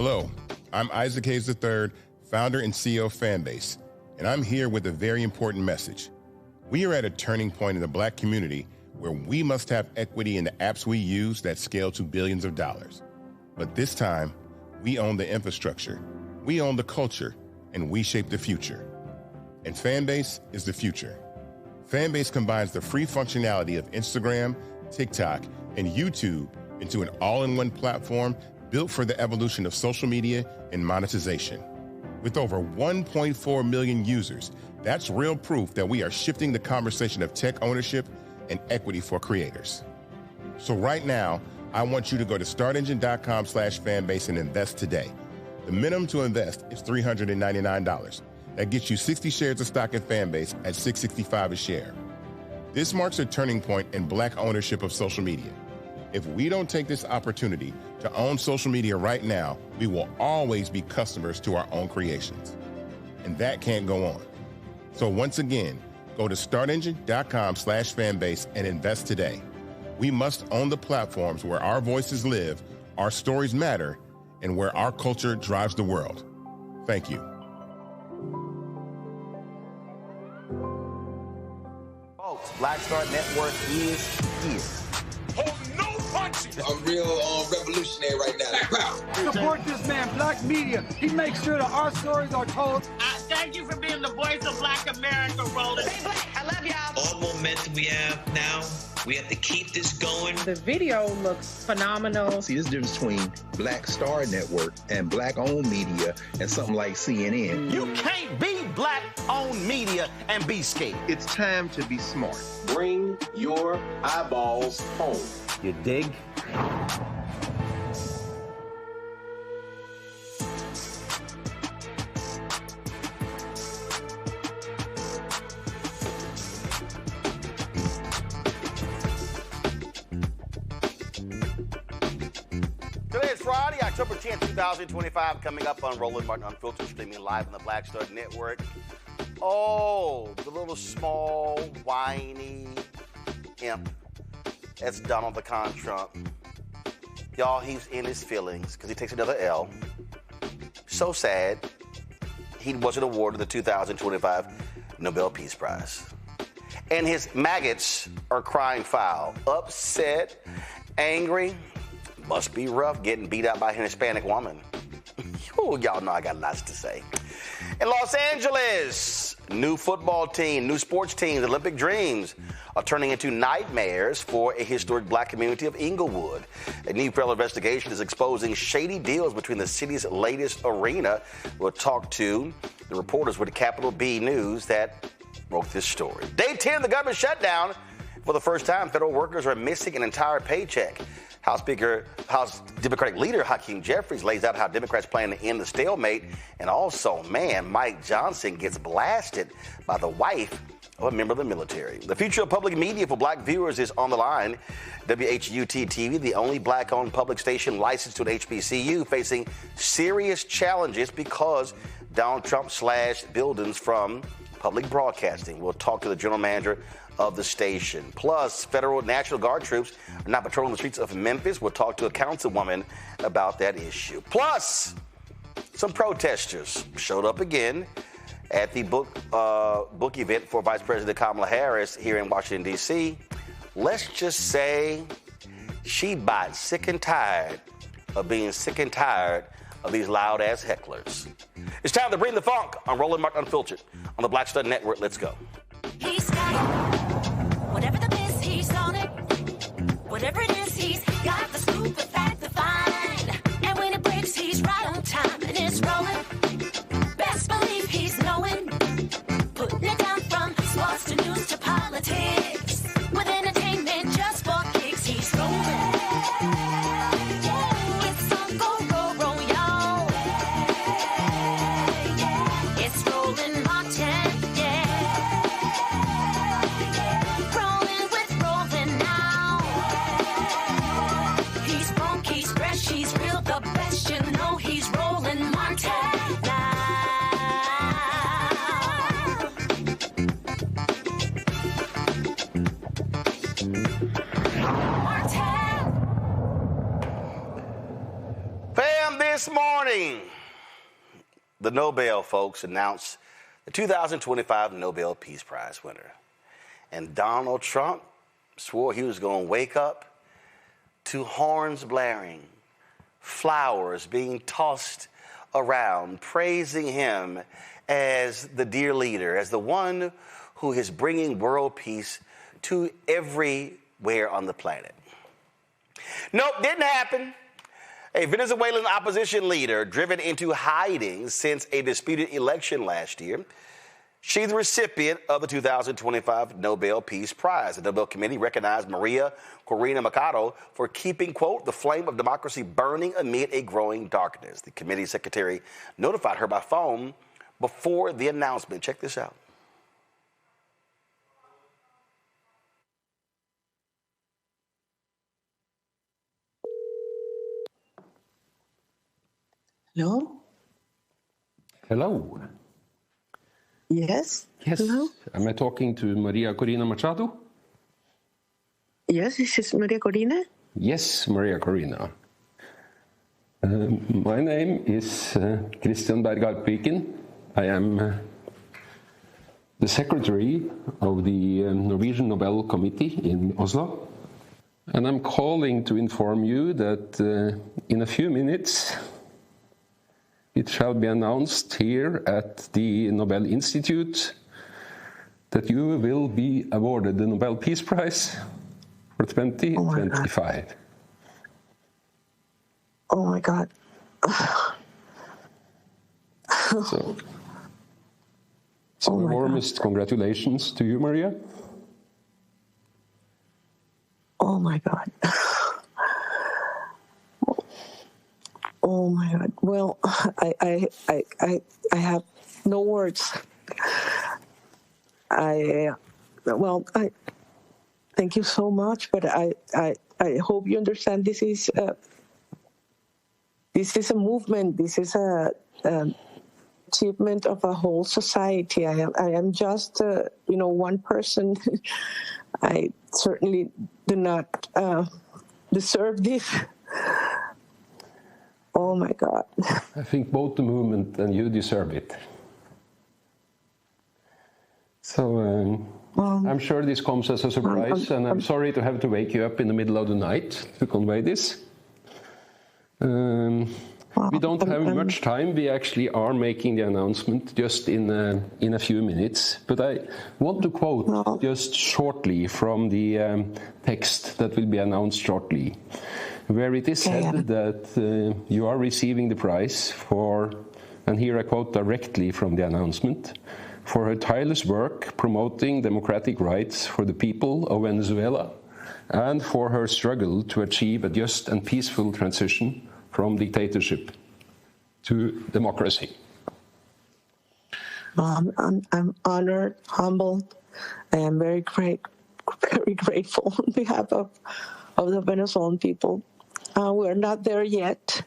Hello, I'm Isaac Hayes III, founder and CEO of Fanbase, and I'm here with a very important message. We are at a turning point in the Black community where we must have equity in the apps we use that scale to billions of dollars. But this time, we own the infrastructure, we own the culture, and we shape the future. And Fanbase is the future. Fanbase combines the free functionality of Instagram, TikTok, and YouTube into an all-in-one platform built for the evolution of social media and monetization. With over 1.4 million users, that's real proof that we are shifting the conversation of tech ownership and equity for creators. So right now, I want you to go to startengine.com/fanbase and invest today. The minimum to invest is $399. That gets you 60 shares of stock in Fanbase at $665 a share. This marks a turning point in Black ownership of social media. If we don't take this opportunity to own social media right now, we will always be customers to our own creations. And that can't go on. So once again, go to startengine.com/fanbase and invest today. We must own the platforms where our voices live, our stories matter, and where our culture drives the world. Thank you. Folks, Black Star Network is here. I'm real revolutionary right now. Support this man, Black Media. He makes sure that our stories are told. Thank you for being the voice of Black America, Roland. Stay Black. I love y'all. All momentum we have now, we have to keep this going. The video looks phenomenal. See, this difference between Black Star Network and Black-owned media and something like CNN. You can't be Black-owned media and be scared. It's time to be smart. Bring your eyeballs home. You dig? Today is Friday, October 10th, 2025, coming up on Roland Martin Unfiltered, streaming live on the Black Star Network. Oh, the little small, whiny imp. That's Donald the Con Trump. Y'all, he's in his feelings because he takes another L. So sad, he wasn't awarded the 2025 Nobel Peace Prize. And his maggots are crying foul, upset, angry. Must be rough getting beat out by an Hispanic woman. Ooh, y'all know I got lots to say. In Los Angeles, new football team, new sports teams, Olympic dreams are turning into nightmares for a historic Black community of Inglewood. A new federal investigation is exposing shady deals between the city's latest arena. We'll talk to the reporters with the Capital B News that wrote this story. Day 10 of the government shutdown. For the first time, federal workers are missing an entire paycheck. House Democratic leader Hakeem Jeffries lays out how Democrats plan to end the stalemate. And also, Mike Johnson gets blasted by the wife of a member of the military. The future of public media for Black viewers is on the line. WHUT-TV, the only Black-owned public station licensed to an HBCU, facing serious challenges because Donald Trump slashed buildings from public broadcasting. We'll talk to the general manager of the station. Plus, federal National Guard troops are not patrolling the streets of Memphis. We'll talk to a councilwoman about that issue. Plus, some protesters showed up again at the book event for Vice President Kamala Harris here in Washington, D.C. Let's just say she bought sick and tired of being sick and tired of these loud-ass hecklers. It's time to bring the funk on Roland Martin Unfiltered on the Black Star Network. Let's go. He's got it. Whatever the biz, he's on it. Whatever it is, he's got the scoop with that to find. And when it breaks, he's right on time and it's rolling. Best believe he's knowing. Putting it down from sports to news to politics. With entertainment just for kicks, he's rolling. It's on go, y'all. It's Roland Martin, yeah. morning, the Nobel folks announced the 2025 Nobel Peace Prize winner. And Donald Trump swore he was going to wake up to horns blaring, flowers being tossed around, praising him as the dear leader, as the one who is bringing world peace to everywhere on the planet. Nope, didn't happen. A Venezuelan opposition leader driven into hiding since a disputed election last year. She's the recipient of the 2025 Nobel Peace Prize. The Nobel Committee recognized Maria Corina Machado for keeping, quote, the flame of democracy burning amid a growing darkness. The committee secretary notified her by phone before the announcement. Check this out. Hello? Hello. Yes? Yes. Hello? Am I talking to Maria Corina Machado? Yes, this is Maria Corina. Yes, Maria Corina. My name is Christian Bergard Piken. I am the secretary of the Norwegian Nobel Committee in Oslo. And I'm calling to inform you that in a few minutes, it shall be announced here at the Nobel Institute that you will be awarded the Nobel Peace Prize for 2025. Oh my God. So my warmest congratulations to you, Maria. Oh my God. Oh my God. Well, I have no words. I thank you so much, but I hope you understand this is a movement. This is a achievement of a whole society. I am just one person. I certainly do not deserve this. Oh my God. I think both the movement and you deserve it. So I'm sure this comes as a surprise, and I'm sorry to have to wake you up in the middle of the night to convey this. We don't have much time. We actually are making the announcement just in a few minutes. But I want to quote just shortly from the text that will be announced shortly, where it is said that you are receiving the prize for, and here I quote directly from the announcement, for her tireless work promoting democratic rights for the people of Venezuela and for her struggle to achieve a just and peaceful transition from dictatorship to democracy. I'm honored, humbled. I am very grateful on behalf of the Venezuelan people. We're not there yet.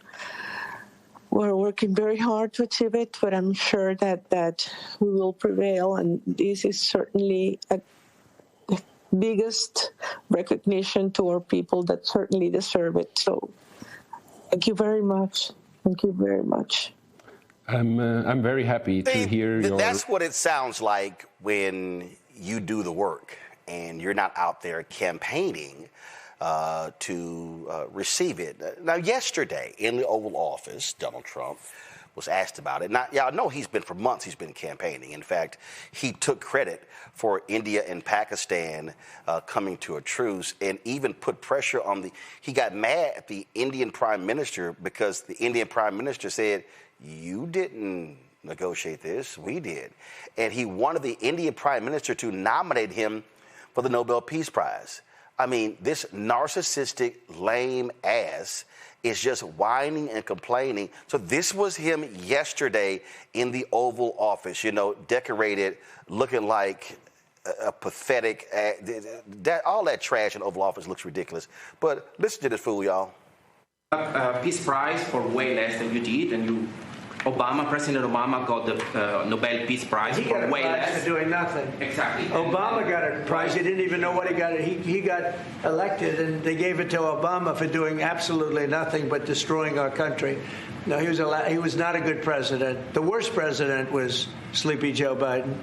We're working very hard to achieve it, but I'm sure that we will prevail, and this is certainly the biggest recognition to our people that certainly deserve it. So thank you very much. Thank you very much. I'm very happy to hear your... That's what it sounds like when you do the work and you're not out there campaigning to receive it. Now, yesterday in the Oval Office, Donald Trump was asked about it. Now, y'all know for months he's been campaigning. In fact, he took credit for India and Pakistan coming to a truce and even put pressure on he got mad at the Indian Prime Minister because the Indian Prime Minister said, you didn't negotiate this, we did. And he wanted the Indian Prime Minister to nominate him for the Nobel Peace Prize. I mean, this narcissistic, lame ass is just whining and complaining. So this was him yesterday in the Oval Office, decorated, looking like a pathetic, all that trash in the Oval Office looks ridiculous. But listen to this fool, y'all. Peace Prize for way less than you did, and you President Obama got the Nobel Peace Prize he got a way prize less. for doing nothing. Exactly. Obama got a prize. He didn't even know what he got. He got elected, and they gave it to Obama for doing absolutely nothing but destroying our country. No, he was not a good president. The worst president was Sleepy Joe Biden.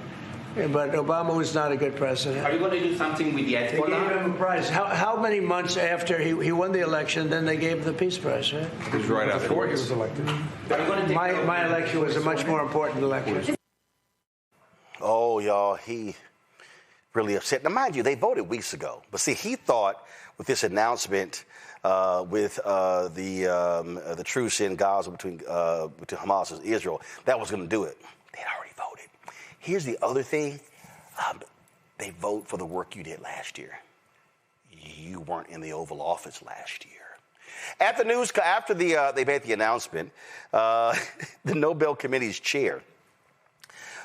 But Obama was not a good president. Are you going to do something with the They gave him a prize. How many months after he won the election, then they gave him the Peace Prize, right? It was right before he was elected. My election was a much more important election. Oh, y'all, he really upset. Now, mind you, they voted weeks ago. But see, he thought with this announcement with the truce in Gaza between Hamas and Israel, that was going to do it. They'd already voted. Here's the other thing. They vote for the work you did last year. You weren't in the Oval Office last year. After they made the announcement, the Nobel Committee's chair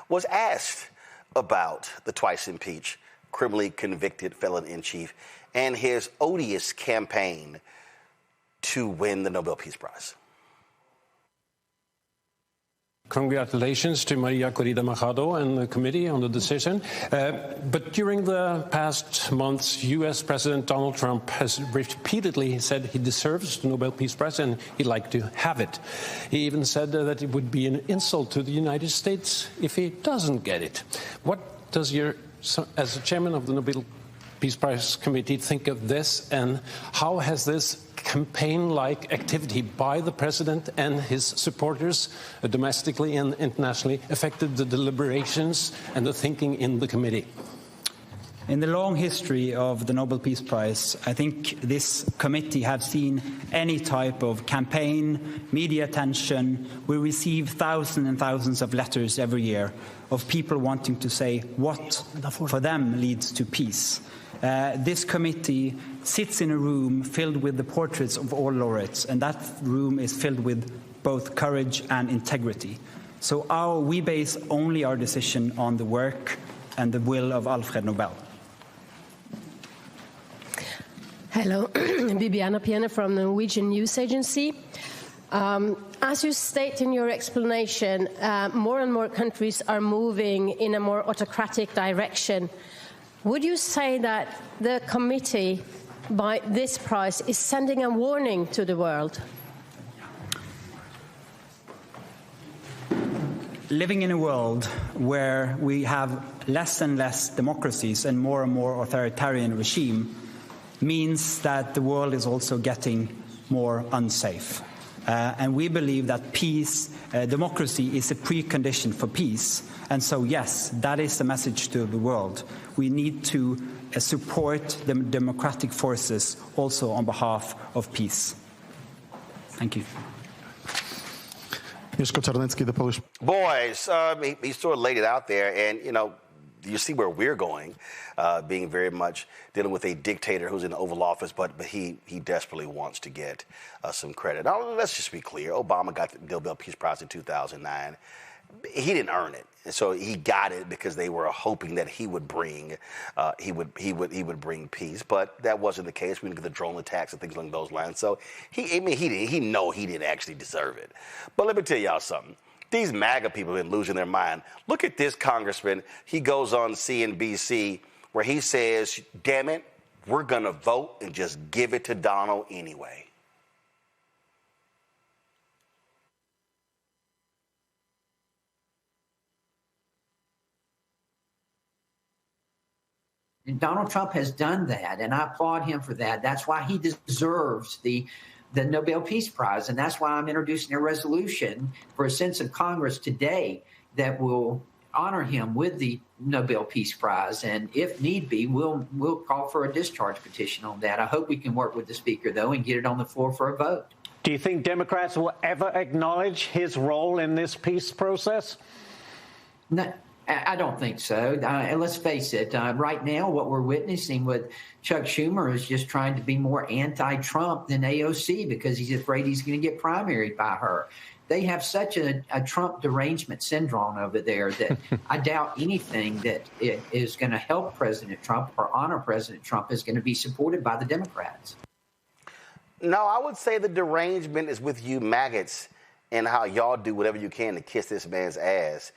was asked about the twice impeached, criminally convicted felon-in-chief and his odious campaign to win the Nobel Peace Prize. Congratulations to Maria Corina Machado and the committee on the decision. But during the past months, U.S. President Donald Trump has repeatedly said he deserves the Nobel Peace Prize and he'd like to have it. He even said that it would be an insult to the United States if he doesn't get it. What does as a chairman of the Nobel Peace Prize Committee, think of this, and how has this campaign-like activity by the president and his supporters, domestically and internationally, affected the deliberations and the thinking in the committee? In the long history of the Nobel Peace Prize, I think this committee have seen any type of campaign, media attention. We receive thousands and thousands of letters every year of people wanting to say what for them leads to peace. This committee sits in a room filled with the portraits of all laureates, and that room is filled with both courage and integrity. So we base only our decision on the work and the will of Alfred Nobel. Hello, Bibiana Piena from the Norwegian News Agency. As you state in your explanation, more and more countries are moving in a more autocratic direction. Would you say that the committee, by this prize, is sending a warning to the world? Living in a world where we have less and less democracies and more authoritarian regime means that the world is also getting more unsafe. And we believe that peace, democracy is a precondition for peace. And so, yes, that is the message to the world. We need to support the democratic forces also on behalf of peace. Thank you. Boys, he sort of laid it out there, and, you see where we're going, being very much dealing with a dictator who's in the Oval Office, but he desperately wants to get some credit. Now, let's just be clear. Obama got the Nobel Peace Prize in 2009. He didn't earn it, and so he got it because they were hoping that he would bring bring peace. But that wasn't the case. We look at the drone attacks and things along those lines. So he didn't actually deserve it. But let me tell y'all something. These MAGA people have been losing their mind. Look at this congressman. He goes on CNBC where he says, damn it, we're going to vote and just give it to Donald anyway. And Donald Trump has done that, and I applaud him for that. That's why he deserves the Nobel Peace Prize, and that's why I'm introducing a resolution for a sense of Congress today that will honor him with the Nobel Peace Prize. And if need be, we'll call for a discharge petition on that. I hope we can work with the Speaker, though, and get it on the floor for a vote. Do you think Democrats will ever acknowledge his role in this peace process? No. I don't think so. Let's face it. Right now, what we're witnessing with Chuck Schumer is just trying to be more anti-Trump than AOC because he's afraid he's going to get primaried by her. They have such a Trump derangement syndrome over there that I doubt anything that is going to help President Trump or honor President Trump is going to be supported by the Democrats. No, I would say the derangement is with you maggots and how y'all do whatever you can to kiss this man's ass.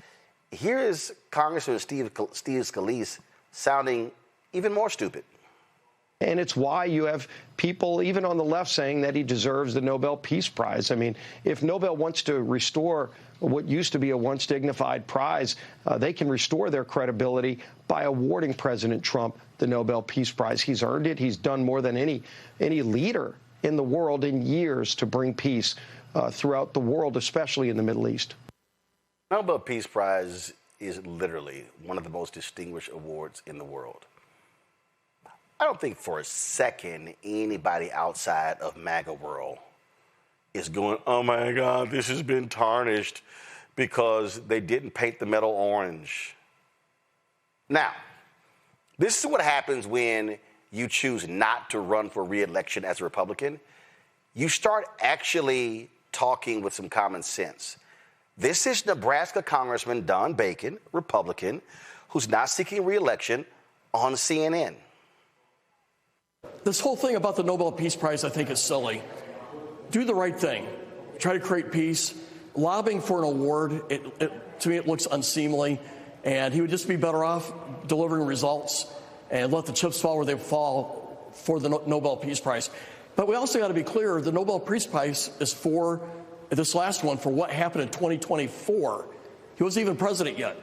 Here is Congressman Steve Scalise sounding even more stupid. And it's why you have people, even on the left, saying that he deserves the Nobel Peace Prize. I mean, if Nobel wants to restore what used to be a once dignified prize, they can restore their credibility by awarding President Trump the Nobel Peace Prize. He's earned it. He's done more than any leader in the world in years to bring peace throughout the world, especially in the Middle East. Nobel Peace Prize is literally one of the most distinguished awards in the world. I don't think for a second anybody outside of MAGA world is going, oh my God, this has been tarnished because they didn't paint the medal orange. Now, this is what happens when you choose not to run for re-election as a Republican. You start actually talking with some common sense. This is Nebraska Congressman Don Bacon, Republican, who's not seeking re-election on CNN. This whole thing about the Nobel Peace Prize, I think, is silly. Do the right thing. Try to create peace. Lobbying for an award, to me, it looks unseemly. And he would just be better off delivering results and let the chips fall where they fall for the Nobel Peace Prize. But we also got to be clear, the Nobel Peace Prize is for, this last one, for what happened in 2024. He wasn't even president yet.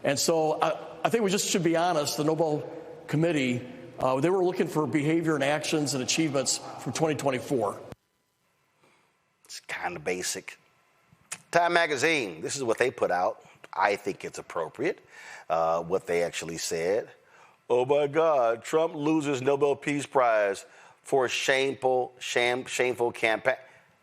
And so I think we just should be honest. The Nobel Committee, they were looking for behavior and actions and achievements from 2024. It's kind of basic. Time Magazine, this is what they put out. I think it's appropriate, what they actually said. Oh my God, Trump loses Nobel Peace Prize for a shameful campaign.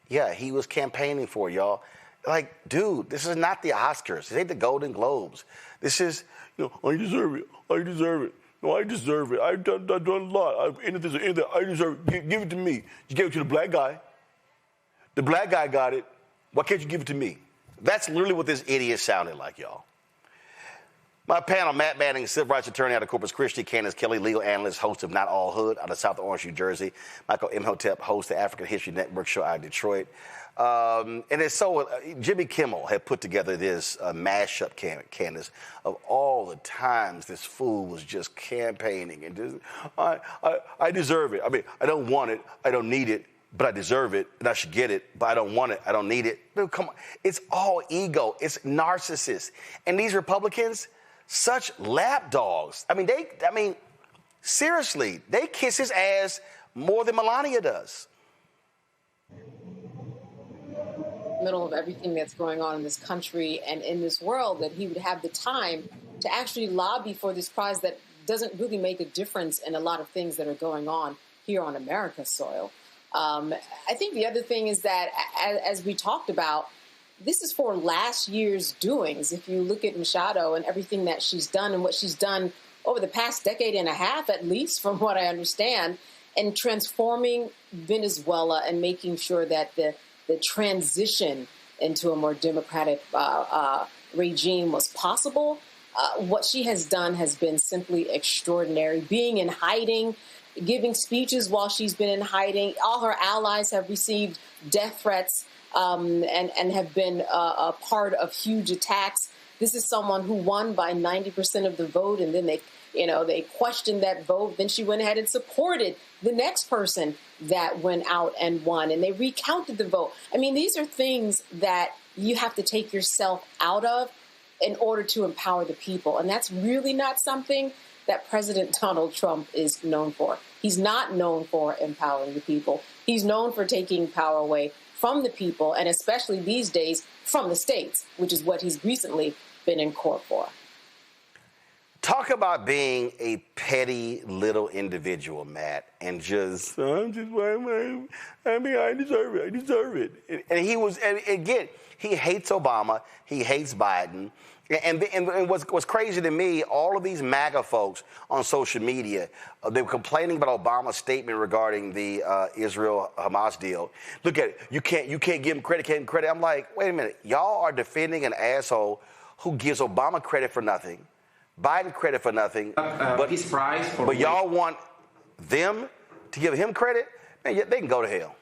Yeah, he was campaigning for it, y'all. Like, dude, this is not the Oscars. This ain't the Golden Globes. This is, I deserve it. I deserve it. No, I deserve it. I've done a lot. I've ended this. I deserve it. Give it to me. You gave it to the black guy. The black guy got it. Why can't you give it to me? That's literally what this idiot sounded like, y'all. My panel, Matt Manning, civil rights attorney out of Corpus Christi, Candace Kelly, legal analyst, host of Not All Hood out of South Orange, New Jersey, Michael Imhotep, host of the African History Network show out of Detroit. And it's so, Jimmy Kimmel had put together this mashup, Candace, of all the times this fool was just campaigning and just, I deserve it. I mean, I don't want it, I don't need it, but I deserve it, and I should get it, but I don't want it, I don't need it. Dude, come on. It's all ego. It's narcissists. And these Republicans, such lapdogs. I mean, seriously, they kiss his ass more than Melania does. Middle of everything that's going on in this country and in this world, that he would have the time to actually lobby for this prize that doesn't really make a difference in a lot of things that are going on here on America's soil. I think the other thing is that, as we talked about, this is for last year's doings. If you look at Machado and everything that she's done and what she's done over the past decade and a half, at least from what I understand, and transforming Venezuela and making sure that the transition into a more democratic regime was possible, what she has done has been simply extraordinary. Being in hiding, giving speeches while she's been in hiding. All her allies have received death threats and have been a part of huge attacks. This is someone who won by 90% of the vote, and then they questioned that vote. Then she went ahead and supported the next person that went out and won, and they recounted the vote. I mean, these are things that you have to take yourself out of in order to empower the people, and that's really not something that President Donald Trump is known for. He's not known for empowering the people. He's known for taking power away from the people, and especially these days from the states, which is what he's recently been in court for. Talk about being a petty little individual, Matt, and just, I deserve it, I deserve it. And he was, and again, he hates Obama, he hates Biden. And what's crazy to me, all of these MAGA folks on social media, they were complaining about Obama's statement regarding the Israel-Hamas deal. Look at it. You can't give him credit, I'm like, wait a minute. Y'all are defending an asshole who gives Obama credit for nothing, Biden credit for nothing, but y'all want them to give him credit? Man, they can go to hell.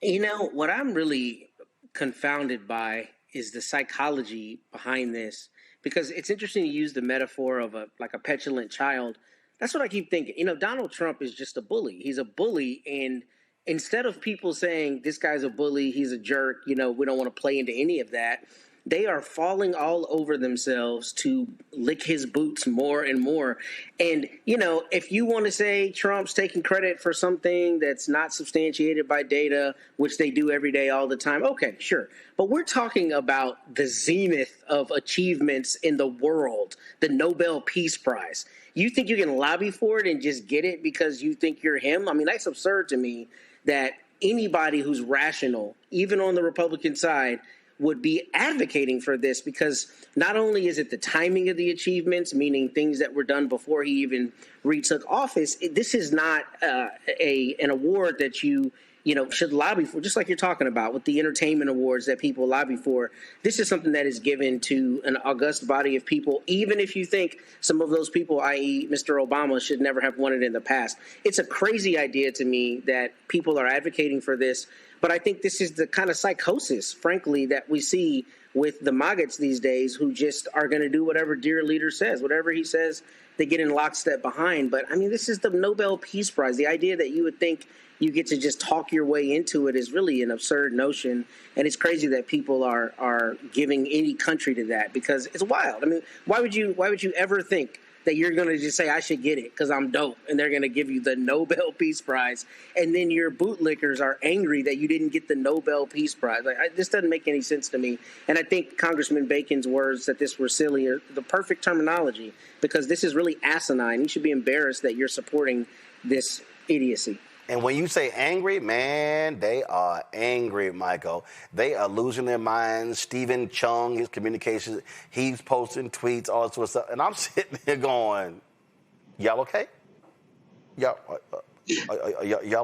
You know, what I'm really confounded by is the psychology behind this, because it's interesting to use the metaphor of a petulant child. That's what I keep thinking. You know, Donald Trump is just a bully. He's a bully, and instead of people saying this guy's a bully, he's a jerk, you know, we don't want to play into any of that, they are falling all over themselves to lick his boots more and more. And, you know, if you want to say Trump's taking credit for something that's not substantiated by data, which they do every day all the time, okay, sure. But we're talking about the zenith of achievements in the world, the Nobel Peace Prize. You think you can lobby for it and just get it because you think you're him? I mean, that's absurd to me that anybody who's rational, even on the Republican side, would be advocating for this, because not only is it the timing of the achievements, meaning things that were done before he even retook office, this is not an award that you should lobby for, just like you're talking about with the entertainment awards that people lobby for. This is something that is given to an august body of people, even if you think some of those people, i.e. Mr. Obama, should never have won it in the past. It's a crazy idea to me that people are advocating for this. But I think this is the kind of psychosis, frankly, that we see with the maggots these days, who just are going to do whatever dear leader says. Whatever he says, they get in lockstep behind. But, I mean, this is the Nobel Peace Prize. The idea that you would think you get to just talk your way into it is really an absurd notion. And it's crazy that people are giving any country to that, because it's wild. I mean, why would you ever think that you're going to just say, I should get it because I'm dope, and they're going to give you the Nobel Peace Prize, and then your bootlickers are angry that you didn't get the Nobel Peace Prize? This doesn't make any sense to me. And I think Congressman Bacon's words that this were silly are the perfect terminology, because this is really asinine. You should be embarrassed that you're supporting this idiocy. And when you say angry, man, they are angry, Michael. They are losing their minds. Stephen Chung, his communications, he's posting tweets, all that sort of stuff. And I'm sitting there going, y'all okay? Y'all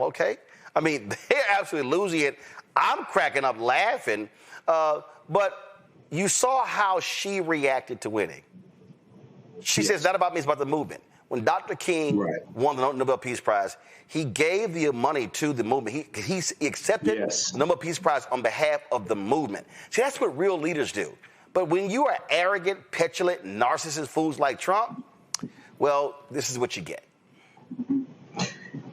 okay? I mean, they're absolutely losing it. I'm cracking up laughing. But you saw how she reacted to winning. She says, it's not about me, it's about the movement. When Dr. King won the Nobel Peace Prize, he gave the money to the movement. He accepted the Nobel Peace Prize on behalf of the movement. See, that's what real leaders do. But when you are arrogant, petulant, narcissist fools like Trump, well, this is what you get.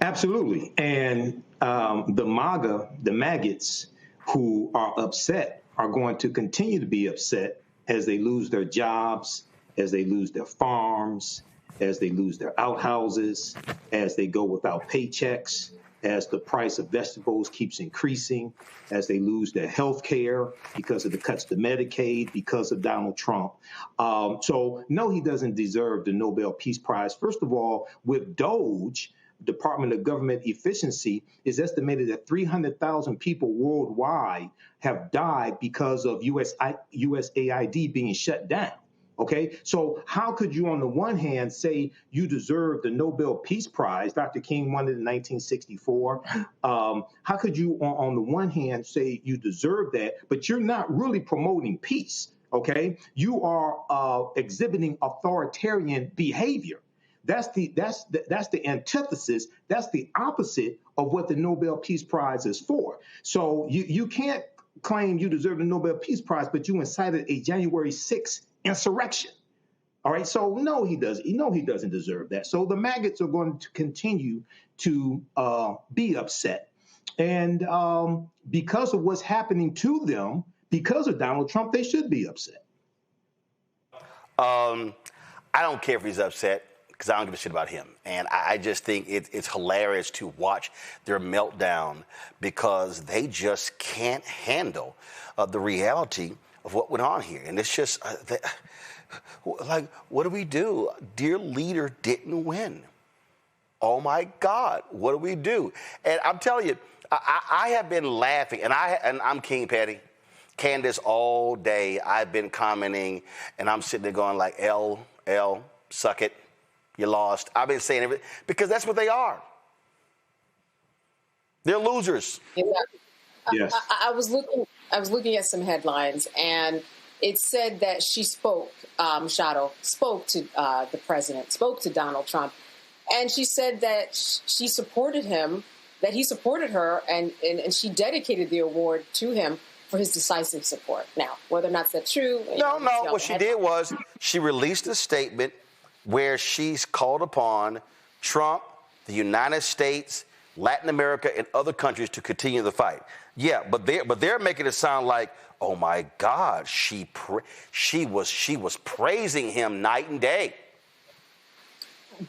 Absolutely. And the maggots who are upset are going to continue to be upset as they lose their jobs, as they lose their farms, as they lose their outhouses, as they go without paychecks, as the price of vegetables keeps increasing, as they lose their health care because of the cuts to Medicaid, because of Donald Trump. So, no, he doesn't deserve the Nobel Peace Prize. First of all, with DOGE, Department of Government Efficiency, is estimated that 300,000 people worldwide have died because of USAID being shut down. Okay, so how could you on the one hand say you deserve the Nobel Peace Prize? Dr. King won it in 1964. How could you on the one hand say you deserve that, but you're not really promoting peace? Okay, you are exhibiting authoritarian behavior. That's the antithesis. That's the opposite of what the Nobel Peace Prize is for. So you can't claim you deserve the Nobel Peace Prize, but you incited a January 6th insurrection. All right. So no, he doesn't. No, he doesn't deserve that. So the maggots are going to continue to be upset, and because of what's happening to them, because of Donald Trump, they should be upset. I don't care if he's upset, because I don't give a shit about him. And I just think it's hilarious to watch their meltdown, because they just can't handle the reality of what went on here. And it's just, like, what do we do? Dear leader didn't win. Oh, my God, what do we do? And I'm telling you, I have been laughing, and I'm King Petty. Candace, all day, I've been commenting, and I'm sitting there going like, L, suck it. You lost. I've been saying everything, because that's what they are. They're losers. Exactly. Yes. I was looking at some headlines, and it said that she spoke to the president, spoke to Donald Trump, and she said that she supported him, that he supported her, and she dedicated the award to him for his decisive support. Now, whether or not that's true. No. What she did was she released a statement where she's called upon Trump, the United States, Latin America, and other countries to continue the fight. Yeah, but they're making it sound like, oh my God, she was praising him night and day.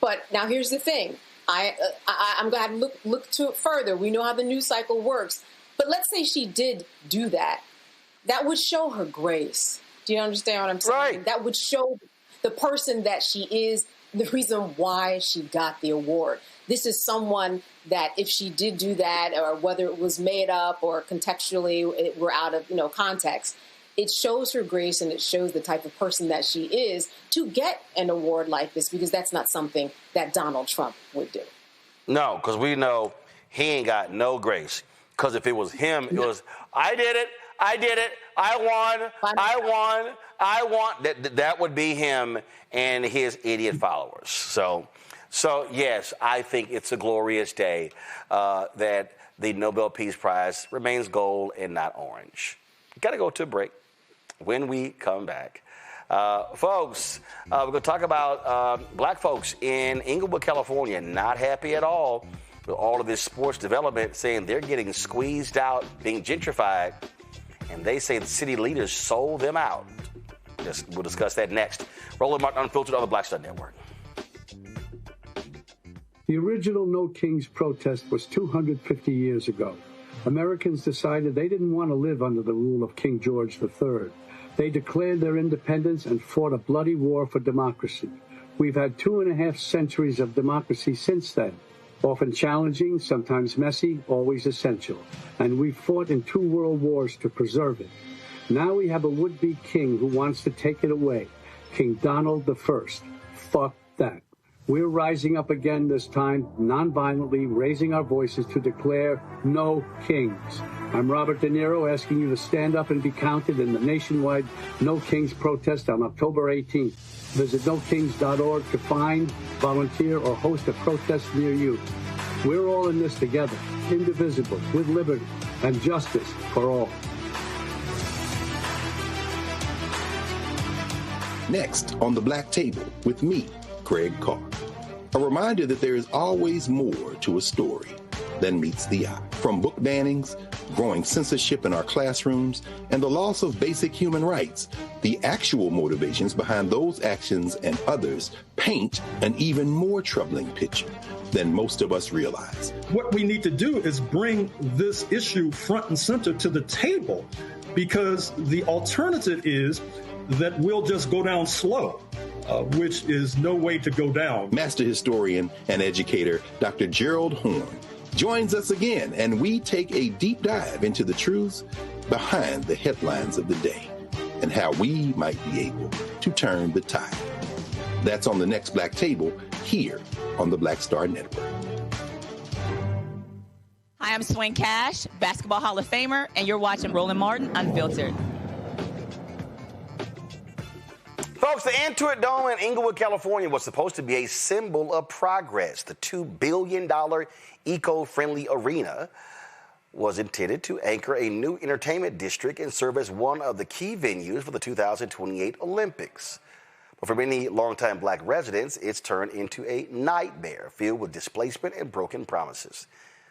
But now here's the thing. I'm going to look to it further. We know how the news cycle works. But let's say she did do that. That would show her grace. Do you understand what I'm saying? Right. That would show the person that she is, the reason why she got the award. This is someone that if she did do that, or whether it was made up or contextually we're out of context, it shows her grace and it shows the type of person that she is to get an award like this, because that's not something that Donald Trump would do. No, because we know he ain't got no grace. Because if it was him, it was, I did it, I won. That would be him and his idiot followers. So yes, I think it's a glorious day that the Nobel Peace Prize remains gold and not orange. Got to go to a break. When we come back, folks, we're going to talk about black folks in Inglewood, California, not happy at all with all of this sports development, saying they're getting squeezed out, being gentrified, and they say the city leaders sold them out. We'll discuss that next. Roland Martin Unfiltered on the Black Star Network. The original No Kings protest was 250 years ago. Americans decided they didn't want to live under the rule of King George III. They declared their independence and fought a bloody war for democracy. We've had 2.5 centuries of democracy since then. Often challenging, sometimes messy, always essential. And we fought in 2 world wars to preserve it. Now we have a would-be king who wants to take it away. King Donald I. Fuck that. We're rising up again this time, non-violently, raising our voices to declare no kings. I'm Robert De Niro, asking you to stand up and be counted in the nationwide No Kings protest on October 18th. Visit nokings.org to find, volunteer, or host a protest near you. We're all in this together, indivisible, with liberty and justice for all. Next on The Black Table with me, Craig Carr. A reminder that there is always more to a story than meets the eye. From book bannings, growing censorship in our classrooms, and the loss of basic human rights, the actual motivations behind those actions and others paint an even more troubling picture than most of us realize. What we need to do is bring this issue front and center to the table, because the alternative is that we'll just go down slow. Which is no way to go down. Master historian and educator Dr. Gerald Horn joins us again, and we take a deep dive into the truths behind the headlines of the day and how we might be able to turn the tide. That's on the next Black Table here on the Black Star Network. Hi, I'm Swing Cash, Basketball Hall of Famer, and you're watching Roland Martin Unfiltered. Folks, the Intuit Dome in Inglewood, California was supposed to be a symbol of progress. The $2 billion eco-friendly arena was intended to anchor a new entertainment district and serve as one of the key venues for the 2028 Olympics. But for many longtime black residents, it's turned into a nightmare filled with displacement and broken promises.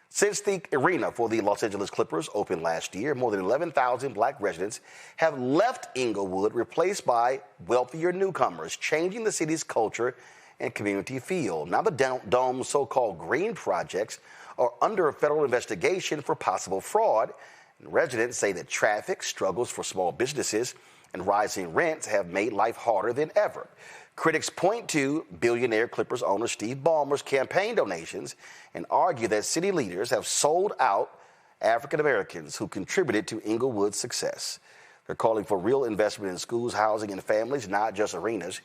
Since the arena for the Los Angeles Clippers opened last year, more than 11,000 black residents have left Inglewood, replaced by wealthier newcomers, changing the city's culture and community feel. Now the Dome's so-called green projects are under a federal investigation for possible fraud. And residents say that traffic, struggles for small businesses, and rising rents have made life harder than ever. Critics point to billionaire Clippers owner Steve Ballmer's campaign donations and argue that city leaders have sold out African Americans who contributed to Inglewood's success. They're calling for real investment in schools, housing, and families, not just arenas.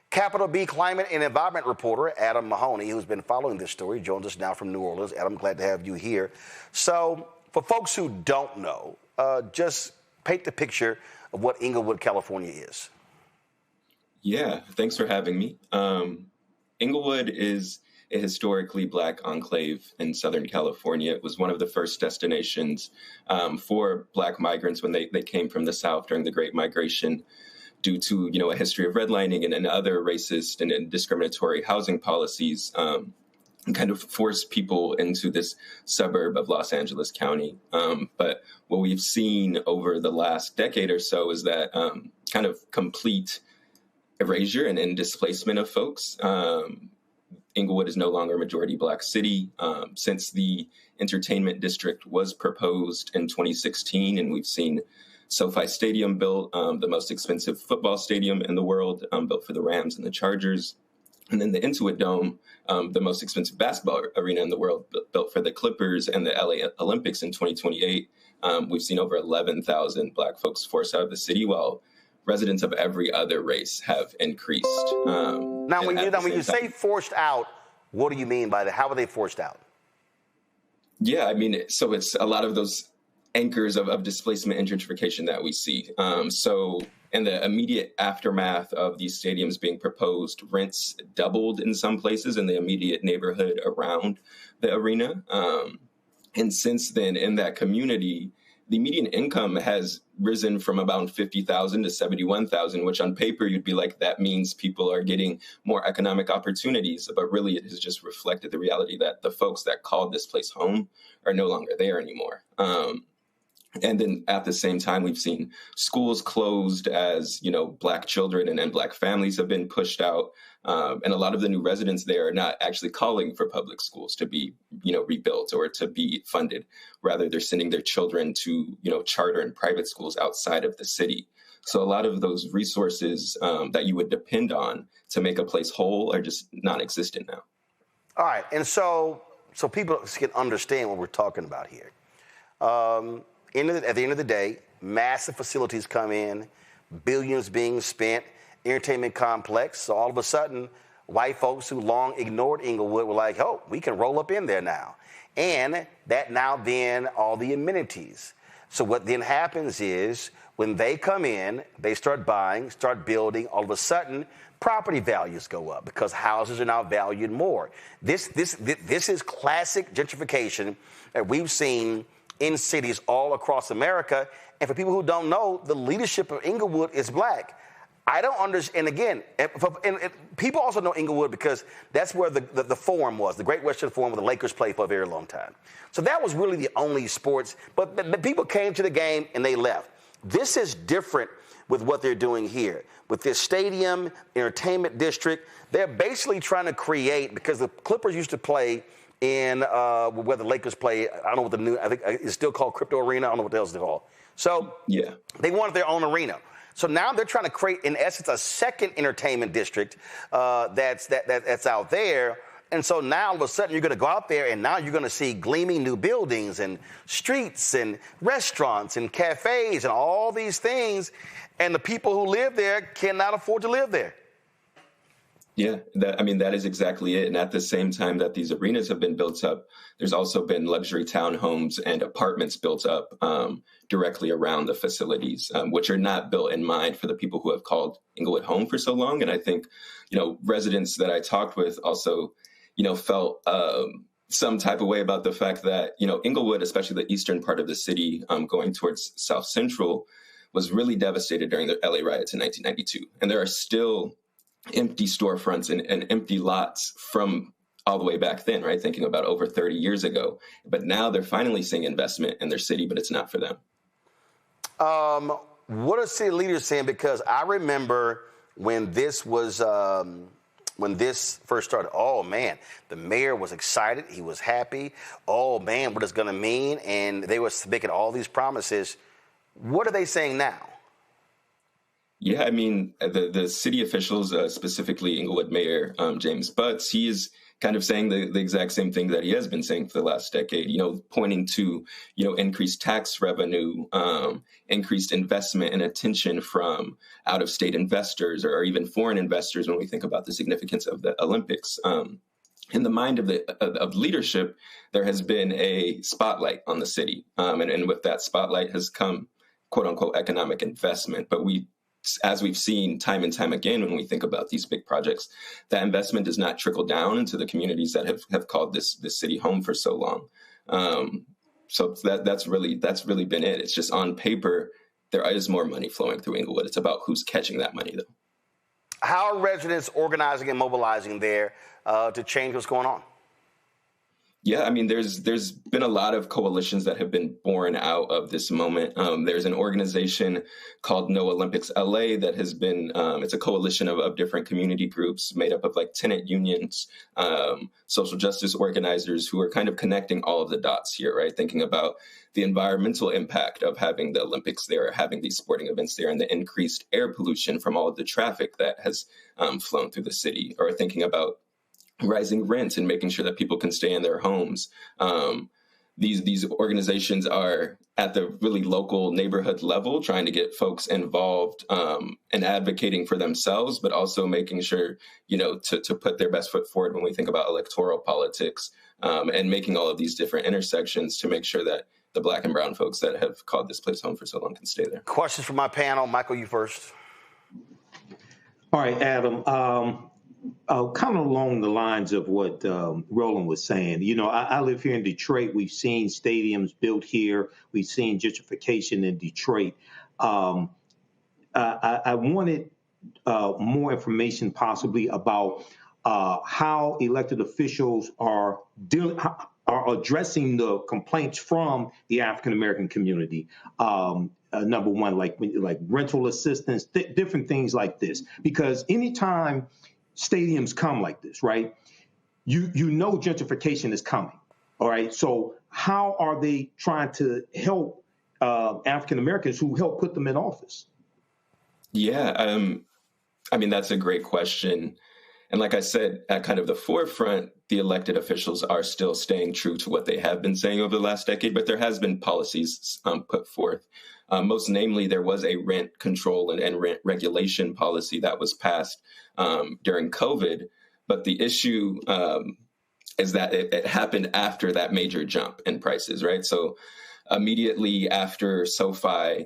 Capital B climate and environment reporter Adam Mahoney, who's been following this story, joins us now from New Orleans. Adam, glad to have you here. So for folks who don't know, just paint the picture of what Inglewood, California is. Yeah, thanks for having me. Inglewood is a historically Black enclave in Southern California. It was one of the first destinations for Black migrants when they came from the South during the Great Migration, due to, a history of redlining and other racist and discriminatory housing policies, kind of forced people into this suburb of Los Angeles County. But what we've seen over the last decade or so is that kind of complete erasure and displacement of folks. Inglewood is no longer a majority Black city. Since the entertainment district was proposed in 2016, and we've seen SoFi Stadium built, the most expensive football stadium in the world, built for the Rams and the Chargers. And then the Intuit Dome, the most expensive basketball arena in the world, built for the Clippers and the LA Olympics in 2028. We've seen over 11,000 Black folks forced out of the city, while residents of every other race have increased. Now, when you say forced out, what do you mean by that? How are they forced out? Yeah, I mean, so it's a lot of those anchors of displacement and gentrification that we see. So in the immediate aftermath of these stadiums being proposed, rents doubled in some places in the immediate neighborhood around the arena. And since then, in that community, the median income has risen from about 50,000 to 71,000, which on paper you'd be like, that means people are getting more economic opportunities. But really, it has just reflected the reality that the folks that called this place home are no longer there anymore. And then at the same time, we've seen schools closed as, Black children and Black families have been pushed out. And a lot of the new residents there are not actually calling for public schools to be, rebuilt or to be funded. Rather, they're sending their children to, charter and private schools outside of the city. So a lot of those resources that you would depend on to make a place whole are just non-existent now. All right. And so people can understand what we're talking about here. At the end of the day, massive facilities come in, billions being spent, entertainment complex. So all of a sudden, white folks who long ignored Inglewood were like, oh, we can roll up in there now. And that now then all the amenities. So what then happens is when they come in, they start buying, start building, all of a sudden property values go up because houses are now valued more. This is classic gentrification that we've seen in cities all across America. And for people who don't know, the leadership of Inglewood is Black. I don't understand. And again, and people also know Inglewood because that's where the Forum was, the Great Western Forum, where the Lakers played for a very long time. So that was really the only sports. But the people came to the game and they left. This is different with what they're doing here. With this stadium, entertainment district, they're basically trying to create, because the Clippers used to play in where the Lakers play. I don't know what the new, I think it's still called Crypto Arena. I don't know what else it's called. So yeah, they wanted their own arena. So now they're trying to create, in essence, a second entertainment district that's out there. And so now all of a sudden you're going to go out there and now you're going to see gleaming new buildings and streets and restaurants and cafes and all these things. And the people who live there cannot afford to live there. Yeah, that is exactly it. And at the same time that these arenas have been built up, there's also been luxury townhomes and apartments built up directly around the facilities, which are not built in mind for the people who have called Inglewood home for so long. And I think, residents that I talked with also, felt some type of way about the fact that, Inglewood, especially the eastern part of the city going towards South Central, was really devastated during the LA riots in 1992. And there are still empty storefronts and empty lots from all the way back then, right? Thinking about over 30 years ago. But now they're finally seeing investment in their city, but it's not for them. What are city leaders saying? Because I remember when this was, when this first started, oh man, the mayor was excited. He was happy. Oh man, what it's going to mean? And they were making all these promises. What are they saying now? Yeah, the city officials, specifically Inglewood Mayor James Butts, he is kind of saying the exact same thing that he has been saying for the last decade, pointing to, increased tax revenue, increased investment and attention from out-of-state investors or even foreign investors when we think about the significance of the Olympics. In the mind of leadership, there has been a spotlight on the city. And with that spotlight has come, quote unquote, economic investment. But we as we've seen time and time again, when we think about these big projects, that investment does not trickle down into the communities that have called this city home for so long. So that's really been it. It's just on paper, there is more money flowing through Inglewood. It's about who's catching that money, though. How are residents organizing and mobilizing there to change what's going on? Yeah, I mean, there's been a lot of coalitions that have been born out of this moment. There's an organization called No Olympics LA that has been, it's a coalition of different community groups made up of like tenant unions, social justice organizers who are kind of connecting all of the dots here, right? Thinking about the environmental impact of having the Olympics there, having these sporting events there, and the increased air pollution from all of the traffic that has flown through the city, or thinking about rising rents and making sure that people can stay in their homes. These organizations are at the really local neighborhood level, trying to get folks involved and advocating for themselves, but also making sure, to put their best foot forward when we think about electoral politics, and making all of these different intersections to make sure that the Black and brown folks that have called this place home for so long can stay there. Questions from my panel. Michael, you first. All right, Adam. Kind of along the lines of what Roland was saying, I live here in Detroit. We've seen stadiums built here. We've seen gentrification in Detroit. I wanted more information possibly about how elected officials are addressing the complaints from the African-American community. Number one, like rental assistance, different things like this. Because anytime stadiums come like this, right, you know gentrification is coming, all right? So how are they trying to help African Americans who helped put them in office? Yeah, I mean, that's a great question. And like I said, at kind of the forefront, the elected officials are still staying true to what they have been saying over the last decade, but there has been policies put forth. Most namely, there was a rent control and rent regulation policy that was passed during COVID. But the issue is that it happened after that major jump in prices, right? So immediately after SoFi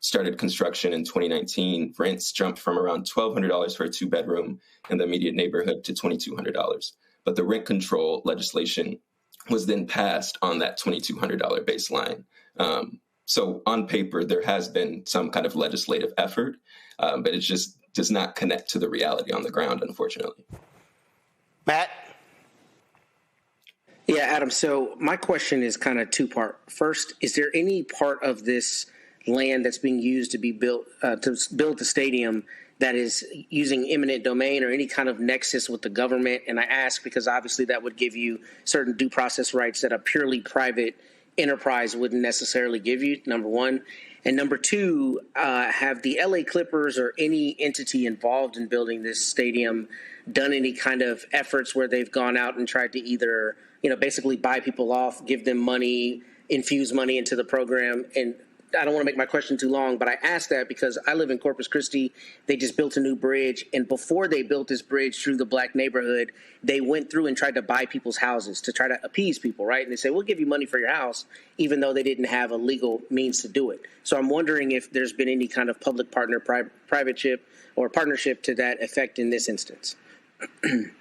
started construction in 2019, rents jumped from around $1,200 for a 2-bedroom in the immediate neighborhood to $2,200. But the rent control legislation was then passed on that $2,200 baseline. So on paper, there has been some kind of legislative effort, but it just does not connect to the reality on the ground, unfortunately. Matt? Yeah, Adam. So my question is kind of two-part. First, is there any part of this land that's being used to be built to build the stadium that is using eminent domain or any kind of nexus with the government? And I ask because obviously that would give you certain due process rights that a purely private enterprise wouldn't necessarily give you, number one. And number two, have the LA Clippers or any entity involved in building this stadium done any kind of efforts where they've gone out and tried to either, basically buy people off, give them money, infuse money into the program? And I don't want to make my question too long, but I ask that because I live in Corpus Christi. They just built a new bridge. And before they built this bridge through the Black neighborhood, they went through and tried to buy people's houses to try to appease people, right? And they say, we'll give you money for your house, even though they didn't have a legal means to do it. So I'm wondering if there's been any kind of public partner, privateship or partnership to that effect in this instance.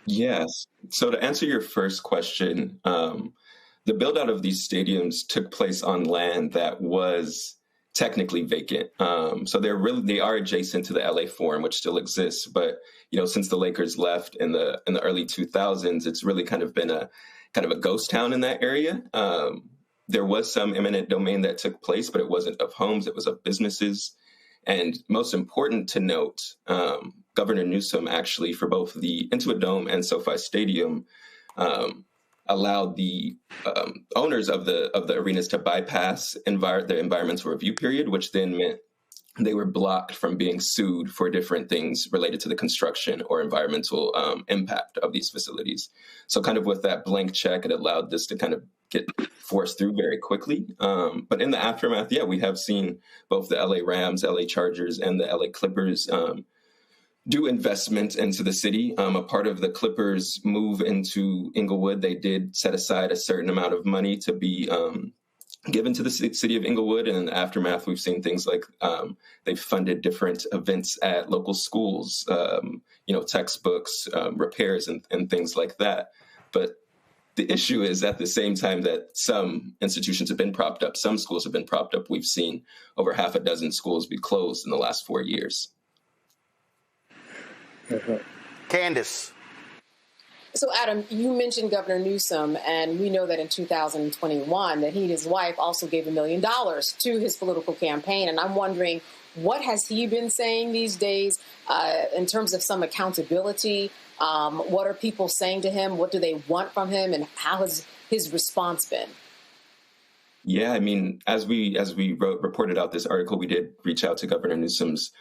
Yes. So to answer your first question, the build out of these stadiums took place on land that was technically vacant. So they are adjacent to the LA Forum, which still exists. But, since the Lakers left in the early 2000s, it's really kind of been a ghost town in that area. There was some eminent domain that took place, but it wasn't of homes, it was of businesses. And most important to note, Governor Newsom actually, for both the Intuit Dome and SoFi Stadium, allowed the owners of the arenas to bypass the environmental review period, which then meant they were blocked from being sued for different things related to the construction or environmental impact of these facilities. So kind of with that blank check, it allowed this to kind of get forced through very quickly. But in the aftermath, we have seen both the LA Rams, LA Chargers, and the LA Clippers do investment into the city. A part of the Clippers' move into Inglewood, they did set aside a certain amount of money to be given to the city of Inglewood. And in the aftermath, we've seen things like they've funded different events at local schools, textbooks, repairs, and things like that. But the issue is, at the same time that some institutions have been propped up, some schools have been propped up, we've seen over half a dozen schools be closed in the last 4 years. Candace. So, Adam, you mentioned Governor Newsom, and we know that in 2021 that he and his wife also gave $1 million to his political campaign. And I'm wondering, what has he been saying these days in terms of some accountability? What are people saying to him? What do they want from him? And how has his response been? Yeah, I mean, as we reported out this article, we did reach out to Governor Newsom's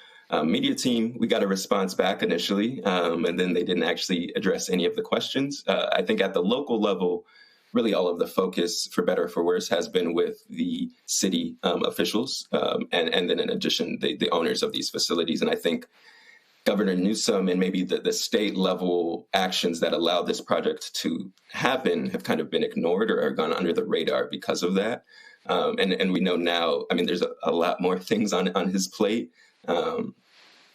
media team. We got a response back initially, and then they didn't actually address any of the questions. I think at the local level, really all of the focus, for better or for worse, has been with the city officials, and then in addition, the owners of these facilities. And I think Governor Newsom and maybe the state level actions that allowed this project to happen have kind of been ignored or gone under the radar because of that. And we know now, I mean, there's a lot more things on his plate,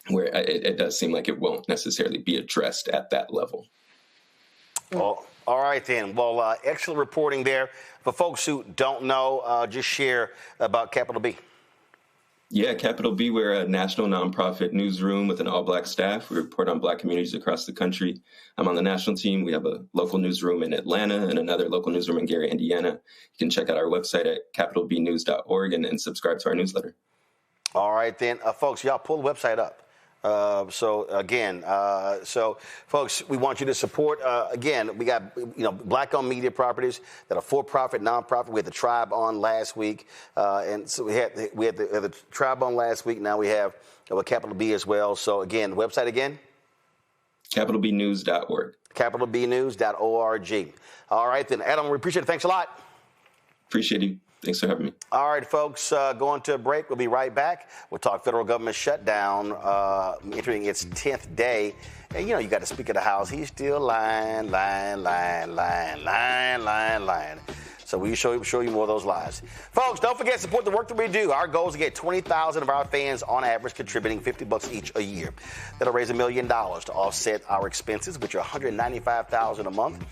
where it does seem like it won't necessarily be addressed at that level. Well, all right, then. Well, excellent reporting there. For folks who don't know, just share about Capital B. Yeah, Capital B, we're a national nonprofit newsroom with an all-Black staff. We report on Black communities across the country. I'm on the national team. We have a local newsroom in Atlanta and another local newsroom in Gary, Indiana. You can check out our website at capitalbnews.org and subscribe to our newsletter. All right, then. Folks, y'all pull the website up. So folks, we want you to support, again, we got, Black-owned media properties that are for-profit, nonprofit. We had the Tribe on last week. And so we had the Tribe on last week. Now we have Capital B as well. So again, the website again? capitalbnews.org. capitalbnews.org. All right, then. Adam, we appreciate it. Thanks a lot. Appreciate you. Thanks for having me. All right, folks, going to a break. We'll be right back. We'll talk federal government shutdown entering its 10th day. And, you got the Speaker of the House. He's still lying. So we'll show you more of those lies. Folks, don't forget to support the work that we do. Our goal is to get 20,000 of our fans on average contributing $50 each a year. That'll raise $1 million to offset our expenses, which are $195,000 a month.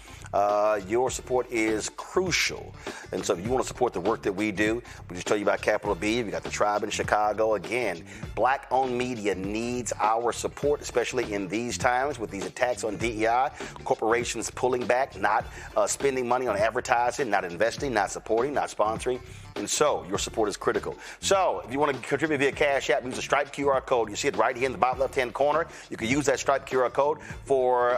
Your support is crucial. And so if you want to support the work that we do, we just tell you about Capital B. We got the Tribe in Chicago. Again, Black-owned media needs our support, especially in these times with these attacks on DEI, corporations pulling back, not spending money on advertising, not investing, not supporting, not sponsoring. And so your support is critical. So if you want to contribute via Cash App, use the Stripe QR code. You see it right here in the bottom left-hand corner. You can use that Stripe QR code for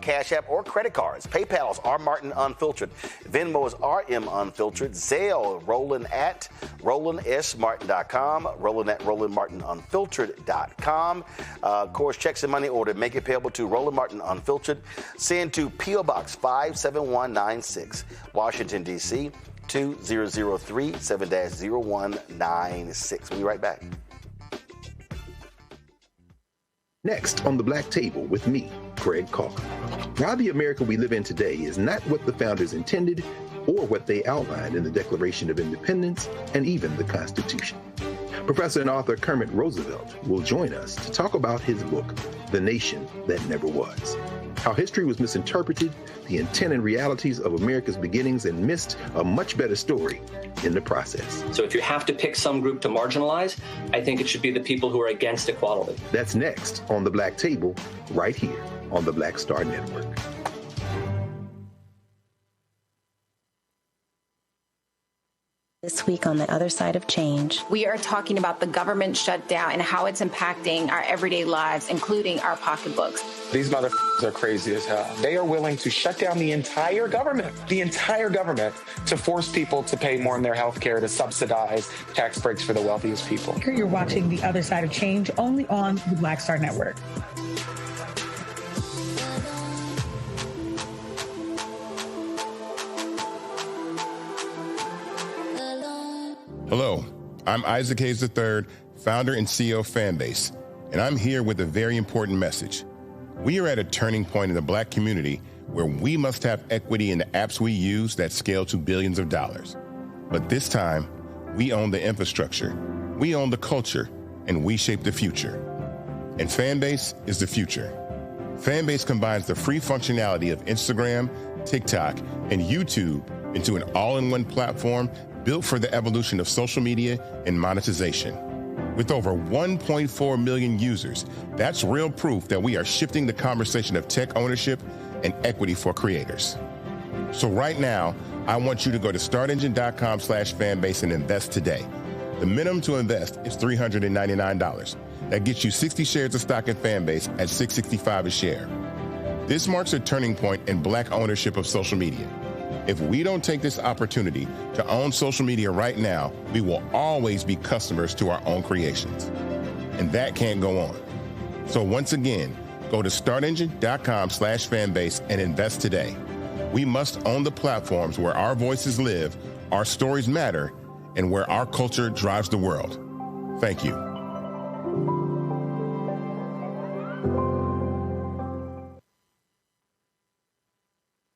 Cash App or credit cards. PayPal is R. Martin Unfiltered. Venmo is RM Unfiltered. Zelle, Roland at RolandSMartin.com. Roland at RolandMartinUnfiltered.com. Of course, checks and money order. Make it payable to Roland Martin Unfiltered. Send to P.O. Box 57196, Washington, D.C., 2003 7-0196. We'll be right back. Next on the Black Table with me, Craig Carr. Why the America we live in today is not what the founders intended or what they outlined in the Declaration of Independence and even the Constitution. Professor and author Kermit Roosevelt will join us to talk about his book, The Nation That Never Was. How history was misinterpreted, the intent and realities of America's beginnings, and missed a much better story in the process. So if you have to pick some group to marginalize, I think it should be the people who are against equality. That's next on The Black Table, right here on the Black Star Network. This week on The Other Side of Change, we are talking about the government shutdown and how it's impacting our everyday lives, including our pocketbooks. These motherfuckers are crazy as hell. They are willing to shut down the entire government, to force people to pay more in their health care, to subsidize tax breaks for the wealthiest people. Here you're watching The Other Side of Change only on the Black Star Network. Hello, I'm Isaac Hayes III, founder and CEO of Fanbase, and I'm here with a very important message. We are at a turning point in the Black community where we must have equity in the apps we use that scale to billions of dollars. But this time, we own the infrastructure, we own the culture, and we shape the future. And Fanbase is the future. Fanbase combines the free functionality of Instagram, TikTok, and YouTube into an all-in-one platform built for the evolution of social media and monetization. With over 1.4 million users, that's real proof that we are shifting the conversation of tech ownership and equity for creators. So right now, I want you to go to startengine.com/fanbase and invest today. The minimum to invest is $399. That gets you 60 shares of stock in Fanbase at $665 a share. This marks a turning point in Black ownership of social media. If we don't take this opportunity to own social media right now, we will always be customers to our own creations. And that can't go on. So once again, go to startengine.com/fanbase and invest today. We must own the platforms where our voices live, our stories matter, and where our culture drives the world. Thank you.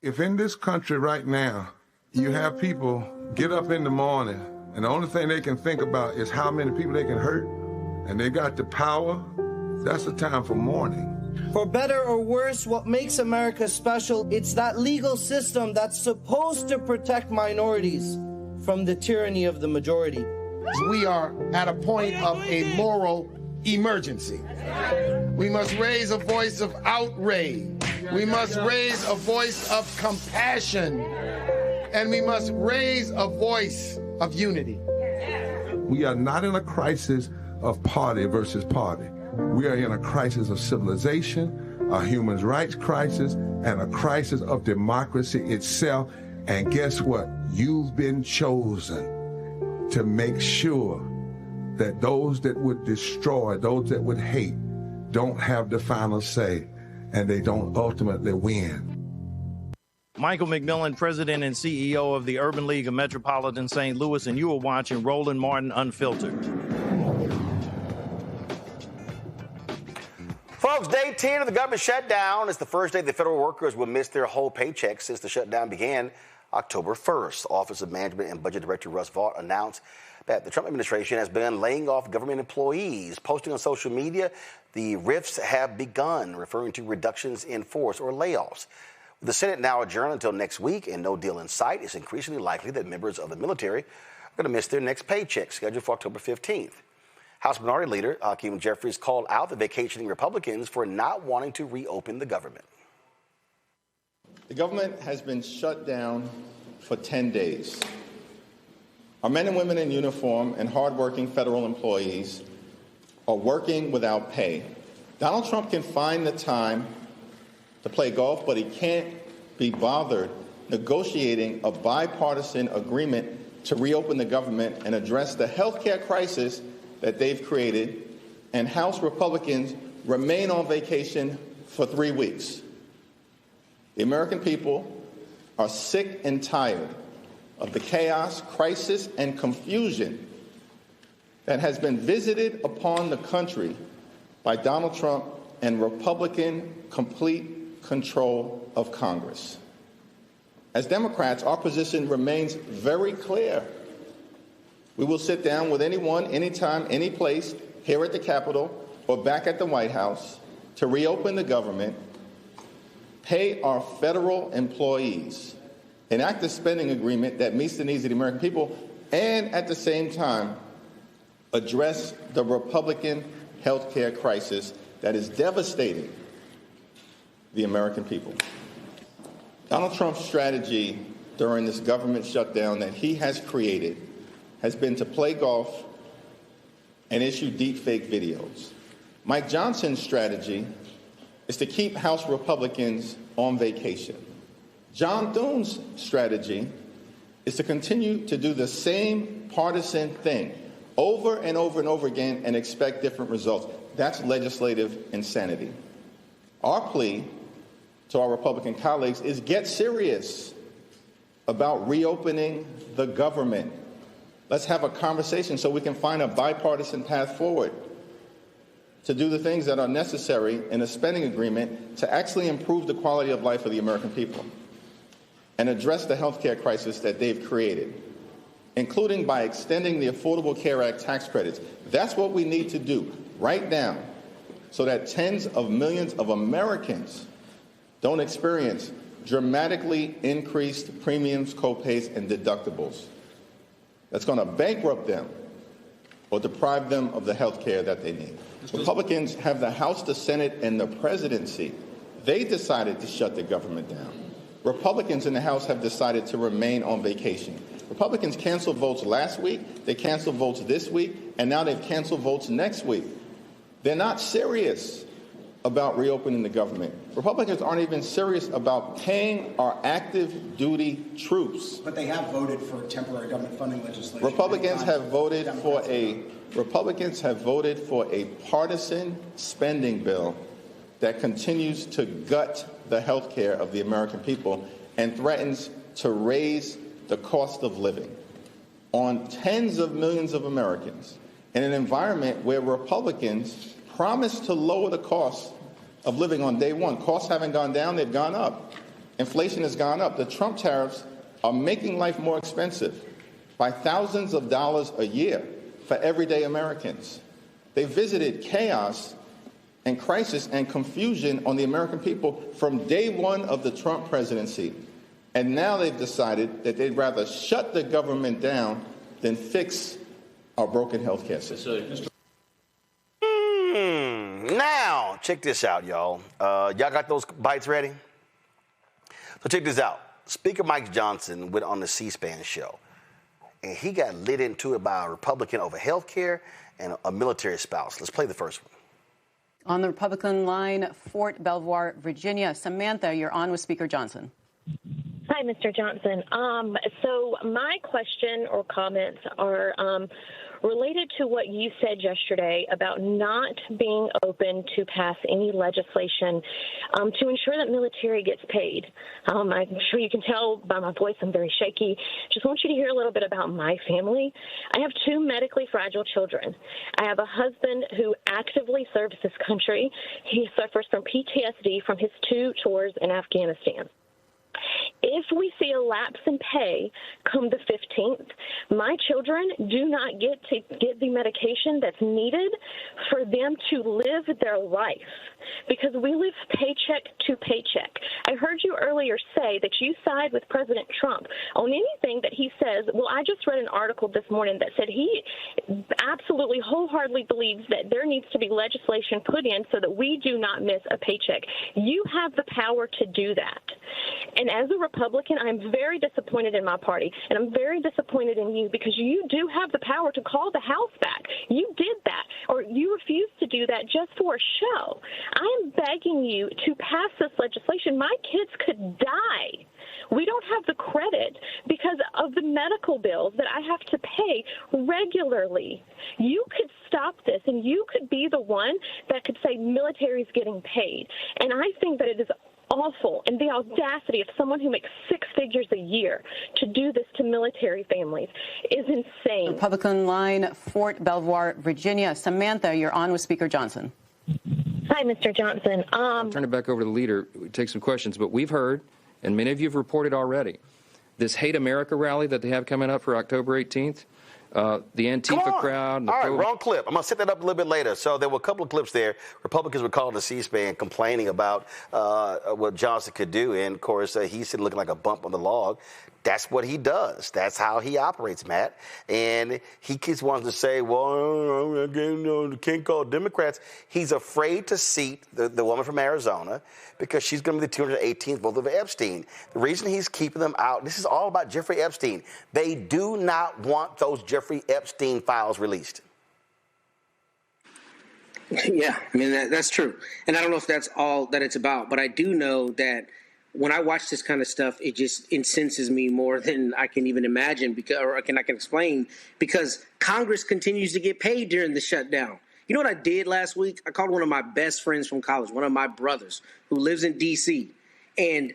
If in this country right now, you have people get up in the morning and the only thing they can think about is how many people they can hurt, and they got the power, that's the time for mourning. For better or worse, what makes America special, it's that legal system that's supposed to protect minorities from the tyranny of the majority. We are at a point of a moral emergency. We must raise a voice of outrage. We must raise a voice of compassion. And we must raise a voice of unity. We are not in a crisis of party versus party. We are in a crisis of civilization, a human rights crisis, and a crisis of democracy itself. And guess what? You've been chosen to make sure that those that would destroy, those that would hate, don't have the final say, and they don't ultimately win. Michael McMillan, President and CEO of the Urban League of Metropolitan St. Louis, and you are watching Roland Martin Unfiltered. Folks, day 10 of the government shutdown is the first day the federal workers will miss their whole paycheck since the shutdown began October 1st. Office of Management and Budget Director Russ Vaught announced that the Trump administration has begun laying off government employees. Posting on social media, the rifts have begun, referring to reductions in force or layoffs. With the Senate now adjourned until next week and no deal in sight, it's increasingly likely that members of the military are going to miss their next paycheck, scheduled for October 15th. House Minority Leader Hakeem Jeffries called out the vacationing Republicans for not wanting to reopen the government. The government has been shut down for 10 days. Our men and women in uniform and hardworking federal employees are working without pay. Donald Trump can find the time to play golf, but he can't be bothered negotiating a bipartisan agreement to reopen the government and address the health care crisis that they've created, and House Republicans remain on vacation for 3 weeks. The American people are sick and tired of the chaos, crisis, and confusion that has been visited upon the country by Donald Trump and Republican complete control of Congress. As Democrats, our position remains very clear. We will sit down with anyone, anytime, any place, here at the Capitol or back at the White House to reopen the government, pay our federal employees, enact a spending agreement that meets the needs of the American people, and at the same time, address the Republican health care crisis that is devastating the American people. Donald Trump's strategy during this government shutdown that he has created has been to play golf and issue deepfake videos. Mike Johnson's strategy is to keep House Republicans on vacation. John Thune's strategy is to continue to do the same partisan thing over and over and over again and expect different results. That's legislative insanity. Our plea to our Republican colleagues is get serious about reopening the government. Let's have a conversation so we can find a bipartisan path forward to do the things that are necessary in a spending agreement to actually improve the quality of life of the American people and address the health care crisis that they've created. including by extending the Affordable Care Act tax credits. That's what we need to do right now so that tens of millions of Americans don't experience dramatically increased premiums, copays, and deductibles. That's going to bankrupt them or deprive them of the health care that they need. Republicans have the House, the Senate, and the presidency. They decided to shut the government down. Republicans in the House have decided to remain on vacation. Republicans canceled votes last week, they canceled votes this week, and now they've canceled votes next week. They're not serious about reopening the government. Republicans aren't even serious about paying our active duty troops. But they have voted for temporary government funding legislation. Republicans have voted for a partisan spending bill that continues to gut the health care of the American people and threatens to raise the cost of living on tens of millions of Americans in an environment where Republicans promised to lower the cost of living on day one. Costs haven't gone down, they've gone up. Inflation has gone up. The Trump tariffs are making life more expensive by thousands of dollars a year for everyday Americans. They visited chaos and crisis and confusion on the American people from day one of the Trump presidency. And now they've decided that they'd rather shut the government down than fix our broken health care system. Now, check this out, y'all. Y'all got those bites ready? So check this out. Speaker Mike Johnson went on the C-SPAN show, and he got lit into it by a Republican over health care and a military spouse. Let's play the first one. On the Republican line, Fort Belvoir, Virginia. Samantha, you're on with Speaker Johnson. Hi, Mr. Johnson. So my question or comments are related to what you said yesterday about not being open to pass any legislation to ensure that military gets paid. I'm sure you can tell by my voice I'm very shaky. Just want you to hear a little bit about my family. I have two medically fragile children. I have a husband who actively serves this country. He suffers from PTSD from his 2 tours in Afghanistan. If we see a lapse in pay come the 15th, my children do not get the medication that's needed for them to live their life because we live paycheck to paycheck. I heard you earlier say that you side with President Trump on anything that he says. Well, I just read an article this morning that said he absolutely wholeheartedly believes that there needs to be legislation put in so that we do not miss a paycheck. You have the power to do that. And as a Republican, I'm very disappointed in my party, and I'm very disappointed in you because you do have the power to call the House back. You did that, or you refused to do that just for a show. I am begging you to pass this legislation. My kids could die. We don't have the credit because of the medical bills that I have to pay regularly. You could stop this, and you could be the one that could say military is getting paid. And I think that it is awful, and the audacity of someone who makes 6 figures a year to do this to military families is insane. Republican line, Fort Belvoir, Virginia. Samantha, you're on with Speaker Johnson. Hi, Mr. Johnson. I'll turn it back over to the leader. We take some questions, but we've heard, and many of you have reported already, this Hate America rally that they have coming up for October 18th. The Antifa crowd. All right, wrong clip. I'm going to set that up a little bit later. So there were a couple of clips there. Republicans were calling the C-SPAN complaining about what Johnson could do. And, of course, he said looking like a bump on the log. That's what he does. That's how he operates, Matt. And he keeps wanting to say, well, you can't call Democrats. He's afraid to seat the woman from Arizona because she's going to be the 218th vote of Epstein. The reason he's keeping them out, this is all about Jeffrey Epstein. They do not want those Jeffrey Epstein files released. Yeah, I mean, that's true. And I don't know if that's all that it's about, but I do know that when I watch this kind of stuff, it just incenses me more than I can even imagine I can explain, because Congress continues to get paid during the shutdown. You know what I did last week? I called one of my best friends from college, one of my brothers who lives in D.C., and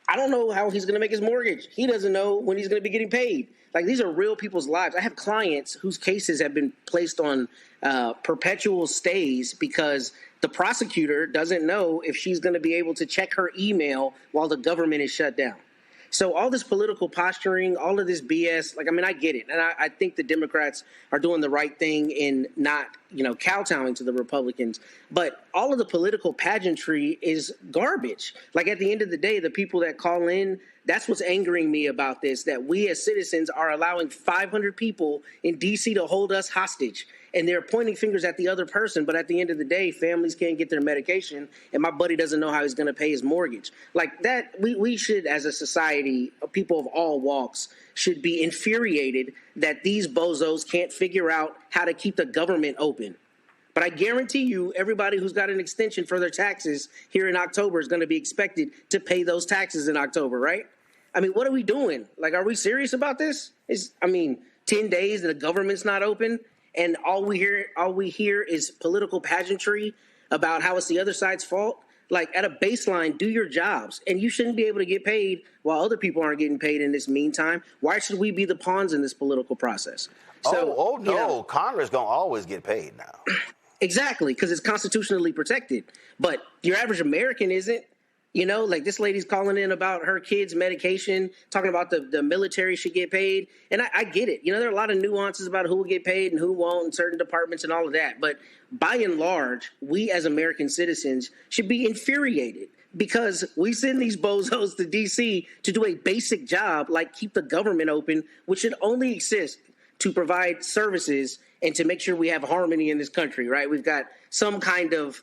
I don't know how he's going to make his mortgage. He doesn't know when he's going to be getting paid. Like, these are real people's lives. I have clients whose cases have been placed on perpetual stays because the prosecutor doesn't know if she's going to be able to check her email while the government is shut down. So all this political posturing, all of this BS, like, I mean, I get it. And I think the Democrats are doing the right thing in not, kowtowing to the Republicans. But all of the political pageantry is garbage. Like, at the end of the day, the people that call in, that's what's angering me about this, that we as citizens are allowing 500 people in D.C. to hold us hostage. And they're pointing fingers at the other person. But at the end of the day, families can't get their medication, and my buddy doesn't know how he's going to pay his mortgage. Like that, we should, as a society, people of all walks, should be infuriated that these bozos can't figure out how to keep the government open. But I guarantee you, everybody who's got an extension for their taxes here in October is going to be expected to pay those taxes in October, right? I mean, what are we doing? Like, are we serious about this? 10 days and the government's not open? And all we hear is political pageantry about how it's the other side's fault. Like, at a baseline, do your jobs. And you shouldn't be able to get paid while other people aren't getting paid in this meantime. Why should we be the pawns in this political process? So, no, Congress going to always get paid now. Exactly, because it's constitutionally protected. But your average American isn't. Like this lady's calling in about her kids' medication, talking about the military should get paid. And I get it. There are a lot of nuances about who will get paid and who won't in certain departments and all of that. But by and large, we as American citizens should be infuriated because we send these bozos to D.C. to do a basic job like keep the government open, which should only exist to provide services and to make sure we have harmony in this country, right? We've got some kind of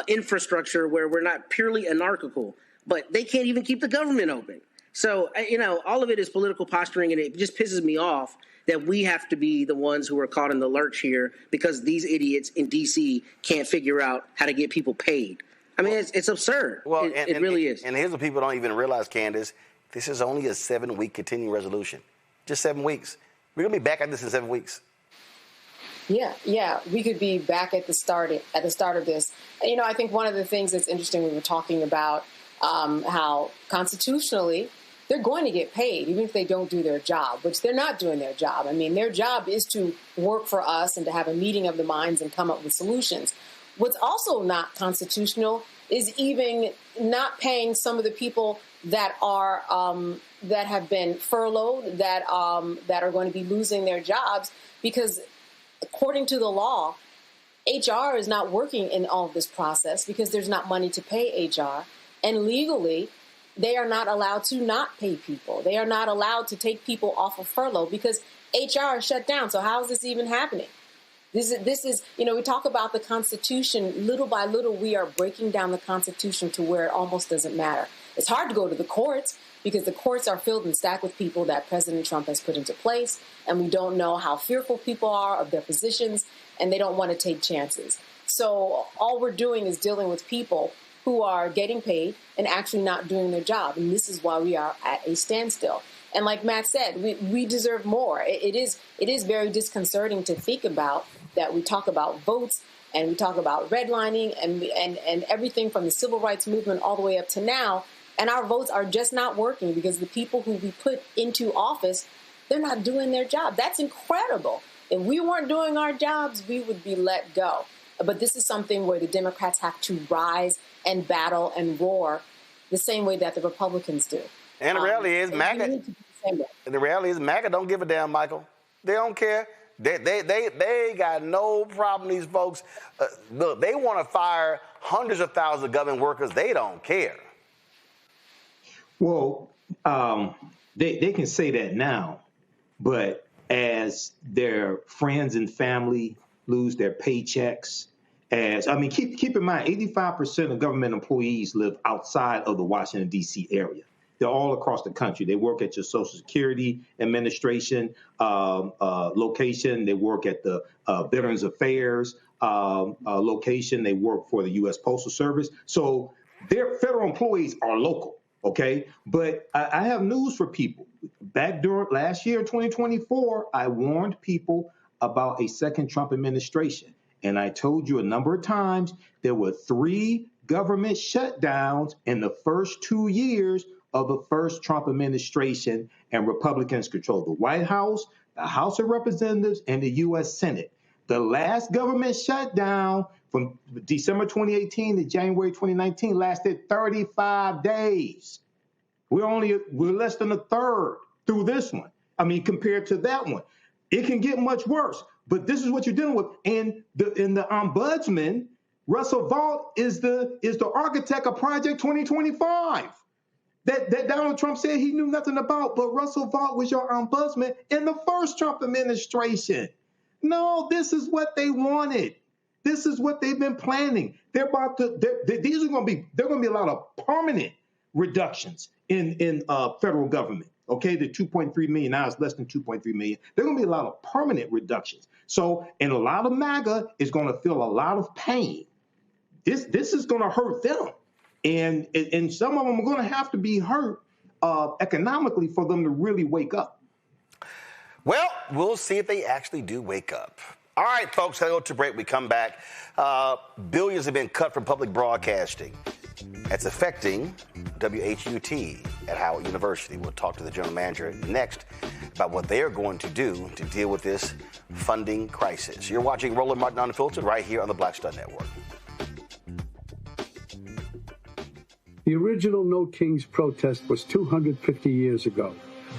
infrastructure where we're not purely anarchical, but they can't even keep the government open. So, all of it is political posturing, and it just pisses me off that we have to be the ones who are caught in the lurch here because these idiots in D.C. can't figure out how to get people paid. I mean, it's absurd. Well, it really is. And here's what people don't even realize, Candace. This is only a 7-week continuing resolution. Just 7 weeks. We're going to be back at this in 7 weeks. Yeah, we could be back at the start of this. I think one of the things that's interesting, we were talking about how constitutionally they're going to get paid, even if they don't do their job, which they're not doing their job. I mean, their job is to work for us and to have a meeting of the minds and come up with solutions. What's also not constitutional is even not paying some of the people that are that have been furloughed, that are going to be losing their jobs because, according to the law, HR is not working in all of this process because there's not money to pay HR. And legally, they are not allowed to not pay people. They are not allowed to take people off of furlough because HR is shut down. So how is this even happening? This is, we talk about the Constitution. Little by little, we are breaking down the Constitution to where it almost doesn't matter. It's hard to go to the courts because the courts are filled and stacked with people that President Trump has put into place, and we don't know how fearful people are of their positions, and they don't want to take chances. So all we're doing is dealing with people who are getting paid and actually not doing their job, and this is why we are at a standstill. And like Matt said, we deserve more. It is very disconcerting to think about that we talk about votes and we talk about redlining and everything from the civil rights movement all the way up to now, and our votes are just not working because the people who we put into office, they're not doing their job. That's incredible. If we weren't doing our jobs, we would be let go. But this is something where the Democrats have to rise and battle and roar the same way that the Republicans do. And the reality is, MAGA don't give a damn, Michael. They don't care. They got no problem, these folks. Look, they want to fire hundreds of thousands of government workers. They don't care. Well, they can say that now, but as their friends and family lose their paychecks, keep in mind, 85% of government employees live outside of the Washington, D.C. area. They're all across the country. They work at your Social Security Administration location. They work at the Veterans Affairs location. They work for the U.S. Postal Service. So their federal employees are local, okay? But I have news for people. Back during last year, 2024, I warned people about a second Trump administration. And I told you a number of times there were 3 government shutdowns in the first 2 years of the first Trump administration, and Republicans control the White House, the House of Representatives, and the U.S. Senate. The last government shutdown from December 2018 to January 2019 lasted 35 days. We're less than a third through this one. I mean, compared to that one, it can get much worse. But this is what you're dealing with. And the ombudsman, Russell Vought, is the architect of Project 2025 that Donald Trump said he knew nothing about. But Russell Vought was your ombudsman in the first Trump administration. No, this is what they wanted. This is what they've been planning. They're going to be a lot of permanent reductions in federal government. Okay, the 2.3 million, now it's less than 2.3 million. There are going to be a lot of permanent reductions. So, and a lot of MAGA is going to feel a lot of pain. This is going to hurt them. And some of them are going to have to be hurt economically for them to really wake up. Well, we'll see if they actually do wake up. All right, folks, I'll go to break. We come back. Billions have been cut from public broadcasting. That's affecting WHUT at Howard University. We'll talk to the general manager next about what they are going to do to deal with this funding crisis. You're watching Roland Martin Unfiltered right here on the Black Star Network. The original No Kings protest was 250 years ago.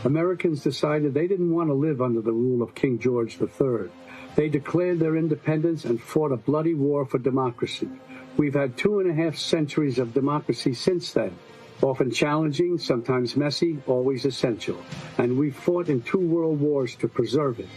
Americans decided they didn't want to live under the rule of King George III. They declared their independence and fought a bloody war for democracy. We've had 2.5 centuries of democracy since then, often challenging, sometimes messy, always essential. And we've fought in 2 world wars to preserve it.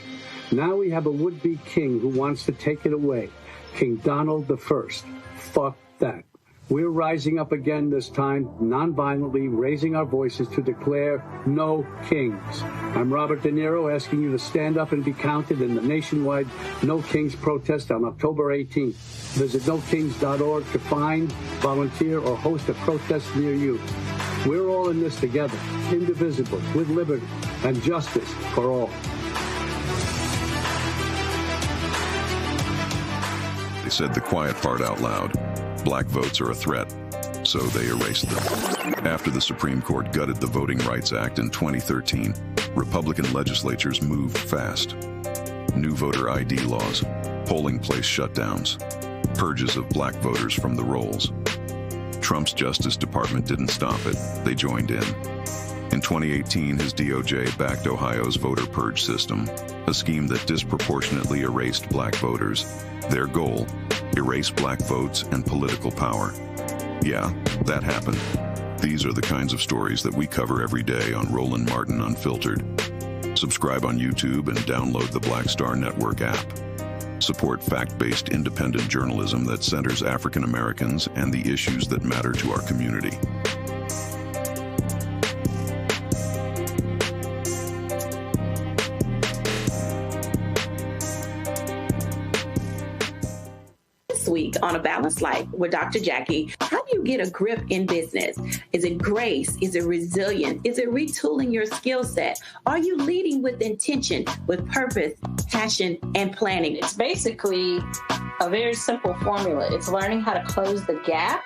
Now we have a would-be king who wants to take it away, King Donald I. Fuck that. We're rising up again this time, non-violently, raising our voices to declare no kings. I'm Robert De Niro, asking you to stand up and be counted in the nationwide No Kings protest on October 18th. Visit nokings.org to find, volunteer, or host a protest near you. We're all in this together, indivisible, with liberty and justice for all. They said the quiet part out loud. Black votes are a threat, so they erased them. After the Supreme Court gutted the Voting Rights Act in 2013, Republican legislatures moved fast. New voter ID laws, polling place shutdowns, purges of black voters from the rolls. Trump's Justice Department didn't stop it, they joined in. In 2018, his DOJ backed Ohio's voter purge system, a scheme that disproportionately erased black voters. Their goal, erase black votes and political power. Yeah, that happened. These are the kinds of stories that we cover every day on Roland Martin Unfiltered. Subscribe on YouTube and download the Black Star Network app. Support fact-based independent journalism that centers African Americans and the issues that matter to our community. Week on A Balanced Life with Dr. Jackie. How do you get a grip in business? Is it grace? Is it resilience? Is it retooling your skill set? Are you leading with intention, with purpose, passion, and planning? It's basically a very simple formula. It's learning how to close the gap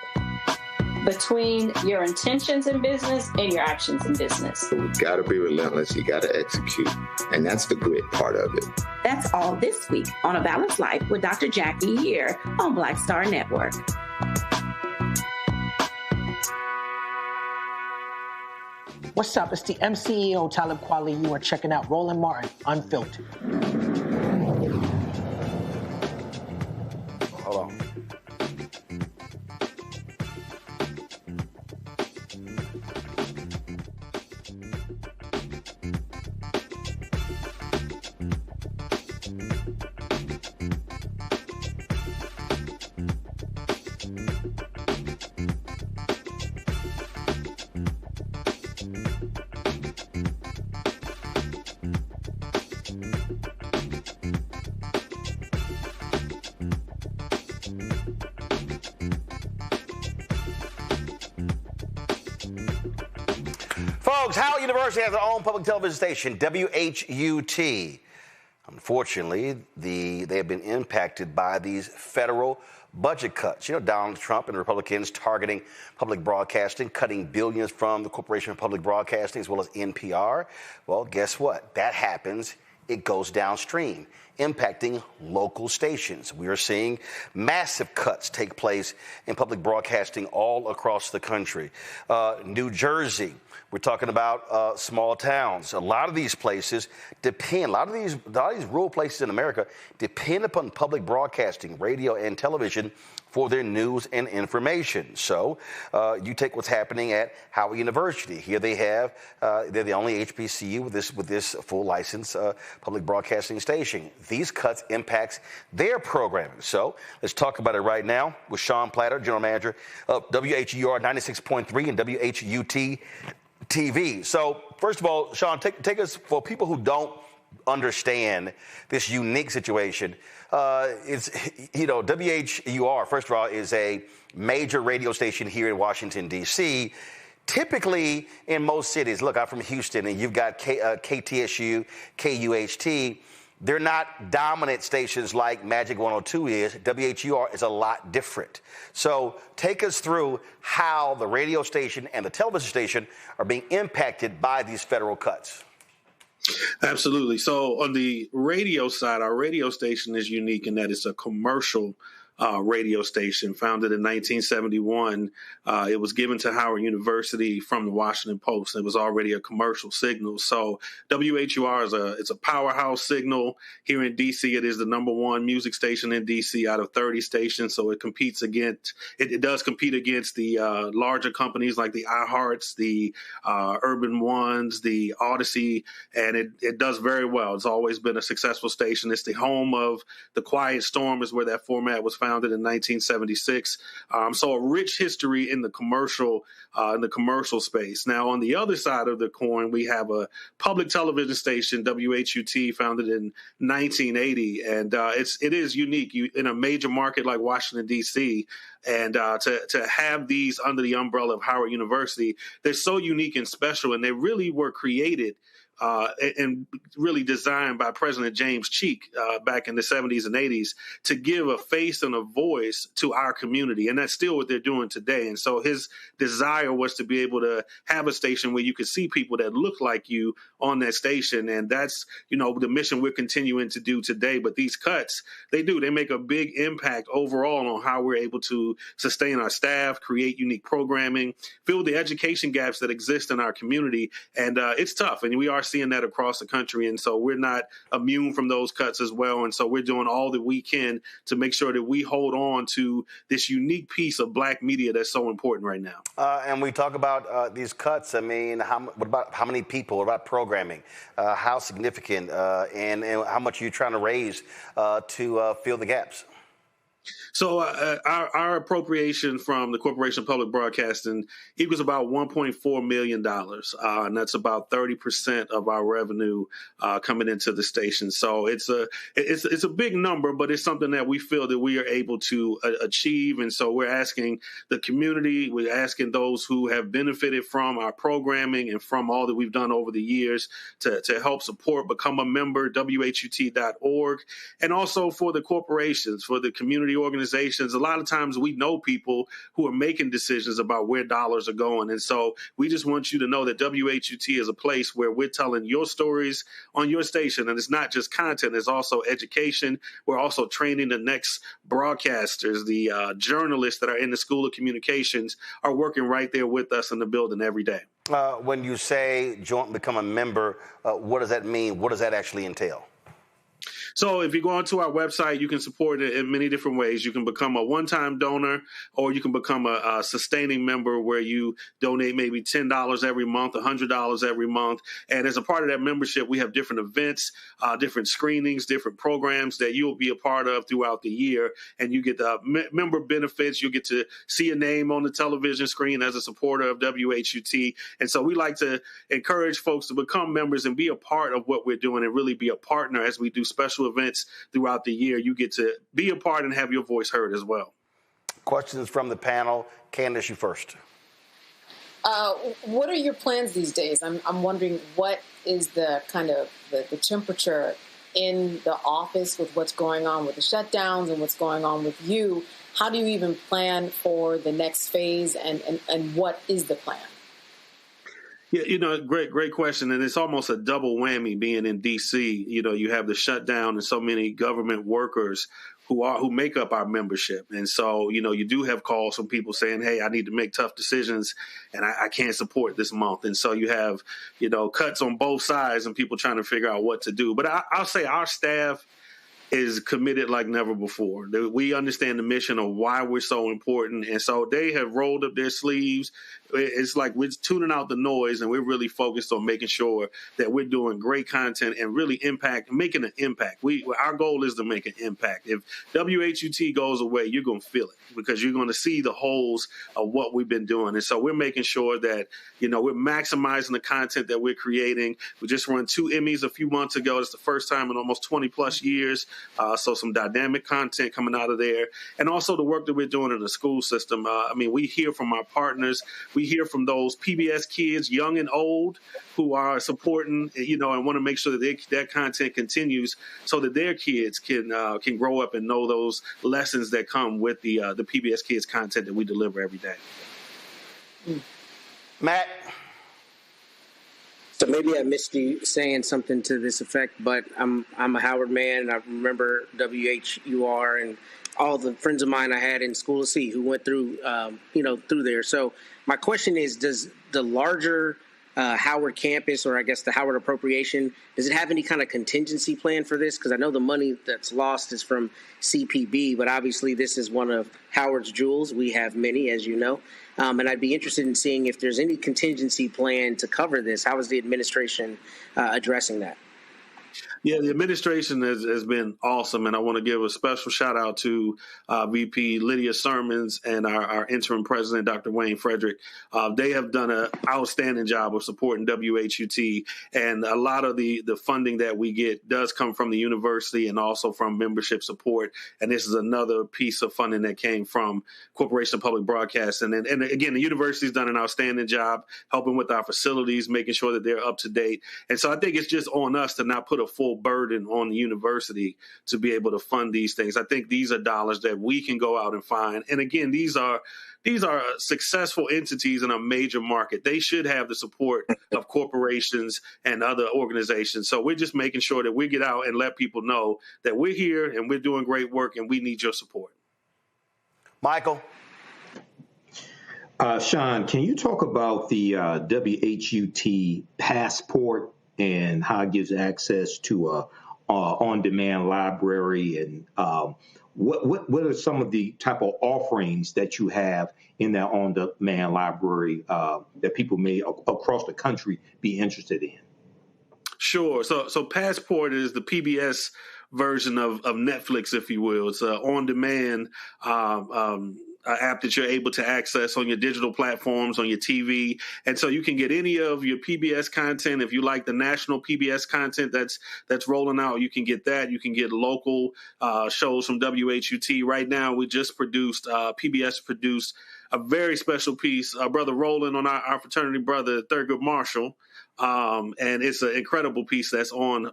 between your intentions in business and your actions in business. You got to be relentless. You got to execute. And that's the grit part of it. That's all this week on A Balanced Life with Dr. Jackie here on Black Star Network. What's up? It's the MCEO Talib Kweli. You are checking out Roland Martin Unfiltered. Hold on. Folks, Howard University has their own public television station, WHUT. Unfortunately, they have been impacted by these federal budget cuts. You know, Donald Trump and Republicans targeting public broadcasting, cutting billions from the Corporation of Public Broadcasting as well as NPR. Well, guess what? That happens it goes downstream, impacting local stations. We are seeing massive cuts take place in public broadcasting all across the country. New Jersey, we're talking about small towns. A lot of these places depend, a lot of these rural places in America depend upon public broadcasting, radio and television, for their news and information. So you take what's happening at Howard University. Here they have, they're the only HBCU with this full license public broadcasting station. These cuts impacts their programming. So let's talk about it right now with Sean Platter, General Manager of WHUR 96.3 and WHUT TV. So first of all, Sean, take us, for people who don't understand this unique situation. It's, WHUR, first of all, is a major radio station here in Washington, D.C. Typically, in most cities, look, I'm from Houston, and you've got KTSU, KUHT. They're not dominant stations like Magic 102 is. WHUR is a lot different. So take us through how the radio station and the television station are being impacted by these federal cuts. Absolutely. So on the radio side, our radio station is unique in that it's a commercial radio station founded in 1971. It was given to Howard University from the Washington Post. It was already a commercial signal. So WHUR it's a powerhouse signal here in D.C. It is the #1 music station in D.C. out of 30 stations. So it competes against, it does compete against the larger companies like the iHearts, the Urban Ones, the Odyssey, and it does very well. It's always been a successful station. It's the home of The Quiet Storm, is where that format was founded in 1976. So a rich history in the commercial space. Now, on the other side of the coin, we have a public television station, WHUT, founded in 1980, and it is unique in a major market like Washington, D.C., and to have these under the umbrella of Howard University, they're so unique and special, and they really were created and really designed by President James Cheek back in the 70s and 80s to give a face and a voice to our community. And that's still what they're doing today. And so his desire was to be able to have a station where you could see people that look like you on that station. And that's, the mission we're continuing to do today. But these cuts, they make a big impact overall on how we're able to sustain our staff, create unique programming, fill the education gaps that exist in our community. And it's tough. And we are seeing that across the country. And so we're not immune from those cuts as well. And so we're doing all that we can to make sure that we hold on to this unique piece of Black media that's so important right now. And we talk about these cuts. I mean, what about how many people? What about programming? How significant and how much are you trying to raise to fill the gaps? So our appropriation from the Corporation of Public Broadcasting equals about $1.4 million, and that's about 30% of our revenue coming into the station. So it's a big number, but it's something that we feel that we are able to achieve. And so we're asking the community, we're asking those who have benefited from our programming and from all that we've done over the years to help support, become a member, WHUT.org, and also for the corporations, for the community organizations. A lot of times we know people who are making decisions about where dollars are going. And so we just want you to know that WHUT is a place where we're telling your stories on your station. And it's not just content, it's also education. We're also training the next broadcasters. The journalists that are in the School of Communications are working right there with us in the building every day. When you say become a member, what does that mean? What does that actually entail? So if you go onto our website, you can support it in many different ways. You can become a one-time donor, or you can become a sustaining member where you donate maybe $10 every month, $100 every month. And as a part of that membership, we have different events, different screenings, different programs that you'll be a part of throughout the year. And you get the member benefits. You get to see a name on the television screen as a supporter of WHUT. And so we like to encourage folks to become members and be a part of what we're doing and really be a partner as we do special events throughout the year. You get to be a part and have your voice heard as well. Questions from the panel. Candace, you first. What are your plans these days? I'm wondering, what is the kind of the temperature in the office with what's going on with the shutdowns and what's going on with you? How do you even plan for the next phase, and what is the plan? Yeah, great question. And it's almost a double whammy being in D.C. You have the shutdown and so many government workers who make up our membership. And so, you do have calls from people saying, hey, I need to make tough decisions and I can't support this month. And so you have, cuts on both sides and people trying to figure out what to do. But I'll say our staff is committed like never before. We understand the mission of why we're so important. And so they have rolled up their sleeves. It's like we're tuning out the noise and we're really focused on making sure that we're doing great content and really making an impact. Our goal is to make an impact. If WHUT goes away, you're going to feel it because you're going to see the holes of what we've been doing. And so we're making sure that, we're maximizing the content that we're creating. We just won 2 Emmys a few months ago. It's the first time in almost 20 plus years. So some dynamic content coming out of there. And also the work that we're doing in the school system. We hear from our partners. We hear from those PBS kids, young and old, who are supporting, and want to make sure that that content continues so that their kids can grow up and know those lessons that come with the PBS Kids content that we deliver every day. Matt? So maybe I missed you saying something to this effect, but I'm a Howard man, and I remember WHUR and all the friends of mine I had in School of C who went through, through there. So my question is, does the larger Howard campus, or I guess the Howard appropriation, does it have any kind of contingency plan for this? Because I know the money that's lost is from CPB, but obviously this is one of Howard's jewels. We have many, as you know. And I'd be interested in seeing if there's any contingency plan to cover this. How is the administration addressing that? Yeah, the administration has been awesome, and I want to give a special shout out to VP Lydia Sermons and our interim president, Dr. Wayne Frederick. They have done an outstanding job of supporting WHUT, and a lot of the funding that we get does come from the university and also from membership support. And this is another piece of funding that came from Corporation of Public Broadcasting. And again, the university's done an outstanding job helping with our facilities, making sure that they're up to date. And so I think it's just on us to not put a full burden on the university to be able to fund these things. I think these are dollars that we can go out and find. And again, these are successful entities in a major market. They should have the support of corporations and other organizations. So we're just making sure that we get out and let people know that we're here and we're doing great work and we need your support. Michael? Sean, can you talk about the WHUT passport and how it gives access to a on-demand library, and what are some of the type of offerings that you have in that on-demand library that people may across the country be interested in? Sure. So Passport is the PBS version of Netflix, if you will. It's an on-demand app that you're able to access on your digital platforms, on your TV. And so you can get any of your PBS content. If you like the national PBS content that's rolling out, you can get that. You can get local shows from WHUT. Right now, we just PBS produced a very special piece, Brother Roland, on our fraternity brother, Thurgood Marshall. And it's an incredible piece that's on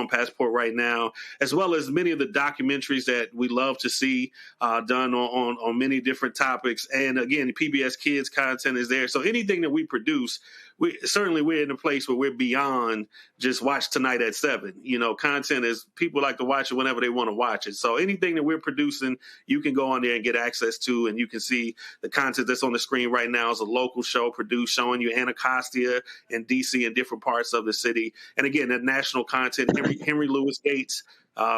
Passport right now, as well as many of the documentaries that we love to see done on many different topics. And again, PBS Kids content is there. So anything that we produce, we're in a place where we're beyond just watch tonight at 7. Content is people like to watch it whenever they want to watch it. So anything that we're producing, you can go on there and get access to, and you can see the content that's on the screen right now is a local show produced showing you Anacostia and DC and different parts of the city. And again, that national content, Henry Louis Gates,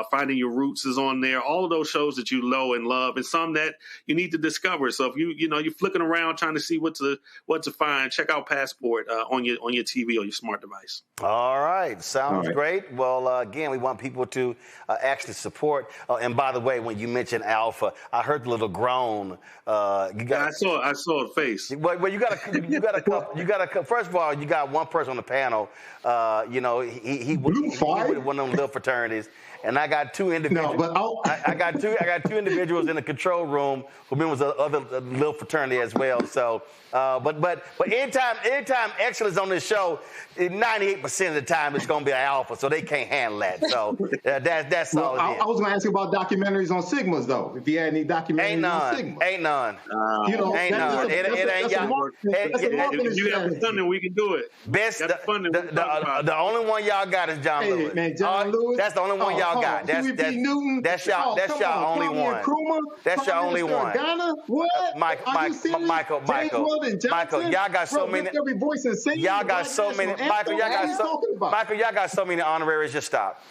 Finding Your Roots is on there. All of those shows that you know and love, and some that you need to discover. So if you're flicking around trying to see what to find, check out Passport on your TV or your smart device. All right, sounds great. Well, again, we want people to actually support. And by the way, when you mentioned Alpha, I heard the little groan. I saw a face. Well, you got a. First of all, you got one person on the panel. He went one of them little fraternities. and I got two individuals. No, but I got two individuals in the control room who members of other little fraternity as well. So, but anytime excellence on this show, 98% of the time it's going to be an alpha, so they can't handle that. So that's all. I was going to ask you about documentaries on Sigmas, though. If you had any documentaries on Sigma. Ain't none. You know, ain't none. It ain't y'all. If you have funding, we can do it. The only one y'all got is John Lewis. Man, John Lewis. That's the only one y'all got. That's y'all only one. That's your only one. Michael, y'all got so many. Y'all got so many. Michael, y'all got so many honoraries. Just stop.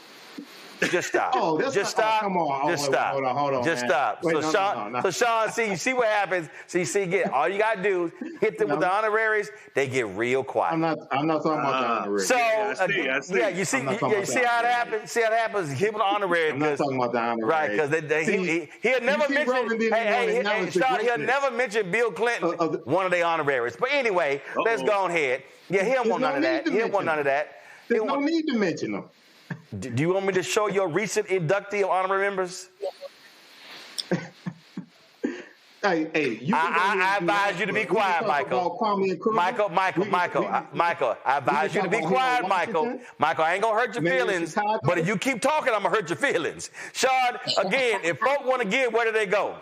Just stop. Just stop. Come on. Just stop. Hold on. Just stop. So Sean, see, you see what happens. So you see, all you gotta do is hit them with the honoraries. They get real quiet. I'm not talking about the honoraries. So I see. you see how it happens. See how it happens. Give them the honoraries. I'm not talking about the honoraries. Right, because he'll never mention. Sean, he'll never mention Bill Clinton, one of their honoraries. But anyway, let's go ahead. Yeah, he don't want none of that. He don't want none of that. There's no need to mention them. Do you want me to show your recent inductee of honorary members? I advise you to be quiet, Michael. Michael, I advise you to be quiet, Michael. Michael, I ain't gonna hurt your feelings, but if you keep talking, I'm gonna hurt your feelings. Sean, again, if folk want to give, where do they go?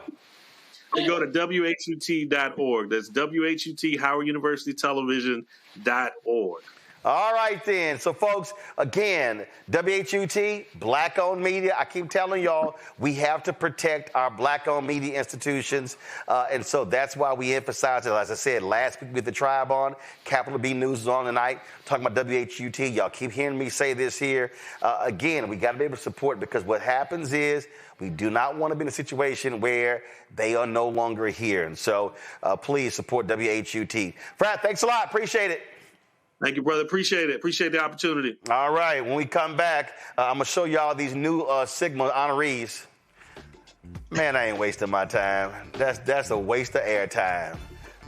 They go to WHUT.org. That's WHUT, Howard University Television.org. All right, then. So, folks, again, WHUT, black-owned media. I keep telling y'all, we have to protect our black-owned media institutions. And so that's why we emphasize it. As I said, last week with the Tribe on, Capital B News is on tonight, talking about WHUT. Y'all keep hearing me say this here. Again, we got to be able to support, because what happens is we do not want to be in a situation where they are no longer here. And so please support WHUT. Frat, thanks a lot. Appreciate it. Thank you, brother. Appreciate it. Appreciate the opportunity. All right. When we come back, I'm going to show y'all these new Sigma honorees. Man, I ain't wasting my time. That's a waste of airtime.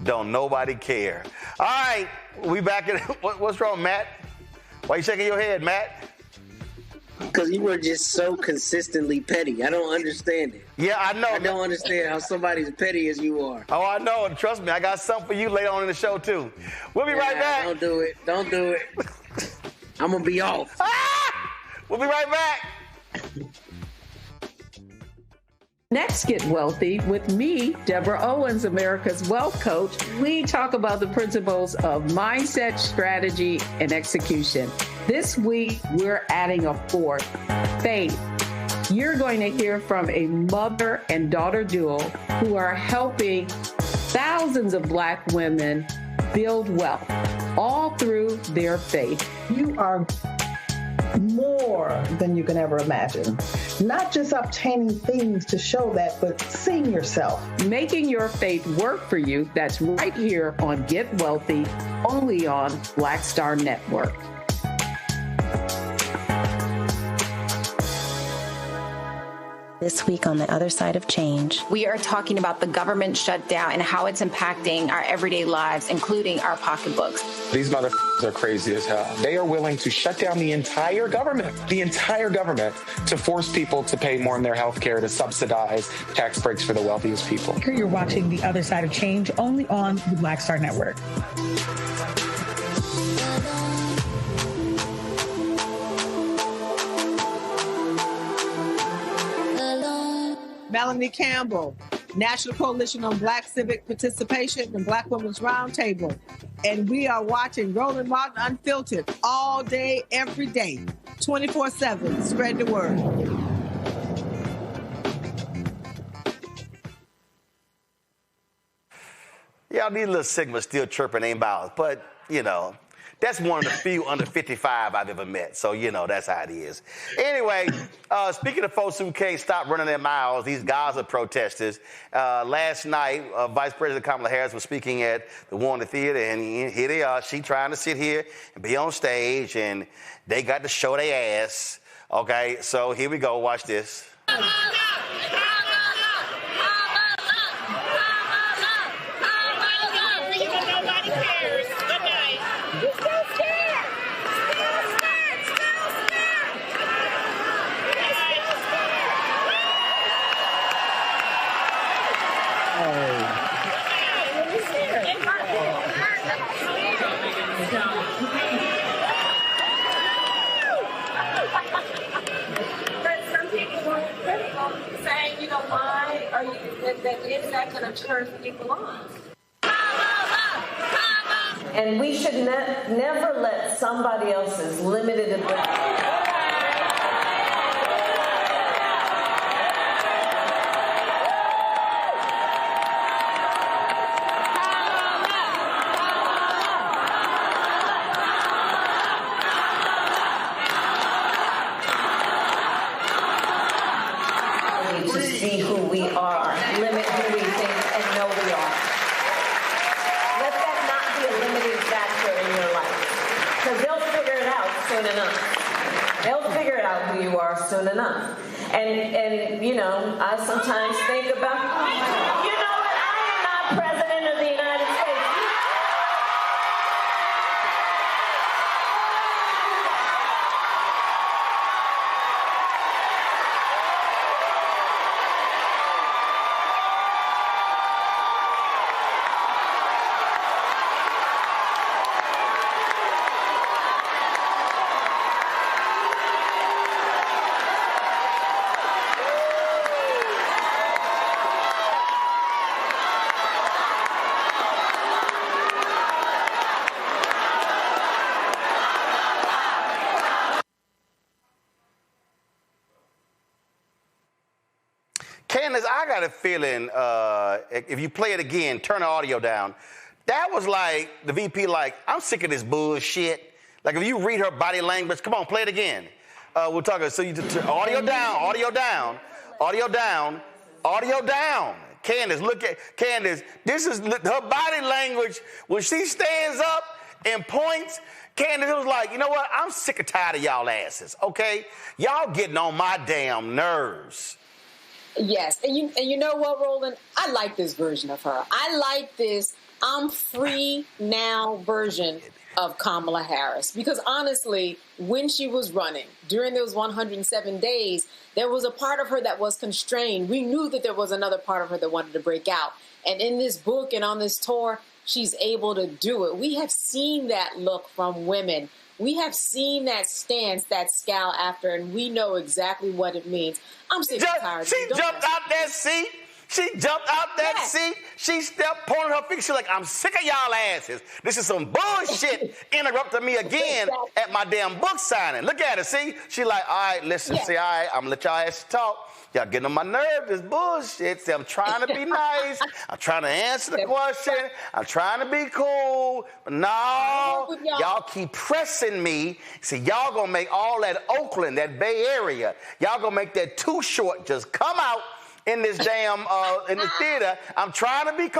Don't nobody care. All right. We back at what's wrong, Matt? Why you shaking your head, Matt? Because you were just so consistently petty. I don't understand it. Yeah, I know. I don't understand how somebody's petty as you are. Oh, I know. And trust me, I got something for you later on in the show, too. We'll be right back. Don't do it. Don't do it. I'm going to be off. We'll be right back. Next, Get Wealthy with me, Deborah Owens, America's Wealth Coach. We talk about the principles of mindset, strategy, and execution. This week, we're adding a fourth, faith. You're going to hear from a mother and daughter duo who are helping thousands of Black women build wealth, all through their faith. You are more than you can ever imagine. Not just obtaining things to show that, but seeing yourself. Making your faith work for you. That's right here on Get Wealthy, only on Black Star Network. This week on The Other Side of Change, we are talking about the government shutdown and how it's impacting our everyday lives, including our pocketbooks. These motherfuckers are crazy as hell. They are willing to shut down the entire government, to force people to pay more in their health care, to subsidize tax breaks for the wealthiest people. Here you're watching The Other Side of Change, only on the Black Star Network. Melanie Campbell, National Coalition on Black Civic Participation and Black Women's Roundtable. And we are watching Roland Martin Unfiltered all day, every day, 24/7. Spread the word. Yeah, these little Sigmas still chirping ain't about, but, you know, that's one of the few under 55 I've ever met. So, you know, that's how it is. Anyway, speaking of folks who can't stop running their mouths, these Gaza protesters, last night, Vice President Kamala Harris was speaking at the Warner Theater, and here they are. She trying to sit here and be on stage, and they got to show their ass. Okay, so here we go. Watch this. saying, you know, why are you, that is that going to turn people on? And we should never let somebody else's limited ability. See who we are, limit who we think and know we are. Let that not be a limiting factor in your life, because they'll figure it out soon enough. They'll figure it out who you are soon enough. And you know, I sometimes think about, you know what, I am not president of the United States. Candace, I got a feeling, if you play it again, turn the audio down, that was like the VP like, I'm sick of this bullshit. Like if you read her body language, come on, play it again. We'll talk, so you audio down, audio down, audio down, audio down. Candace, look at, Candace, this is her body language. When she stands up and points, Candace, it was like, you know what, I'm sick and tired of y'all asses, okay? Y'all getting on my damn nerves. Yes, and you know what, Roland? I like this version of her. I like this I'm free now version of Kamala Harris. Because honestly, when she was running, during those 107 days, there was a part of her that was constrained. We knew that there was another part of her that wanted to break out. And in this book and on this tour, she's able to do it. We have seen that look from women. We have seen that stance, that scowl after, and we know exactly what it means. I'm sick and tired. She jumped out that seat. She jumped out that seat. She stepped, pointed her finger. She's like, I'm sick of y'all asses. This is some bullshit. Interrupted me again at my damn book signing. Look at her, see? She like, all right, listen, see, all right, I'm going to let y'all asses talk. Y'all getting on my nerves, this bullshit. See, I'm trying to be nice. I'm trying to answer the question. I'm trying to be cool. But no, y'all keep pressing me. See, y'all going to make all that Oakland, that Bay Area, y'all going to make that too short just come out in this damn, in the theater. I'm trying to be,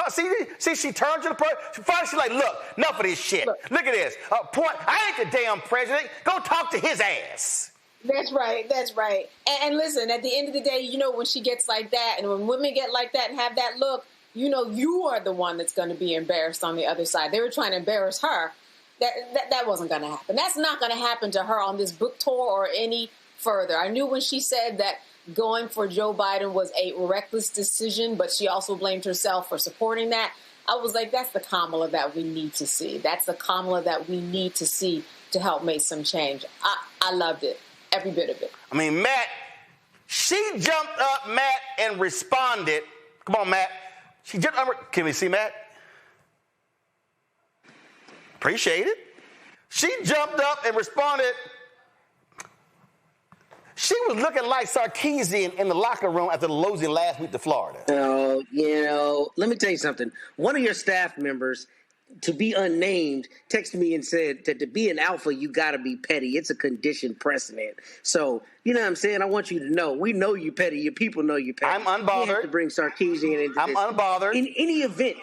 see, she turned to the person. Finally, she's like, look, enough of this shit. Look at this. I ain't the damn president. Go talk to his ass. That's right. That's right. And listen, at the end of the day, you know, when she gets like that and when women get like that and have that look, you know, you are the one that's going to be embarrassed on the other side. They were trying to embarrass her. That wasn't going to happen. That's not going to happen to her on this book tour or any further. I knew when she said that going for Joe Biden was a reckless decision, but she also blamed herself for supporting that. I was like, that's the Kamala that we need to see. That's the Kamala that we need to see to help make some change. I loved it. Every bit of it. I mean, Matt, she jumped up, Matt, and responded. Come on, Matt. She jumped up. Can we see Matt? Appreciate it. She jumped up and responded. She was looking like Sarkeesian in the locker room after the losing last week to Florida. Let me tell you something. One of your staff members, to be unnamed, texted me and said that to be an alpha, you got to be petty. It's a conditioned precedent. So, you know what I'm saying? I want you to know. We know you petty. Your people know you petty. I'm unbothered. You have to bring Sarkeesian into I'm unbothered. In any event.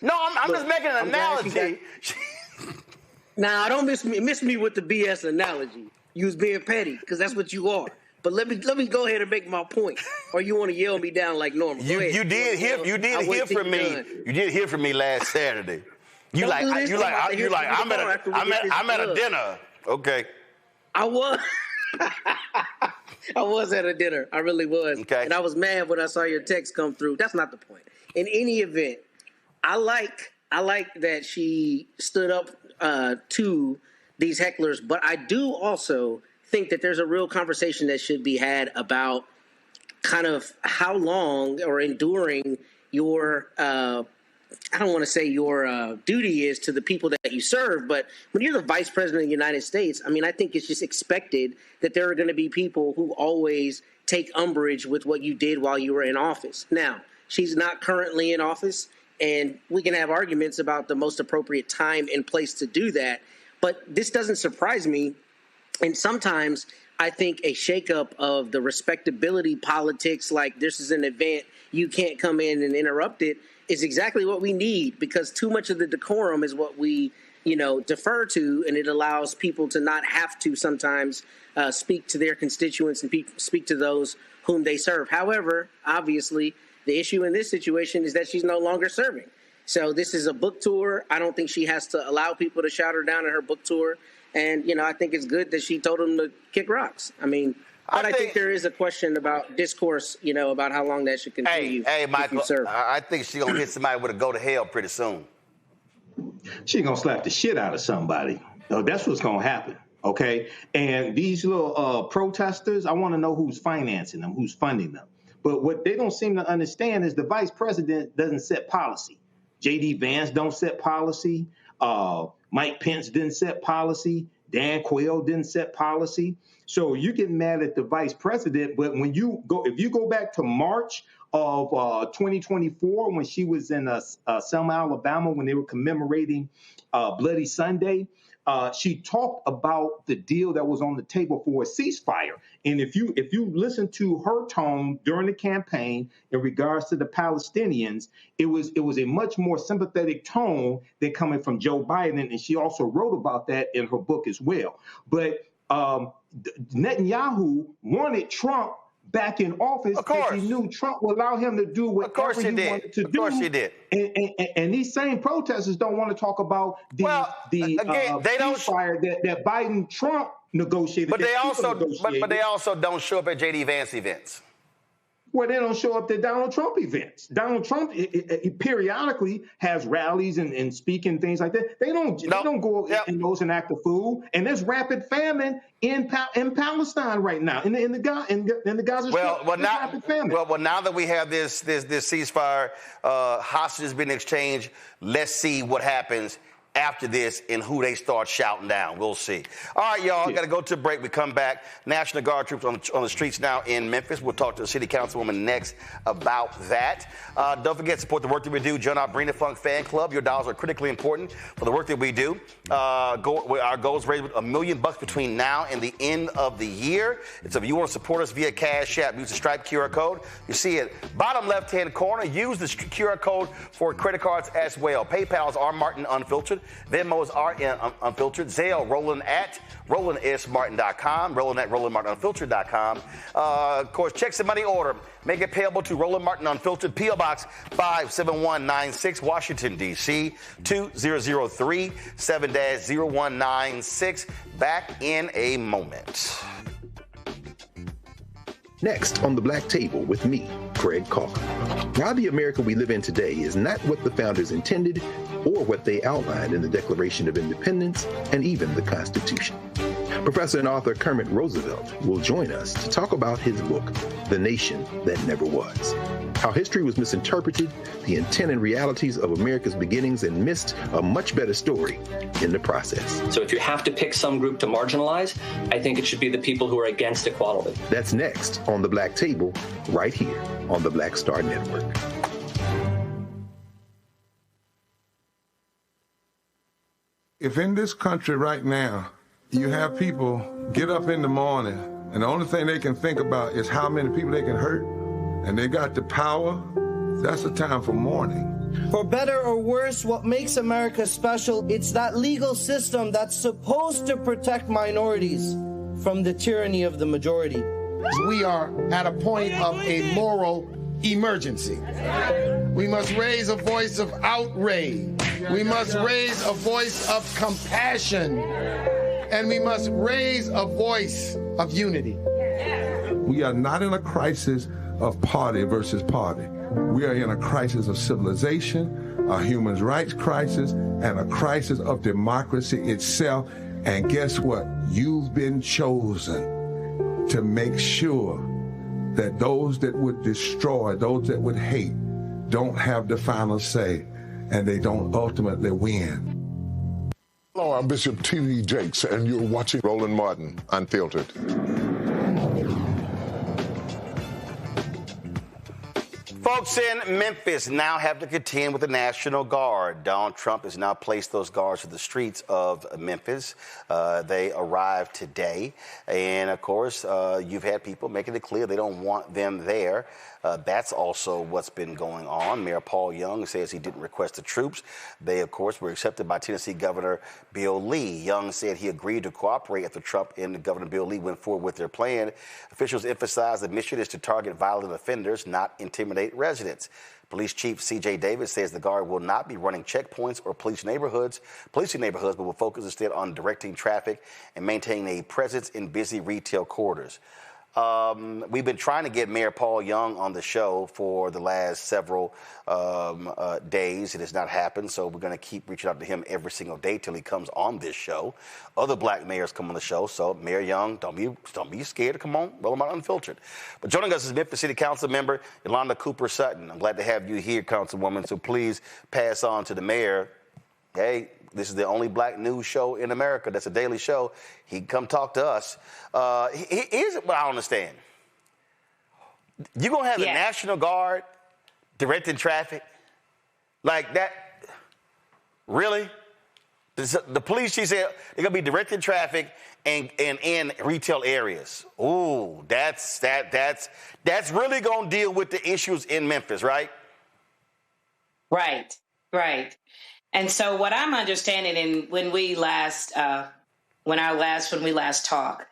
No, I'm just making an analogy. Now, don't miss me with the BS analogy. You was being petty, because that's what you are. But let me go ahead and make my point, or you want to yell me down like normal. You did hear from me. You did hear from me last Saturday. I'm at a dinner. Okay. I was. I was at a dinner. I really was. Okay. And I was mad when I saw your text come through. That's not the point. In any event, I like that she stood up to these hecklers, but I do also think that there's a real conversation that should be had about kind of how long or enduring your I don't want to say your duty is to the people that you serve, but when you're the vice president of the United States, I mean, I think it's just expected that there are going to be people who always take umbrage with what you did while you were in office. Now, she's not currently in office, and we can have arguments about the most appropriate time and place to do that, but this doesn't surprise me. And sometimes I think a shakeup of the respectability politics, like this is an event, you can't come in and interrupt it, is exactly what we need, because too much of the decorum is what we, defer to, and it allows people to not have to sometimes speak to their constituents and speak to those whom they serve. However, obviously, the issue in this situation is that she's no longer serving. So this is a book tour. I don't think she has to allow people to shout her down at her book tour. And, I think it's good that she told them to kick rocks. I mean, but I think there is a question about discourse, about how long that should continue. Hey, Michael, I think she's going to hit somebody with a go to hell pretty soon. She's going to slap the shit out of somebody. That's what's going to happen, okay? And these little protesters, I want to know who's financing them, who's funding them. But what they don't seem to understand is the vice president doesn't set policy. J.D. Vance don't set policy. Mike Pence didn't set policy. Dan Quayle didn't set policy. So you get mad at the vice president, but if you go back to March of 2024, when she was in Selma, Alabama, when they were commemorating Bloody Sunday, she talked about the deal that was on the table for a ceasefire. And if you listen to her tone during the campaign in regards to the Palestinians, it was a much more sympathetic tone than coming from Joe Biden. And she also wrote about that in her book as well. But Netanyahu wanted Trump back in office because he knew Trump would allow him to do whatever he wanted to do. Of course he did. And these same protesters don't want to talk about the ceasefire that Biden-Trump negotiated. But they also don't show up at J.D. Vance events. Well, they don't show up to Donald Trump events. Donald Trump periodically has rallies and speaking things like that. They don't go in those and act a fool. And there's rapid famine in Palestine right now. In the Gaza Strip. Rapid famine. Well, now that we have this ceasefire, hostages being exchanged, let's see what happens after this and who they start shouting down. We'll see. All right, y'all, got to go to a break. We come back. National Guard troops on the streets now in Memphis. We'll talk to the city councilwoman next about that. Don't forget to support the work that we do. Join our Bring the Funk fan club. Your dollars are critically important for the work that we do. Our goal is raise $1 million between now and the end of the year. And so if you want to support us via Cash App, use the Stripe QR code. You see it bottom left-hand corner. Use the QR code for credit cards as well. PayPal's R Martin Unfiltered. Venmo's are Unfiltered. Zelle, Roland at RolandSMartin.com. Roland at RolandMartinUnfiltered.com. Of course, checks and money order. Make it payable to Roland Martin Unfiltered, P.O. Box 57196, Washington, D.C. 2003 7-0196. Back in a moment. Next on The Black Table with me, Craig Carr. Why the America we live in today is not what the founders intended or what they outlined in the Declaration of Independence and even the Constitution. Professor and author Kermit Roosevelt will join us to talk about his book, The Nation That Never Was. How history was misinterpreted, the intent and realities of America's beginnings, and missed a much better story in the process. So if you have to pick some group to marginalize, I think it should be the people who are against equality. That's next on The Black Table, right here on the Black Star Network. If in this country right now, you have people get up in the morning and the only thing they can think about is how many people they can hurt, and they got the power, that's the time for mourning. For better or worse, what makes America special, it's that legal system that's supposed to protect minorities from the tyranny of the majority. We are at a point of a moral emergency. We must raise a voice of outrage. We must raise a voice of compassion. And we must raise a voice of unity. We are not in a crisis of party versus party. We are in a crisis of civilization, a human rights crisis, and a crisis of democracy itself. And guess what? You've been chosen to make sure that those that would destroy, those that would hate, don't have the final say, and they don't ultimately win. Hello, I'm Bishop T.D. Jakes, and you're watching Roland Martin Unfiltered. Folks in Memphis now have to contend with the National Guard. Donald Trump has now placed those guards to the streets of Memphis. They arrived today. And, of course, you've had people making it clear they don't want them there. That's also what's been going on. Mayor Paul Young says he didn't request the troops. They, of course, were accepted by Tennessee Governor Bill Lee. Young said he agreed to cooperate after Trump and Governor Bill Lee went forward with their plan. Officials emphasized the mission is to target violent offenders, not intimidate residents. Police Chief C.J. Davis says the Guard will not be running checkpoints or policing neighborhoods, but will focus instead on directing traffic and maintaining a presence in busy retail corridors. We've been trying to get Mayor Paul Young on the show for the last several days. It has not happened, so we're going to keep reaching out to him every single day till he comes on this show. Other black mayors come on the show, so Mayor Young, don't be scared to come on. Roll him out unfiltered. But joining us is Memphis City Council member Yolanda Cooper Sutton. I'm glad to have you here, Councilwoman, so please pass on to the mayor. Hey, this is the only black news show in America that's a daily show. He can come talk to us. Here's what I don't understand. You're going to have the National Guard directing traffic? Like that? Really? The police chief said they're going to be directing traffic and in retail areas. Ooh, that's really going to deal with the issues in Memphis, right? Right. And so what I'm understanding, and when we last talked,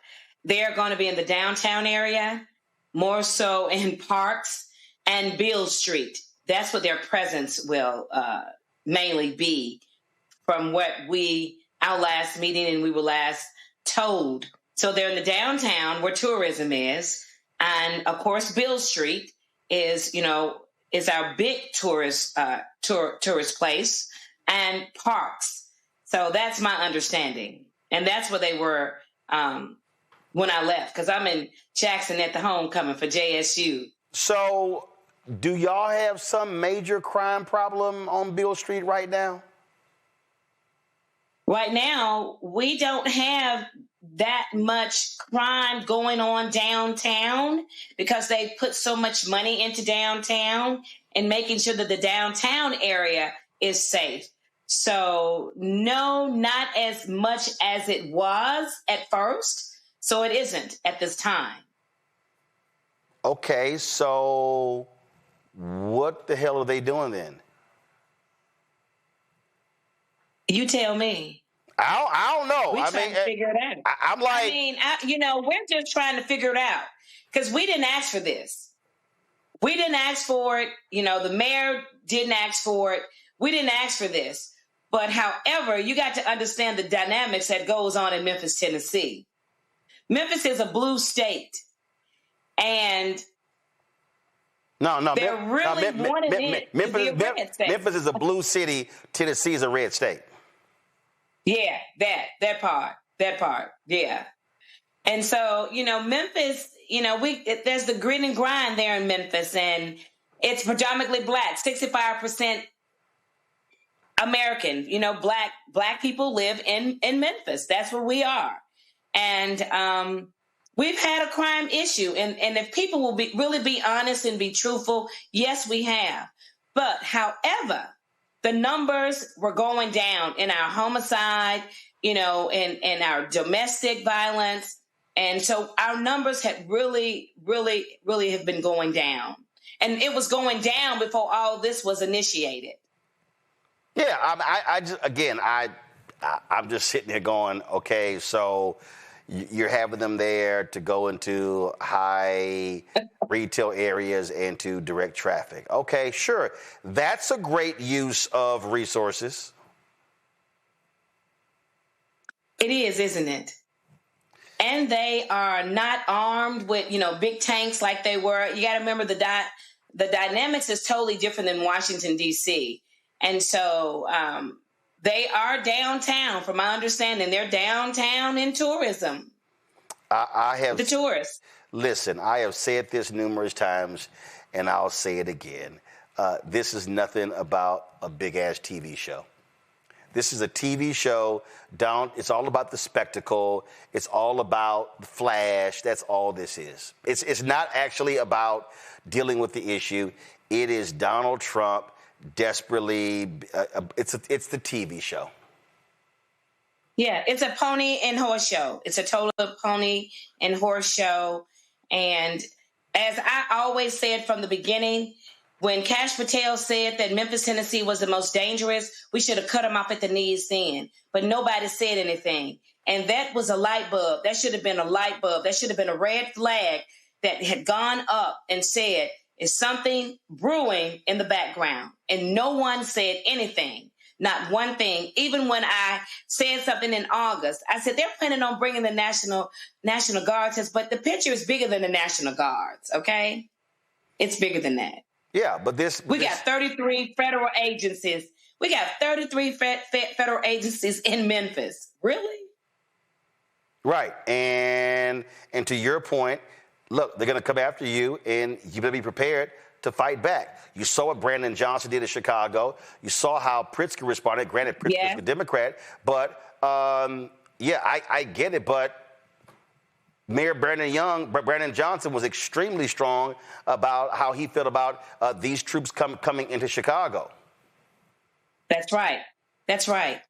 they're going to be in the downtown area, more so in parks and Beale Street. That's what their presence will mainly be from what our last meeting and we were last told. So they're in the downtown where tourism is. And of course, Beale Street is our big tourist place. And parks. So that's my understanding. And that's where they were when I left, because I'm in Jackson at the homecoming for JSU. So do y'all have some major crime problem on Beale Street right now? Right now, we don't have that much crime going on downtown because they put so much money into downtown and making sure that the downtown area is safe. So no, not as much as it was at first. So it isn't at this time. Okay, so what the hell are they doing then? You tell me. I don't know. We're trying to figure it out. We're just trying to figure it out because we didn't ask for this. We didn't ask for it. The mayor didn't ask for it. We didn't ask for this. But however, you got to understand the dynamics that goes on in Memphis, Tennessee. Memphis is a blue state. And they're really wanting it to be a red state. Memphis is a blue city. Tennessee is a red state. Yeah, that part. Yeah. And so, Memphis, there's the grit and grind there in Memphis, and it's predominantly black, 65% American. Black people live in Memphis. That's where we are. And we've had a crime issue. And if people will really be honest and be truthful, yes, we have. But however, the numbers were going down in our homicide, in our domestic violence. And so our numbers had really, really, really have been going down. And it was going down before all this was initiated. Yeah, I'm just sitting here going, okay, so you're having them there to go into high retail areas and to direct traffic. Okay, sure. That's a great use of resources. It is, isn't it? And they are not armed with, big tanks like they were. You got to remember the dynamics is totally different than Washington, D.C. And so They are downtown, from my understanding. They're downtown in tourism. I have the tourists. Listen, I have said this numerous times, and I'll say it again. This is nothing about a big-ass TV show. This is a TV show. It's all about the spectacle. It's all about the flash. That's all this is. It's not actually about dealing with the issue. It is Donald Trump desperately. It's the TV show. Yeah, it's a pony and horse show. It's a total pony and horse show. And as I always said from the beginning, when Kash Patel said that Memphis, Tennessee was the most dangerous, we should have cut him off at the knees then. But nobody said anything. And that was a light bulb. That should have been a light bulb. That should have been a red flag that had gone up and said, is something brewing in the background? And no one said anything, not one thing. Even when I said something in August, I said, they're planning on bringing the National Guard, but the picture is bigger than the National Guards, okay? It's bigger than that. Yeah, but we got 33 federal agencies. We got 33 federal agencies in Memphis. Really? Right. And to your point, look, they're going to come after you, and you better be prepared to fight back. You saw what Brandon Johnson did in Chicago. You saw how Pritzker responded. Granted, Pritzker is a Democrat, but I get it. But Mayor Brandon Johnson was extremely strong about how he felt about these troops coming into Chicago. That's right. That's right.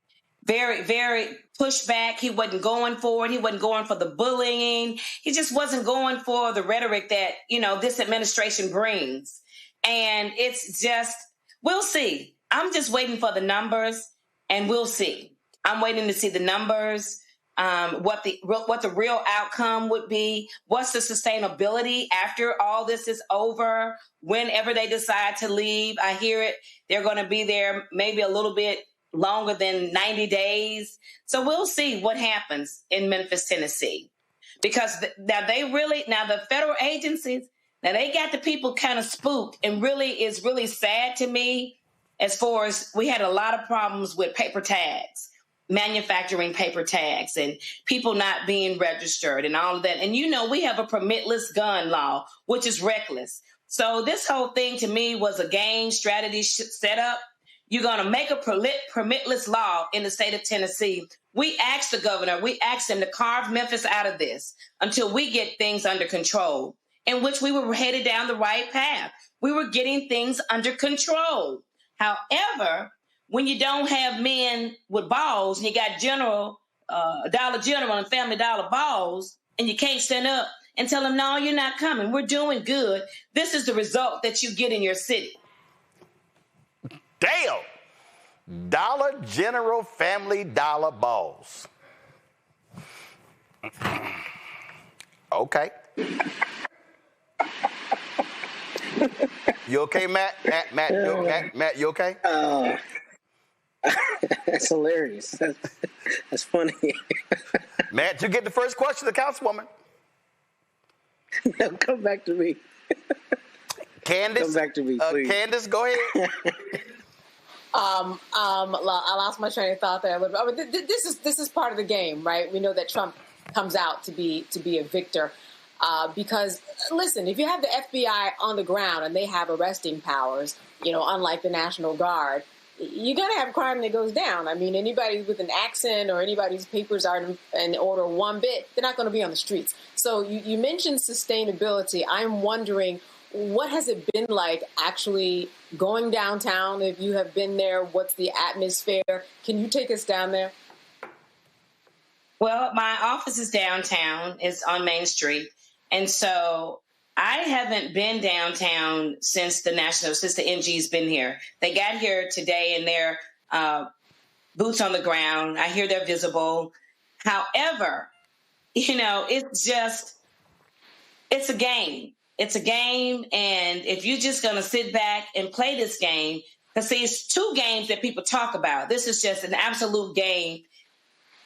Very, very pushback. He wasn't going for it. He wasn't going for the bullying. He just wasn't going for the rhetoric that, this administration brings. And it's just, we'll see. I'm just waiting for the numbers, and we'll see. I'm waiting to see the numbers. What the real outcome would be, what's the sustainability after all this is over, whenever they decide to leave. I hear it, they're going to be there maybe a little bit longer than 90 days. So we'll see what happens in Memphis, Tennessee. Because the federal agencies, now they got the people kind of spooked, and is really sad to me as far as we had a lot of problems with paper tags. Manufacturing paper tags and people not being registered and all of that. And we have a permitless gun law, which is reckless. So this whole thing to me was a game strategy set up. You're going to make a permitless law in the state of Tennessee. We asked the governor, we asked him to carve Memphis out of this until we get things under control, in which we were headed down the right path. We were getting things under control. However, when you don't have men with balls and you got Dollar General and Family Dollar balls, and you can't stand up and tell them, no, you're not coming. We're doing good. This is the result that you get in your city. Damn. Dollar General Family Dollar balls. Okay. You okay, Matt? Matt, you okay? That's hilarious. That's funny. Matt, you get the first question, the councilwoman. No, come back to me. Candace, come back to me, please. Candace, go ahead. I'll lost my train of thought there. But this is part of the game, right? We know that Trump comes out to be a victor because, listen, if you have the FBI on the ground and they have arresting powers, unlike the National Guard, you're going to have crime that goes down. I mean, anybody with an accent or anybody whose papers are in order one bit, they're not going to be on the streets. So you mentioned sustainability. I'm wondering, what has it been like actually going downtown? If you have been there, what's the atmosphere? Can you take us down there? Well, my office is downtown. It's on Main Street. And so I haven't been downtown since the NG's been here. They got here today in their boots on the ground. I hear they're visible. However, it's a game. It's a game. And if you're just going to sit back and play this game, because see, it's two games that people talk about. This is just an absolute game.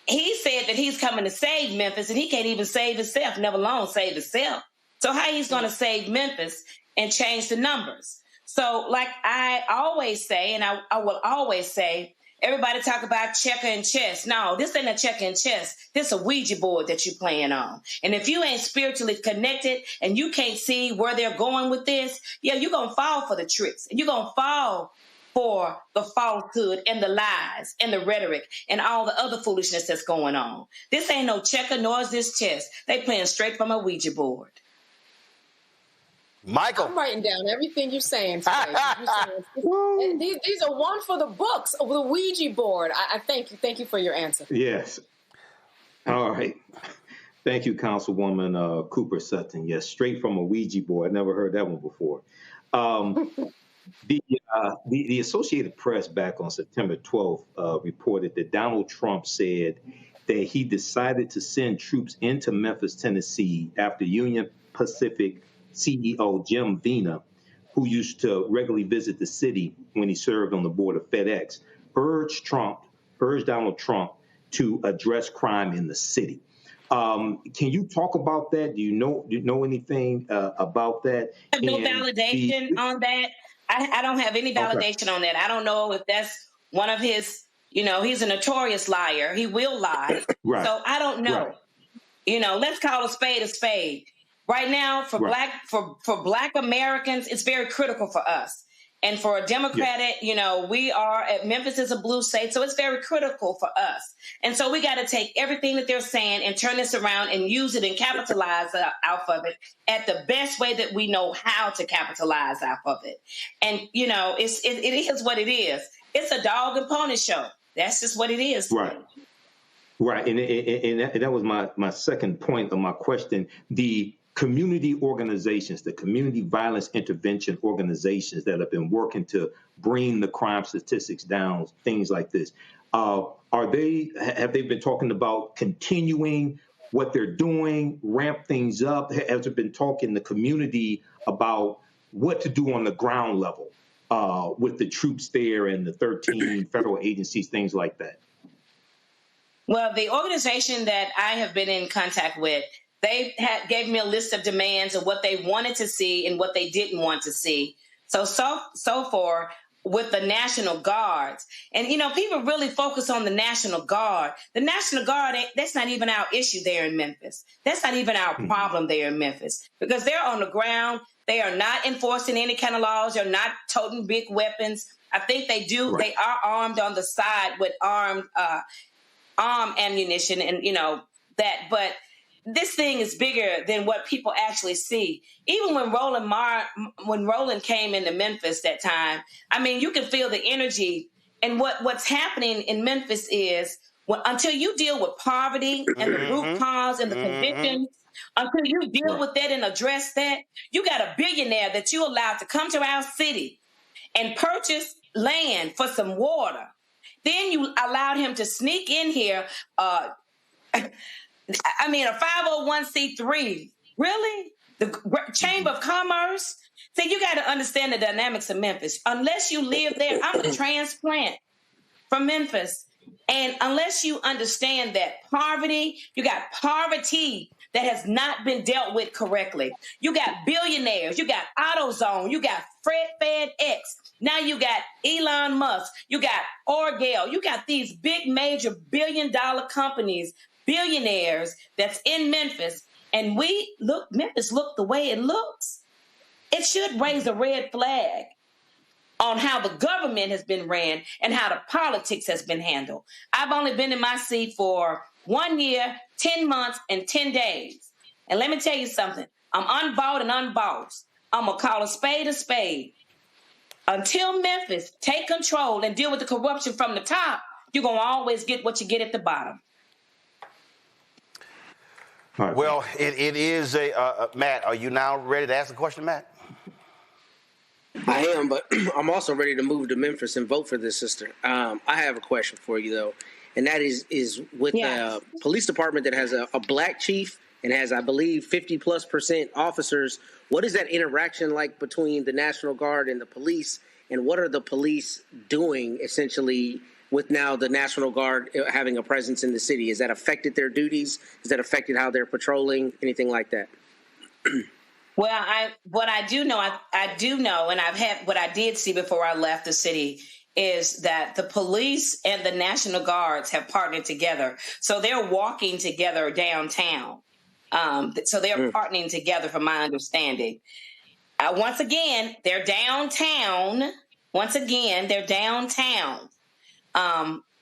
He said that he's coming to save Memphis, and he can't even save himself, never alone save himself. So how he's going to save Memphis and change the numbers? So like I always say, and I will always say, Everybody talk about checker and chess. No, this ain't a checker and chess. This a Ouija board that you playing on. And if you ain't spiritually connected and you can't see where they're going with this, yeah, you're going to fall for the tricks. And you're going to fall for the falsehood and the lies and the rhetoric and all the other foolishness that's going on. This ain't no checker, nor is this chess. They playing straight from a Ouija board. Michael. I'm writing down everything you're saying today. These are one for the books of the Ouija board. I thank you. Thank you for your answer. Yes. All right. Thank you, Councilwoman Cooper Sutton. Yes, straight from a Ouija board. I never heard that one before. The Associated Press back on September 12th reported that Donald Trump said that he decided to send troops into Memphis, Tennessee after Union Pacific CEO Jim Vena, who used to regularly visit the city when he served on the board of FedEx, urged Donald Trump to address crime in the city. Can you talk about that? Do you know anything about that? I have no validation on that. I don't have any validation on that. I don't know if that's one of his, he's a notorious liar. He will lie. Right. So I don't know. Right. Let's call a spade a spade. Right now, for Black Americans, it's very critical for us. And for a Democratic, we are at Memphis is a blue state, so it's very critical for us. And so we got to take everything that they're saying and turn this around and use it and capitalize off of it at the best way that we know how to capitalize off of it. And it is what it is. It's a dog and pony show. That's just what it is. Right. Right. And that was my second point of my question. The community organizations, the community violence intervention organizations that have been working to bring the crime statistics down, things like this. Have they been talking about continuing what they're doing, ramp things up? Has there been talk in the community about what to do on the ground level with the troops there and the 13 federal agencies, things like that? Well, the organization that I have been in contact with, they gave me a list of demands of what they wanted to see and what they didn't want to see. So far with the National Guards. And, people really focus on the National Guard. The National Guard, that's not even our issue there in Memphis. That's not even our problem there in Memphis because they're on the ground. They are not enforcing any kind of laws. They're not toting big weapons. I think they do. Right. They are armed on the side with armed ammunition and, that. But this thing is bigger than what people actually see. Even when Roland came into Memphis that time, I mean, you can feel the energy. And what's happening in Memphis is until you deal with poverty and the root cause and the conditions, until you deal with that and address that, you got a billionaire that you allowed to come to our city and purchase land for some water. Then you allowed him to sneak in here, a 501c3, really? The Chamber of Commerce? See, you got to understand the dynamics of Memphis. Unless you live there, I'm a transplant from Memphis. And unless you understand that you got poverty that has not been dealt with correctly. You got billionaires, you got AutoZone, you got FedEx. Now you got Elon Musk, you got Orgel, you got these big major billion-dollar companies, billionaires that's in Memphis, and Memphis look the way it looks. It should raise a red flag on how the government has been ran and how the politics has been handled. I've only been in my seat for 1 year, 10 months, and 10 days. And let me tell you something. I'm unbought and unbossed. I'm going to call a spade a spade. Until Memphis take control and deal with the corruption from the top, you're going to always get what you get at the bottom. Right. Well, it is Matt, are you now ready to ask the question, Matt? I am, but I'm also ready to move to Memphis and vote for this sister. I have a question for you, though, and that is with the police department that has a black chief and has, I believe, 50+% officers. What is that interaction like between the National Guard and the police, and what are the police doing, essentially, with now the National Guard having a presence in the city? Has that affected their duties? Has that affected how they're patrolling? Anything like that? Well, what I do know, and I've had what I did see before I left the city is that the police and the National Guards have partnered together. So they're walking together downtown. So they're partnering together, from my understanding. Once again, they're downtown.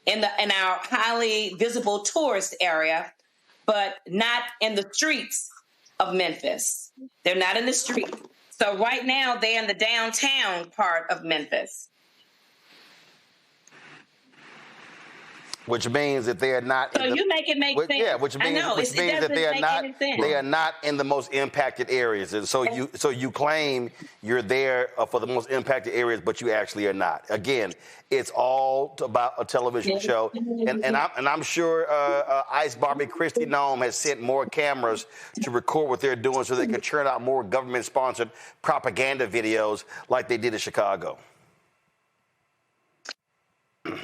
In our highly visible tourist area, but not in the streets of Memphis. They're not in the street. So right now they're in the downtown part of Memphis. Which means that they are not. So you make it make sense. Yeah, which means that they are not in the most impacted areas. And so you claim you're there for the most impacted areas, but you actually are not. Again, it's all about a television show, and I'm sure Ice Barbie Christy Nome has sent more cameras to record what they're doing, so they can churn out more government-sponsored propaganda videos like they did in Chicago.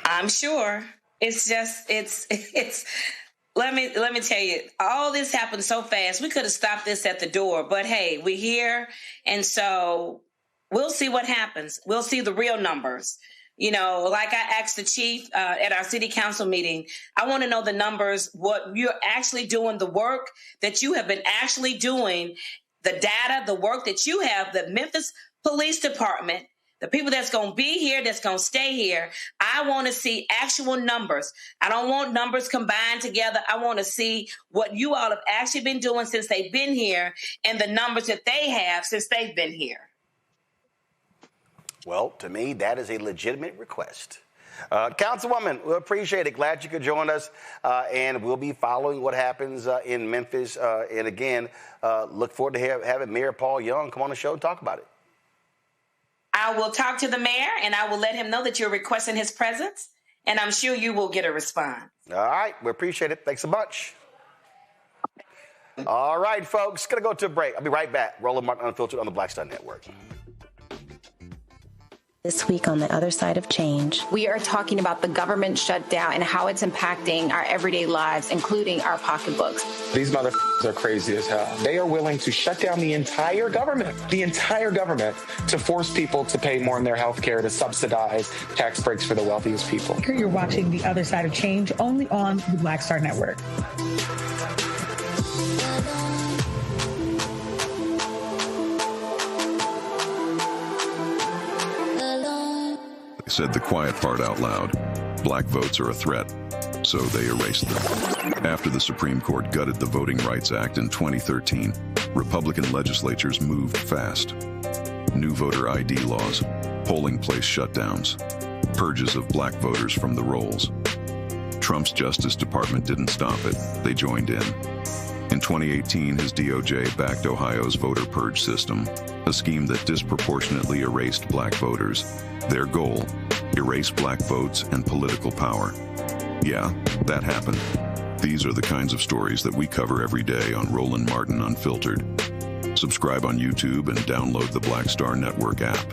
I'm sure. It's just, let me tell you, all this happened so fast. We could have stopped this at the door, but hey, we're here. And so we'll see what happens. We'll see the real numbers. You know, like I asked the chief at our city council meeting, I want to know the numbers, what you're actually doing, the work that you have been actually doing, the data, the work that you have, the Memphis Police Department, the people that's going to be here, that's going to stay here. I want to see actual numbers. I don't want numbers combined together. I want to see what you all have actually been doing since they've been here and the numbers that they have since they've been here. Well, to me, that is a legitimate request. Councilwoman, we appreciate it. Glad you could join us. And we'll be following what happens in Memphis. And again, look forward to having Mayor Paul Young come on the show and talk about it. I will talk to the mayor, and I will let him know that you're requesting his presence, and I'm sure you will get a response. All right. We appreciate it. Thanks so much. All right, folks. Going to go to a break. I'll be right back. Roland Martin Unfiltered on the Black Star Network. This week on The Other Side of Change, we are talking about the government shutdown and how it's impacting our everyday lives, including our pocketbooks. These motherfuckers are crazy as hell. They are willing to shut down the entire government, to force people to pay more in their health care, to subsidize tax breaks for the wealthiest people. You're watching The Other Side of Change only on the Black Star Network. Said the quiet part out loud. Black votes are a threat, so they erased them. After the Supreme Court gutted the Voting Rights Act in 2013, Republican legislatures moved fast. New voter ID laws, polling place shutdowns, purges of black voters from the rolls. Trump's Justice Department didn't stop it, they joined in. In 2018, his DOJ backed Ohio's voter purge system, a scheme that disproportionately erased black voters. Their goal, erase black votes and political power. Yeah, that happened. These are the kinds of stories that we cover every day on Roland Martin Unfiltered. Subscribe on YouTube and download the Black Star Network app.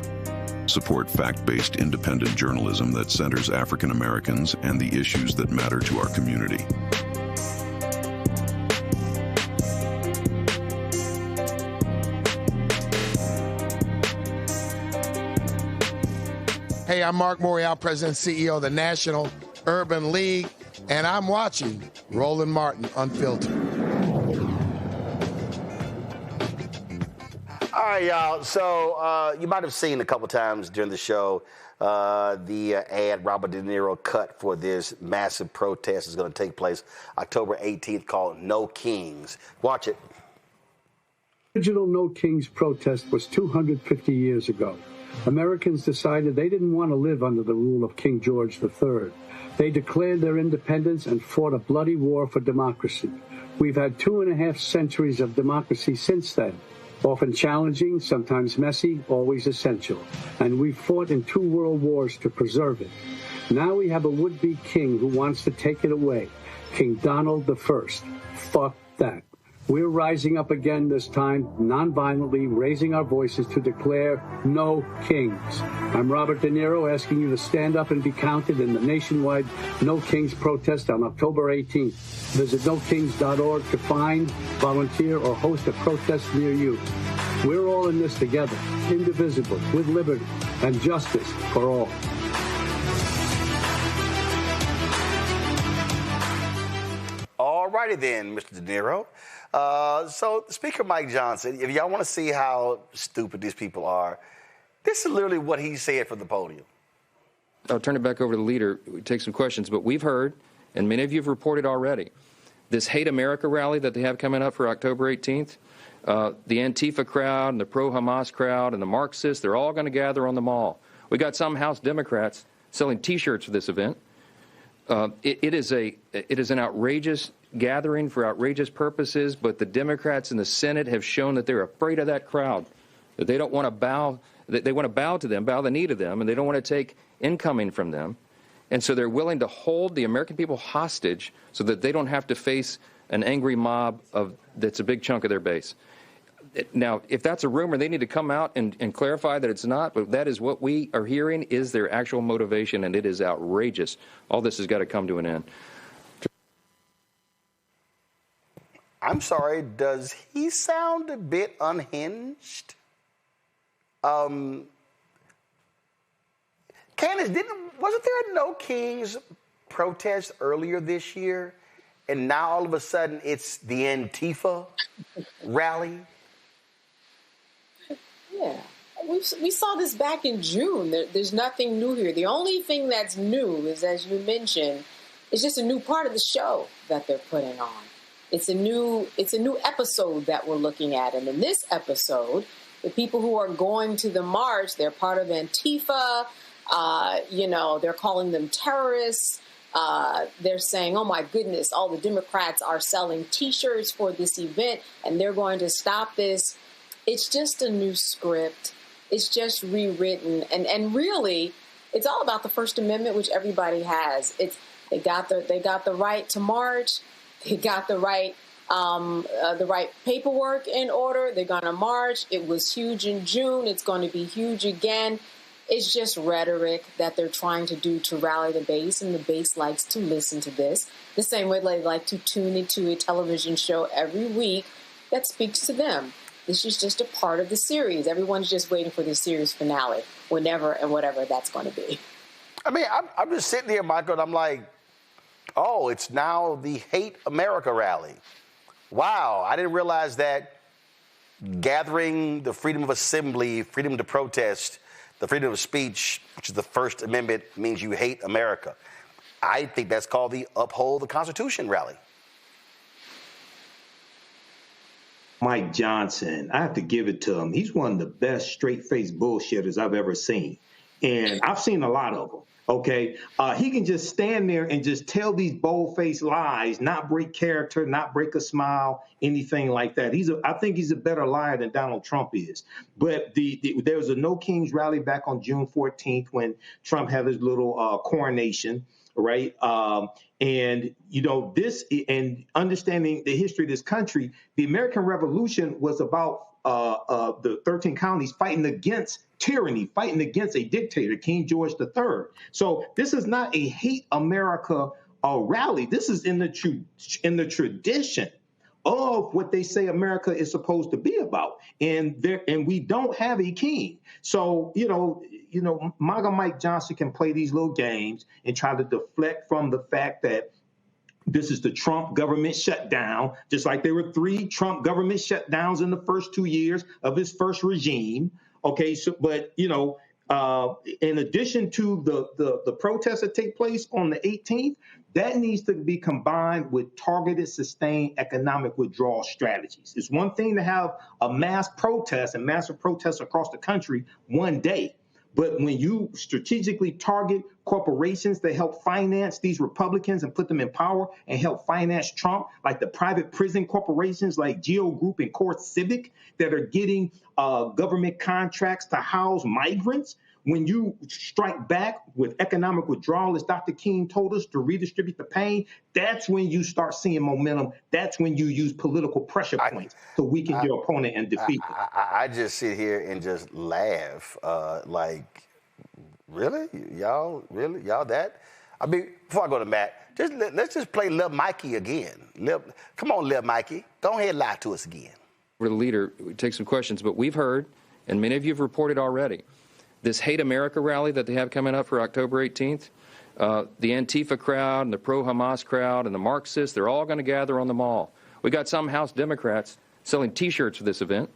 Support fact-based independent journalism that centers African Americans and the issues that matter to our community. Hey, I'm Mark Morial, President and CEO of the National Urban League, and I'm watching Roland Martin Unfiltered. All right, y'all. So you might have seen a couple times during the show the ad Robert De Niro cut for this massive protest that's going to take place October 18th called No Kings. Watch it. The original No Kings protest was 250 years ago. Americans decided they didn't want to live under the rule of King George III. They declared their independence and fought a bloody war for democracy. We've had 2.5 centuries of democracy since then, often challenging, sometimes messy, always essential. And we've fought in 2 world wars to preserve it. Now we have a would-be king who wants to take it away, King Donald I. Fuck that. We're rising up again this time, nonviolently, raising our voices to declare no kings. I'm Robert De Niro, asking you to stand up and be counted in the nationwide No Kings protest on October 18th. Visit nokings.org to find, volunteer, or host a protest near you. We're all in this together, indivisible, with liberty and justice for all. righty then, Mr. De Niro. So Speaker Mike Johnson, if y'all want to see how stupid these people are, this is literally what he said from the podium. I'll turn it back over to the leader. We take some questions, but we've heard, and many of you have reported already, this Hate America rally that they have coming up for October 18th. The Antifa crowd and the pro-Hamas crowd and the Marxists, they're all going to gather on the mall. We got some House Democrats selling T-shirts for this event. It is an outrageous gathering for outrageous purposes, but the Democrats in the Senate have shown that they're afraid of that crowd, that they don't want to bow, that they want to bow to them, bow the knee to them, and they don't want to take incoming from them. And so they're willing to hold the American people hostage so that they don't have to face an angry mob that's a big chunk of their base. Now, if that's a rumor, they need to come out and clarify that it's not, but that is what we are hearing is their actual motivation, and it is outrageous. All this has got to come to an end. I'm sorry, does he sound a bit unhinged? Candace, wasn't there a No Kings protest earlier this year, and now all of a sudden it's the Antifa rally? Yeah, we saw this back in June. There's nothing new here. The only thing that's new is, as you mentioned, it's just a new part of the show that they're putting on. It's a new episode that we're looking at, and in this episode, the people who are going to the march, they're part of Antifa. They're calling them terrorists. They're saying, oh, my goodness, all the Democrats are selling T-shirts for this event, and they're going to stop this. It's just a new script. It's just rewritten. And really, it's all about the First Amendment, which everybody has. They got the right to march. They got the right paperwork in order. They're going to march. It was huge in June. It's going to be huge again. It's just rhetoric that they're trying to do to rally the base, and the base likes to listen to this the same way they like to tune into a television show every week that speaks to them. This is just a part of the series. Everyone's just waiting for the series finale, whenever and whatever that's going to be. I mean, I'm just sitting here, Michael, and I'm like, oh, it's now the Hate America rally. Wow, I didn't realize that gathering the freedom of assembly, freedom to protest, the freedom of speech, which is the First Amendment, means you hate America. I think that's called the Uphold the Constitution rally. Mike Johnson, I have to give it to him. He's one of the best straight-faced bullshitters I've ever seen. And I've seen a lot of them, okay? He can just stand there and just tell these bold-faced lies, not break character, not break a smile, anything like that. I think he's a better liar than Donald Trump is. But there was a No Kings rally back on June 14th when Trump had his little coronation, right? And, understanding the history of this country, the American Revolution was about the 13 colonies fighting against tyranny, fighting against a dictator, King George III. So this is not a hate America rally. This is in the tradition of what they say America is supposed to be about. And we don't have a king. So, MAGA Mike Johnson can play these little games and try to deflect from the fact that this is the Trump government shutdown, just like there were 3 Trump government shutdowns in the first 2 years of his first regime. Okay, so but in addition to the protests that take place on the 18th, that needs to be combined with targeted, sustained economic withdrawal strategies. It's one thing to have a mass protest and massive protests across the country one day. But when you strategically target corporations that help finance these Republicans and put them in power and help finance Trump, like the private prison corporations like Geo Group and Core Civic that are getting government contracts to house migrants, when you strike back with economic withdrawal, as Dr. King told us, to redistribute the pain, that's when you start seeing momentum. That's when you use political pressure points to weaken your opponent and defeat them. I just sit here and just laugh. Really? Y'all that? I mean, before I go to Matt, let's just play Lil Mikey again. Come on, Lil Mikey. Go ahead and lie to us again. We're the leader. We take some questions, but we've heard, and many of you have reported already, this Hate America rally that they have coming up for October 18th. The Antifa crowd and the pro-Hamas crowd and the Marxists, they're all going to gather on the mall. We got some House Democrats selling T-shirts for this event.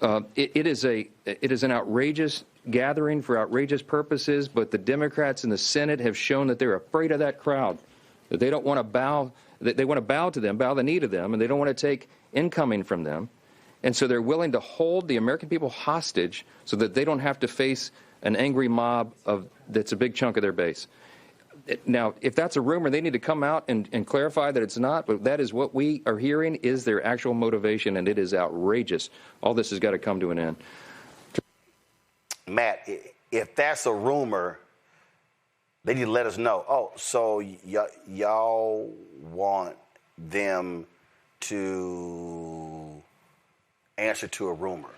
It is an outrageous gathering for outrageous purposes, but the Democrats in the Senate have shown that they're afraid of that crowd, that they don't want to bow, that they want to bow to them, bow the knee to them, and they don't want to take incoming from them. And so they're willing to hold the American people hostage so that they don't have to face an angry mob that's a big chunk of their base. Now, if that's a rumor, they need to come out and clarify that it's not, but that is what we are hearing is their actual motivation, and it is outrageous. All this has got to come to an end. Matt, if that's a rumor, they need to let us know. Oh, so y'all want them to answer to a rumor.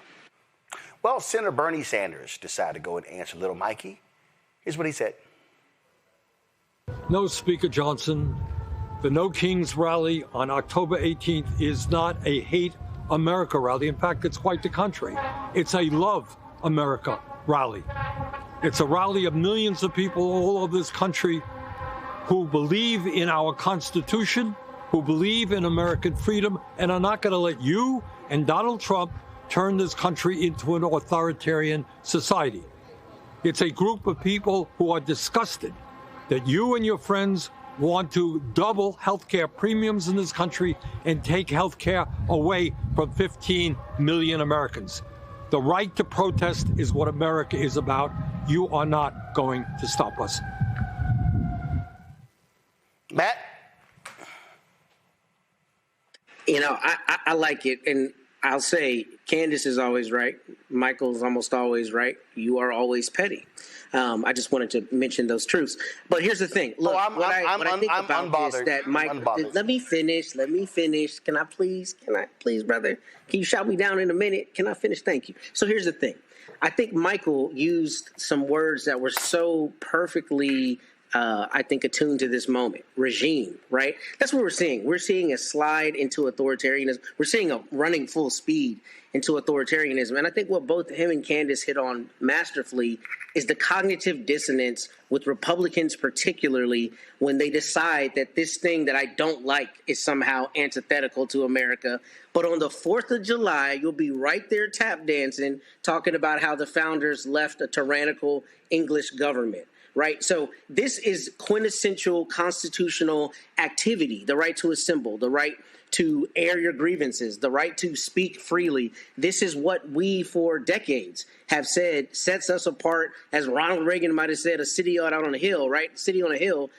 Well, Senator Bernie Sanders decided to go and answer little Mikey. Here's what he said. No, Speaker Johnson, the No Kings rally on October 18th is not a hate America rally. In fact, it's quite the contrary. It's a love America rally. It's a rally of millions of people all over this country who believe in our Constitution, who believe in American freedom, and are not going to let you and Donald Trump turn this country into an authoritarian society. It's a group of people who are disgusted that you and your friends want to double health care premiums in this country and take health care away from 15 million Americans. The right to protest is what America is about. You are not going to stop us. Matt? You know, I like it, and I'll say Candace is always right. Michael's almost always right. You are always petty. I just wanted to mention those truths. But here's the thing. Look, what I think about this, that Mike, let me finish. Can I please, brother? Can you shout me down in a minute? Can I finish? Thank you. So here's the thing. I think Michael used some words that were so perfectly, I think, attuned to this moment. Regime, right? That's what we're seeing. We're seeing a slide into authoritarianism. We're seeing a running full speed into authoritarianism. And I think what both him and Candace hit on masterfully is the cognitive dissonance with Republicans, particularly when they decide that this thing that I don't like is somehow antithetical to America. But on the 4th of July, you'll be right there tap dancing, talking about how the founders left a tyrannical English government. Right. So this is quintessential constitutional activity, the right to assemble, the right to air your grievances, the right to speak freely. This is what we for decades have said sets us apart, as Ronald Reagan might have said, a city out on a hill, right? City on a hill,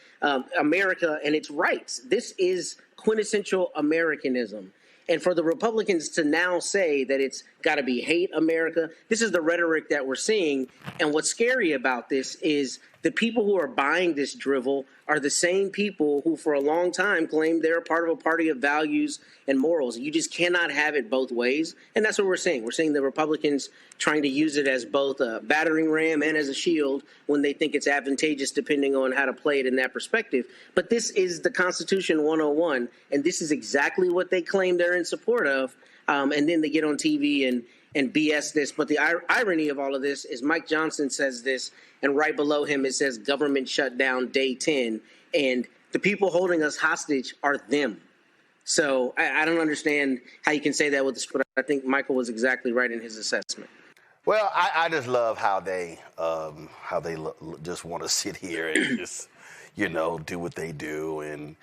America and its rights. This is quintessential Americanism. And for the Republicans to now say that it's got to be hate America, this is the rhetoric that we're seeing. And what's scary about this is the people who are buying this drivel are the same people who for a long time claimed they're a part of a party of values and morals. You just cannot have it both ways. And that's what we're seeing. We're seeing the Republicans trying to use it as both a battering ram and as a shield when they think it's advantageous, depending on how to play it in that perspective. But this is the Constitution 101, and this is exactly what they claim they're in support of. And then they get on TV and BS this. But the irony of all of this is Mike Johnson says this, and right below him it says government shutdown day 10. And the people holding us hostage are them. So I don't understand how you can say that with this, but I think Michael was exactly right in his assessment. Well, I just love how they just want to sit here and just, you know, do what they do and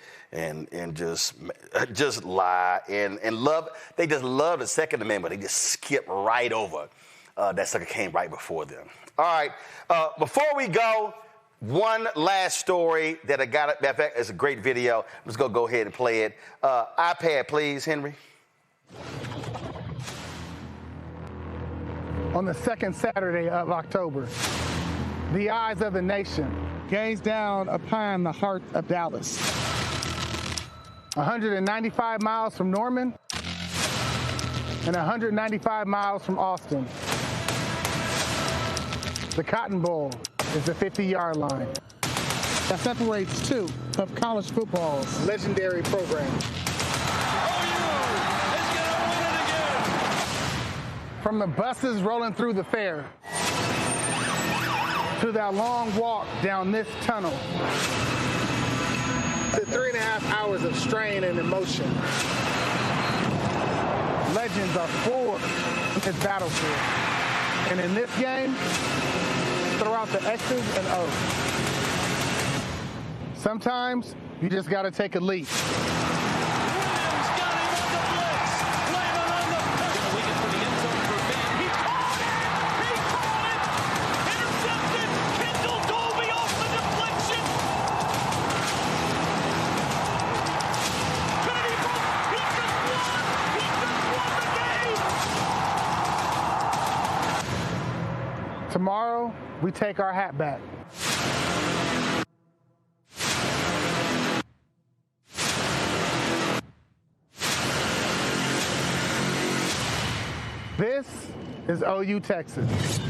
just lie and love. They just love the Second Amendment. They just skip right over that sucker came right before them. All right. Before we go, one last story that I got. In fact, it's a great video. I'm just going to go ahead and play it. iPad, please, Henry. On the second Saturday of October, the eyes of the nation gaze down upon the heart of Dallas. 195 miles from Norman and 195 miles from Austin. The Cotton Bowl is the 50-yard line that separates two of college football's legendary programs. From the buses rolling through the fair to that long walk down this tunnel. To 3.5 hours of strain and emotion. Legends are forged in this battlefield. And in this game, throw out the X's and O's. Sometimes you just got to take a leap. Tomorrow, we take our hat back. This is OU Texas.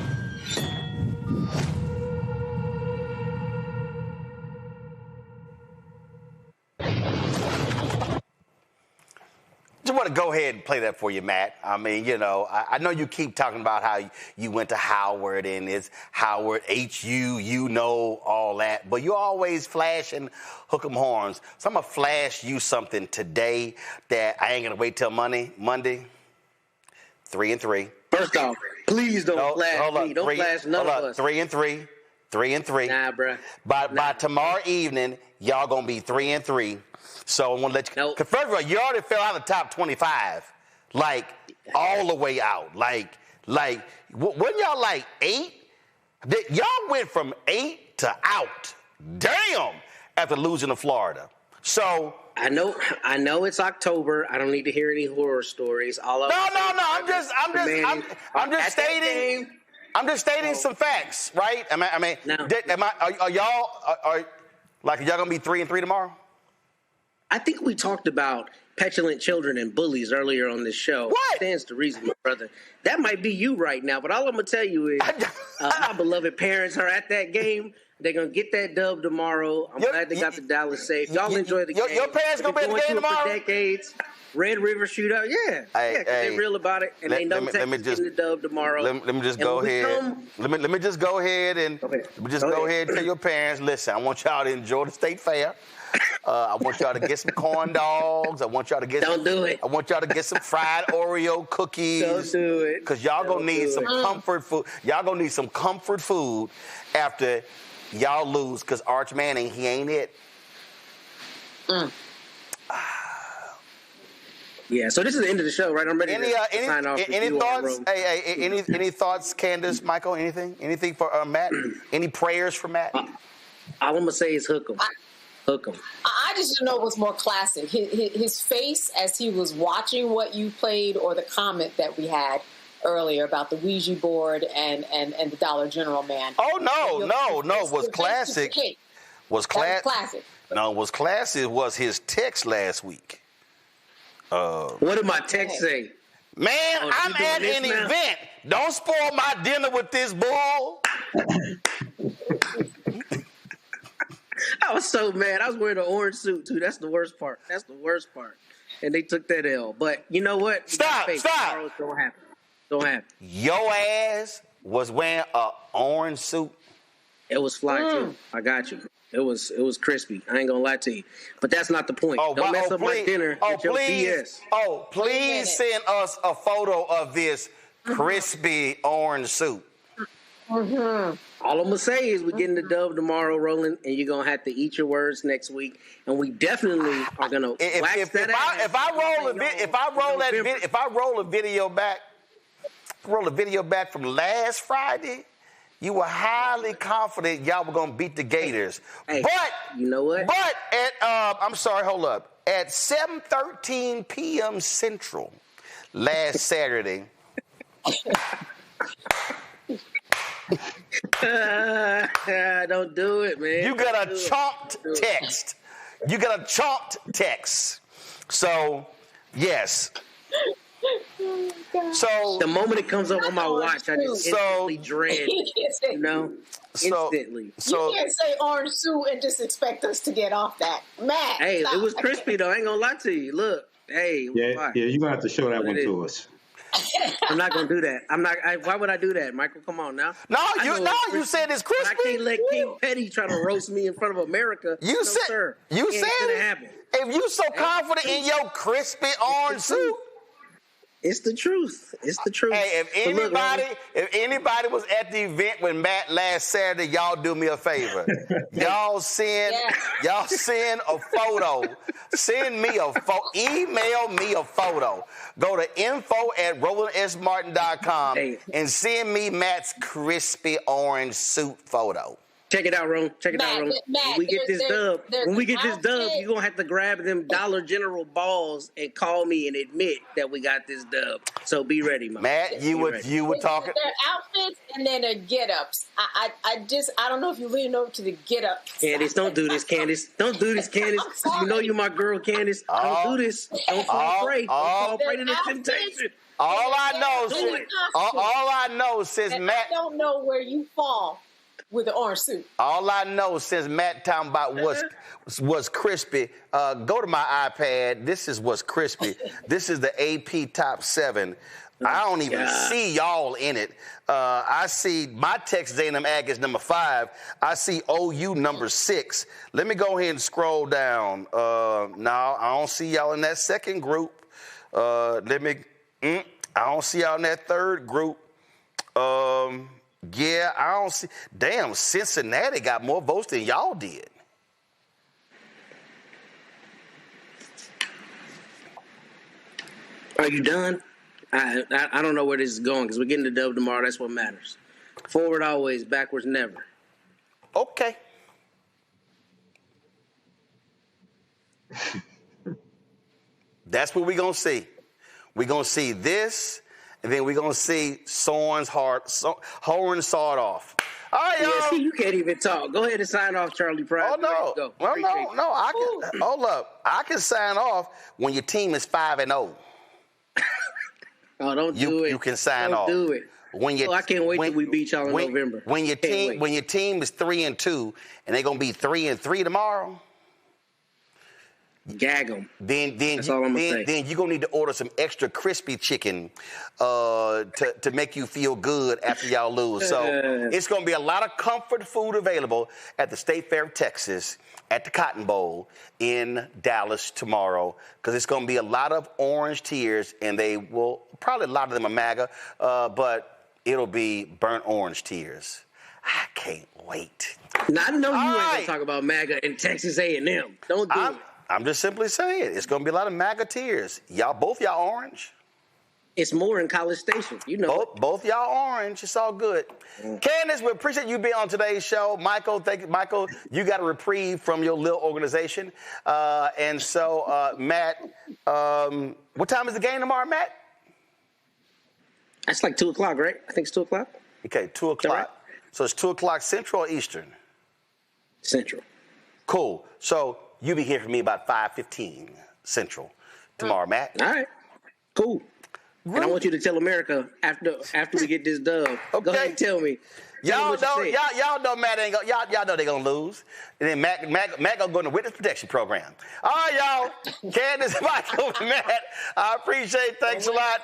Just want to go ahead and play that for you, Matt. I mean, you know, I know you keep talking about how you went to Howard and it's Howard, HU, you know, all that. But you always flash and hook 'em horns. So I'm going to flash you something today that I ain't going to wait till Monday. 3-3. First off, please don't flash me. Don't flash none of us. 3-3. 3-3. Nah, bruh. By tomorrow evening, y'all going to be 3-3. So I want to let you. Because first of all, you already fell out of the top 25, like all the way out. Like, wasn't y'all like 8? Y'all went from 8 to out. Damn, after losing to Florida. So I know it's October. I don't need to hear any horror stories. No. I'm just stating some facts, right? Are y'all gonna be 3-3 tomorrow? I think we talked about petulant children and bullies earlier on this show. What? Stands to reason, my brother. That might be you right now, but all I'm going to tell you is my beloved parents are at that game. They're going to get that dub tomorrow. I'm glad they got the Dallas safe. Y'all enjoy the game. Your parents going to be at the game tomorrow? For decades. Red River Shootout, yeah. Because they're real about it, and they know Texas getting the dub tomorrow. Let me just go ahead. Let me just go ahead and tell your parents, listen, I want y'all to enjoy the state fair. I want y'all to get some corn dogs. I want y'all to get I want y'all to get some fried Oreo cookies. Don't do it. Because y'all gonna need some comfort food. Y'all gonna need some comfort food after y'all lose. Because Arch Manning, he ain't it. Yeah. So this is the end of the show, right? I'm ready to sign off. Any thoughts? Any thoughts, Candace, Michael? Anything for Matt? Any prayers for Matt? All I'm gonna say is hook 'em. I just didn't know what's more classic. His face as he was watching what you played, or the comment that we had earlier about the Ouija board and the Dollar General man. Oh no! Was classic. Was classic. No, was classic was his text last week. What did my text say? Man, I'm at an event. Don't spoil my dinner with this bull. I was so mad. I was wearing an orange suit, too. That's the worst part. And they took that L. But you know what? Stop. Don't happen. Your ass was wearing an orange suit. It was fly, too. I got you. It was crispy. I ain't going to lie to you. But that's not the point. Don't mess up my dinner with your BS. Please send us a photo of this crispy orange suit. Mm-hmm. All I'm going to say is we're getting the dub tomorrow, Roland, and you're going to have to eat your words next week. And we definitely are going to wax that ass. If I roll a video back from last Friday, you were highly confident y'all were going to beat the Gators. Hey, but you know what? But at 7:13 p.m. Central last Saturday. Don't do it, man. You got a chomped text. So, yes. So the moment it comes up on my watch, I just instantly dread. Instantly. You can't say orange suit and just expect us to get off that. Matt. Hey, it was crispy though. I ain't gonna lie to you. Look, hey. Yeah, you're gonna have to show that one to us. I'm not gonna do that. I'm not. Why would I do that, Michael? Come on now. You said it's crispy. I can't let King Petty try to roast me in front of America. You said it. Happen. If you so confident in your crispy orange soup. It's the truth. It's the truth. Hey, if anybody was at the event with Matt last Saturday, y'all do me a favor. Y'all send a photo. Send me a photo. Email me a photo. Go to info@RolandSMartin.com and send me Matt's crispy orange soup photo. Check it out, Ron. Check it out, Ron. When we get this dub, you're going to have to grab them Dollar General balls and call me and admit that we got this dub. So be ready, man. Matt, you were talking. Their outfits and then their get-ups. I don't know if you lean over to the get-ups. Candace, don't do this, Candace. Don't do this, Candace. You know you're my girl, Candace. Don't do this. Don't fall prey. Don't fall prey to the temptation. All I know since Matt. I don't know where you fall with the orange soup. All I know since Matt talking about what's crispy, go to my iPad. This is what's crispy. This is the AP Top 7. I don't even see y'all in it. I see my Texas A&M Aggies number 5. I see OU number 6. Let me go ahead and scroll down. No, I don't see y'all in that second group. I don't see y'all in that third group. Yeah, I don't see. Damn, Cincinnati got more votes than y'all did. Are you done? I don't know where this is going because we're getting the dub tomorrow. That's what matters. Forward always, backwards never. Okay. That's what we're going to see. We're going to see this. And then we're going to see horn sawed off. All right, y'all. Yeah, see, you can't even talk. Go ahead and sign off, Charlie Pride. Oh, no. No. Hold up. I can sign off when your team is 5-0. Oh, don't do it. You can sign off. Don't do it. I can't wait till we beat y'all in November. When your team is 3-2 and they're going to be 3-3 tomorrow. Gag them. That's all I'm gonna say. Then you're going to need to order some extra crispy chicken to make you feel good after y'all lose. So it's going to be a lot of comfort food available at the State Fair of Texas at the Cotton Bowl in Dallas tomorrow because it's going to be a lot of orange tears, and they will probably a lot of them are MAGA, but it'll be burnt orange tears. I can't wait. Now, I know you ain't going to talk about MAGA and Texas A&M. Don't do it. I'm just simply saying it's going to be a lot of MAGA tears. Both y'all orange. It's more in College Station, you know. Both y'all orange. It's all good. Candace, we appreciate you being on today's show. Michael, thank you. Michael, you got a reprieve from your little organization. And so, Matt, what time is the game tomorrow, Matt? That's like 2 o'clock, right? I think it's 2 o'clock. Okay, 2 o'clock. Right? So it's 2 o'clock Central or Eastern? Central. Cool. So you'll be here for me about 5:15 Central tomorrow, Matt. All right. Cool. And I want you to tell America after we get this dub. Okay. Go ahead and tell me. Y'all know Matt ain't y'all know they're gonna lose. And then Matt gonna go in the witness protection program. All right, y'all. Candace, Michael, Matt. I appreciate it. Thanks a lot.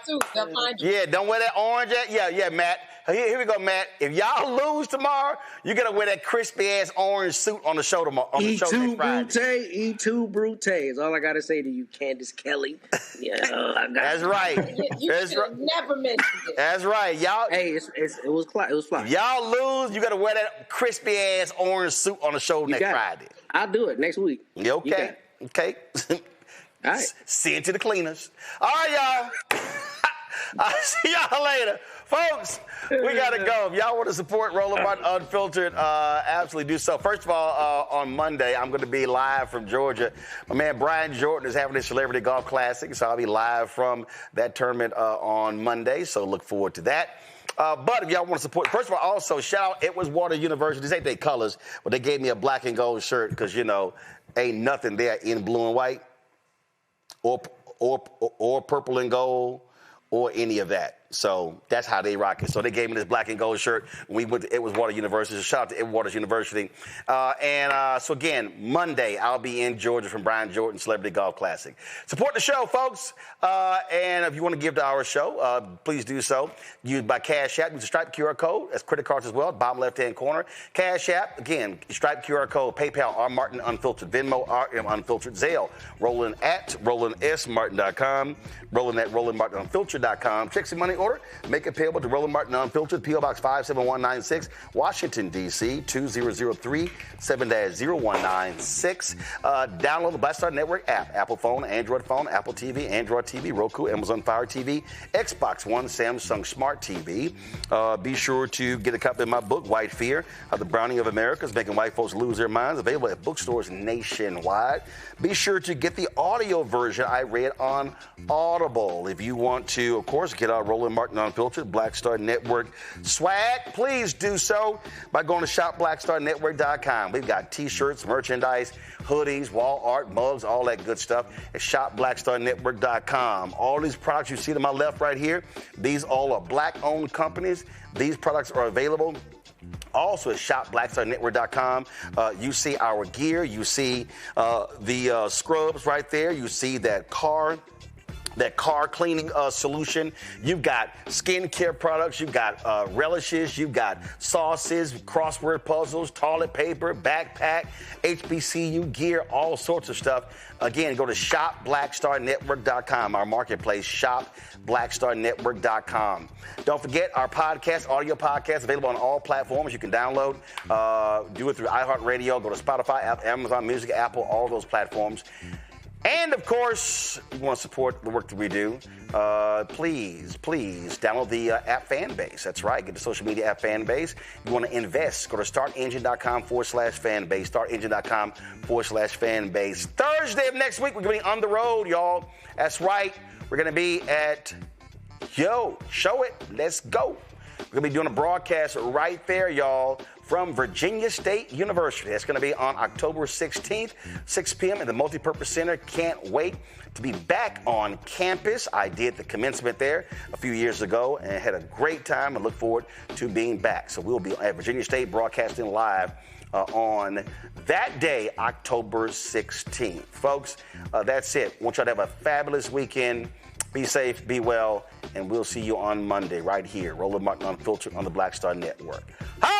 Yeah, don't wear that orange. Yeah, Matt. Here we go, Matt. If y'all lose tomorrow, you gotta wear that crispy ass orange suit on the show tomorrow. E2 Brute is all I gotta say to you, Candace Kelly. Yeah, that's right. You should never mentioned it. That's right, y'all. Hey, it was fly. If y'all lose, you gotta wear that crispy ass orange suit on the show next Friday. I'll do it next week. Okay. Okay. All right. Send it to the cleaners. All right, y'all. I'll see y'all later. Folks, we got to go. If y'all want to support Roland Martin Unfiltered, absolutely do so. First of all, on Monday, I'm going to be live from Georgia. My man Brian Jordan is having his Celebrity Golf Classic, so I'll be live from that tournament on Monday, so look forward to that. But if y'all want to support, first of all, also shout out Edwardswater University. These ain't their colors, but they gave me a black and gold shirt because, ain't nothing there in blue and white or purple and gold or any of that. So that's how they rock it. So they gave me this black and gold shirt. We went to Edgewater University. So shout out to Edgewater University. So again, Monday, I'll be in Georgia from Brian Jordan Celebrity Golf Classic. Support the show, folks. And if you want to give to our show, please do so. Use by Cash App. Use the Stripe QR code. That's credit cards as well. Bottom left-hand corner. Cash App. Again, Stripe QR code. PayPal, R. Martin Unfiltered. Venmo, RM Unfiltered. Zelle, Roland at RolandSMartin.com. Roland at RolandMartinUnfiltered.com. Check some money order. Make it payable to Roland Martin Unfiltered, P.O. Box 57196, Washington, D.C. 2003 7-0196. Download the Black Star Network app. Apple phone, Android phone, Apple TV, Android TV, Roku, Amazon Fire TV, Xbox One, Samsung Smart TV. Be sure to get a copy of my book, White Fear, How the Browning of America is Making White Folks Lose Their Minds, available at bookstores nationwide. Be sure to get the audio version I read on Audible. If you want to, of course, get our Roland Martin Unfiltered Black Star Network swag, please do so by going to shopblackstarnetwork.com. We've got T-shirts, merchandise, hoodies, wall art, mugs, all that good stuff at shopblackstarnetwork.com. All these products you see to my left right here, these all are black-owned companies. These products are available also at shopblackstarnetwork.com. You see our gear. You see the scrubs right there. You see that car cleaning solution. You've got skincare products. You've got relishes. You've got sauces, crossword puzzles, toilet paper, backpack, HBCU gear, all sorts of stuff. Again, go to shopblackstarnetwork.com, our marketplace, shopblackstarnetwork.com. Don't forget our podcast, audio podcast, available on all platforms. You can download, do it through iHeartRadio, go to Spotify, Amazon Music, Apple, all those platforms. And, of course, you want to support the work that we do, please download the app Fanbase. That's right. Get the social media app Fanbase. You want to invest, go to startengine.com/fanbase, startengine.com/fanbase. Thursday of next week, we're going to be on the road, y'all. That's right. We're going to be at, show it. Let's go. We're going to be doing a broadcast right there, y'all, from Virginia State University. That's going to be on October 16th, 6 p.m. at the Multipurpose Center. Can't wait to be back on campus. I did the commencement there a few years ago and had a great time and look forward to being back. So we'll be at Virginia State broadcasting live on that day, October 16th. Folks, that's it. I want y'all to have a fabulous weekend. Be safe, be well, and we'll see you on Monday right here. Roland Martin Unfiltered on the Black Star Network. How?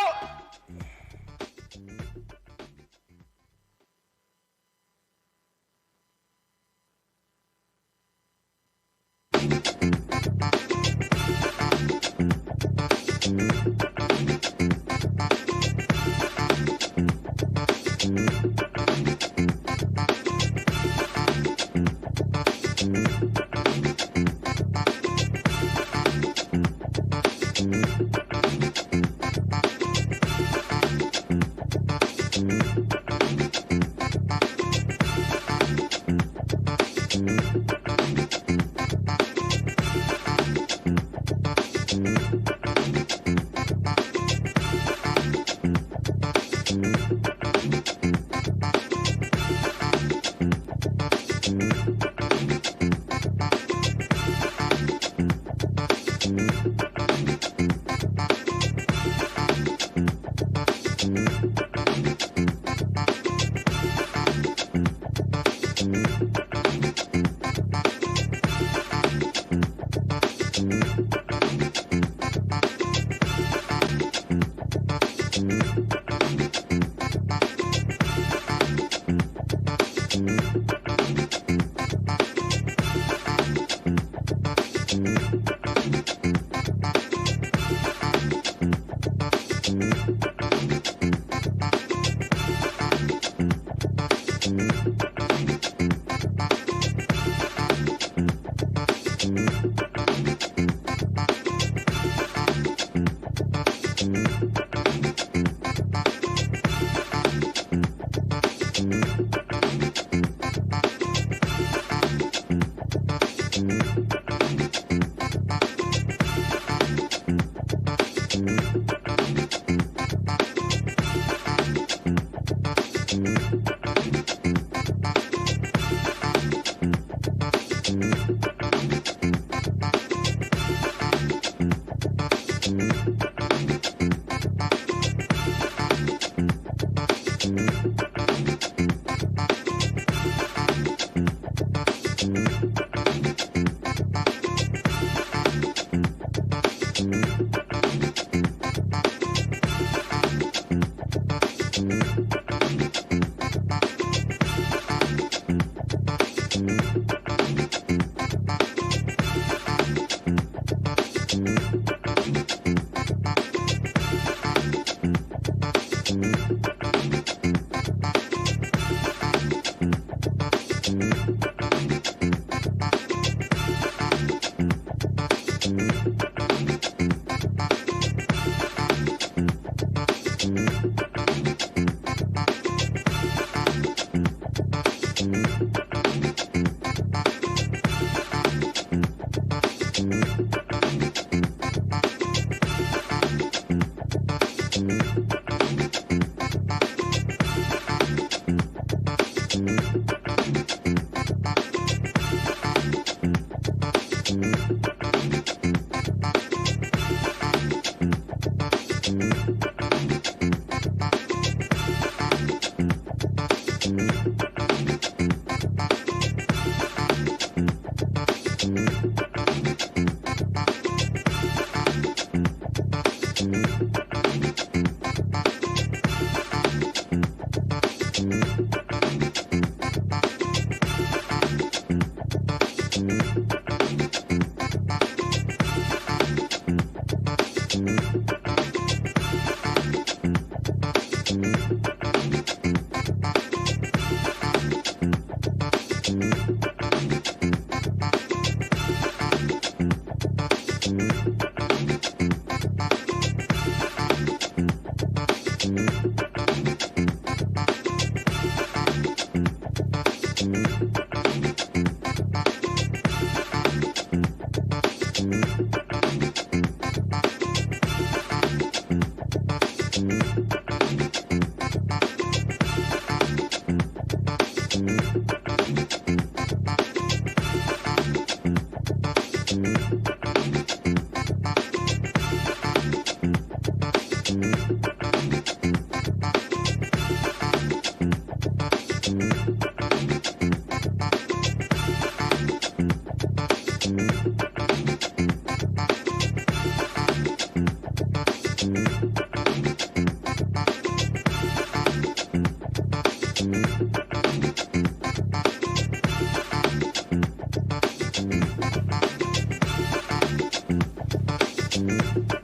Bye.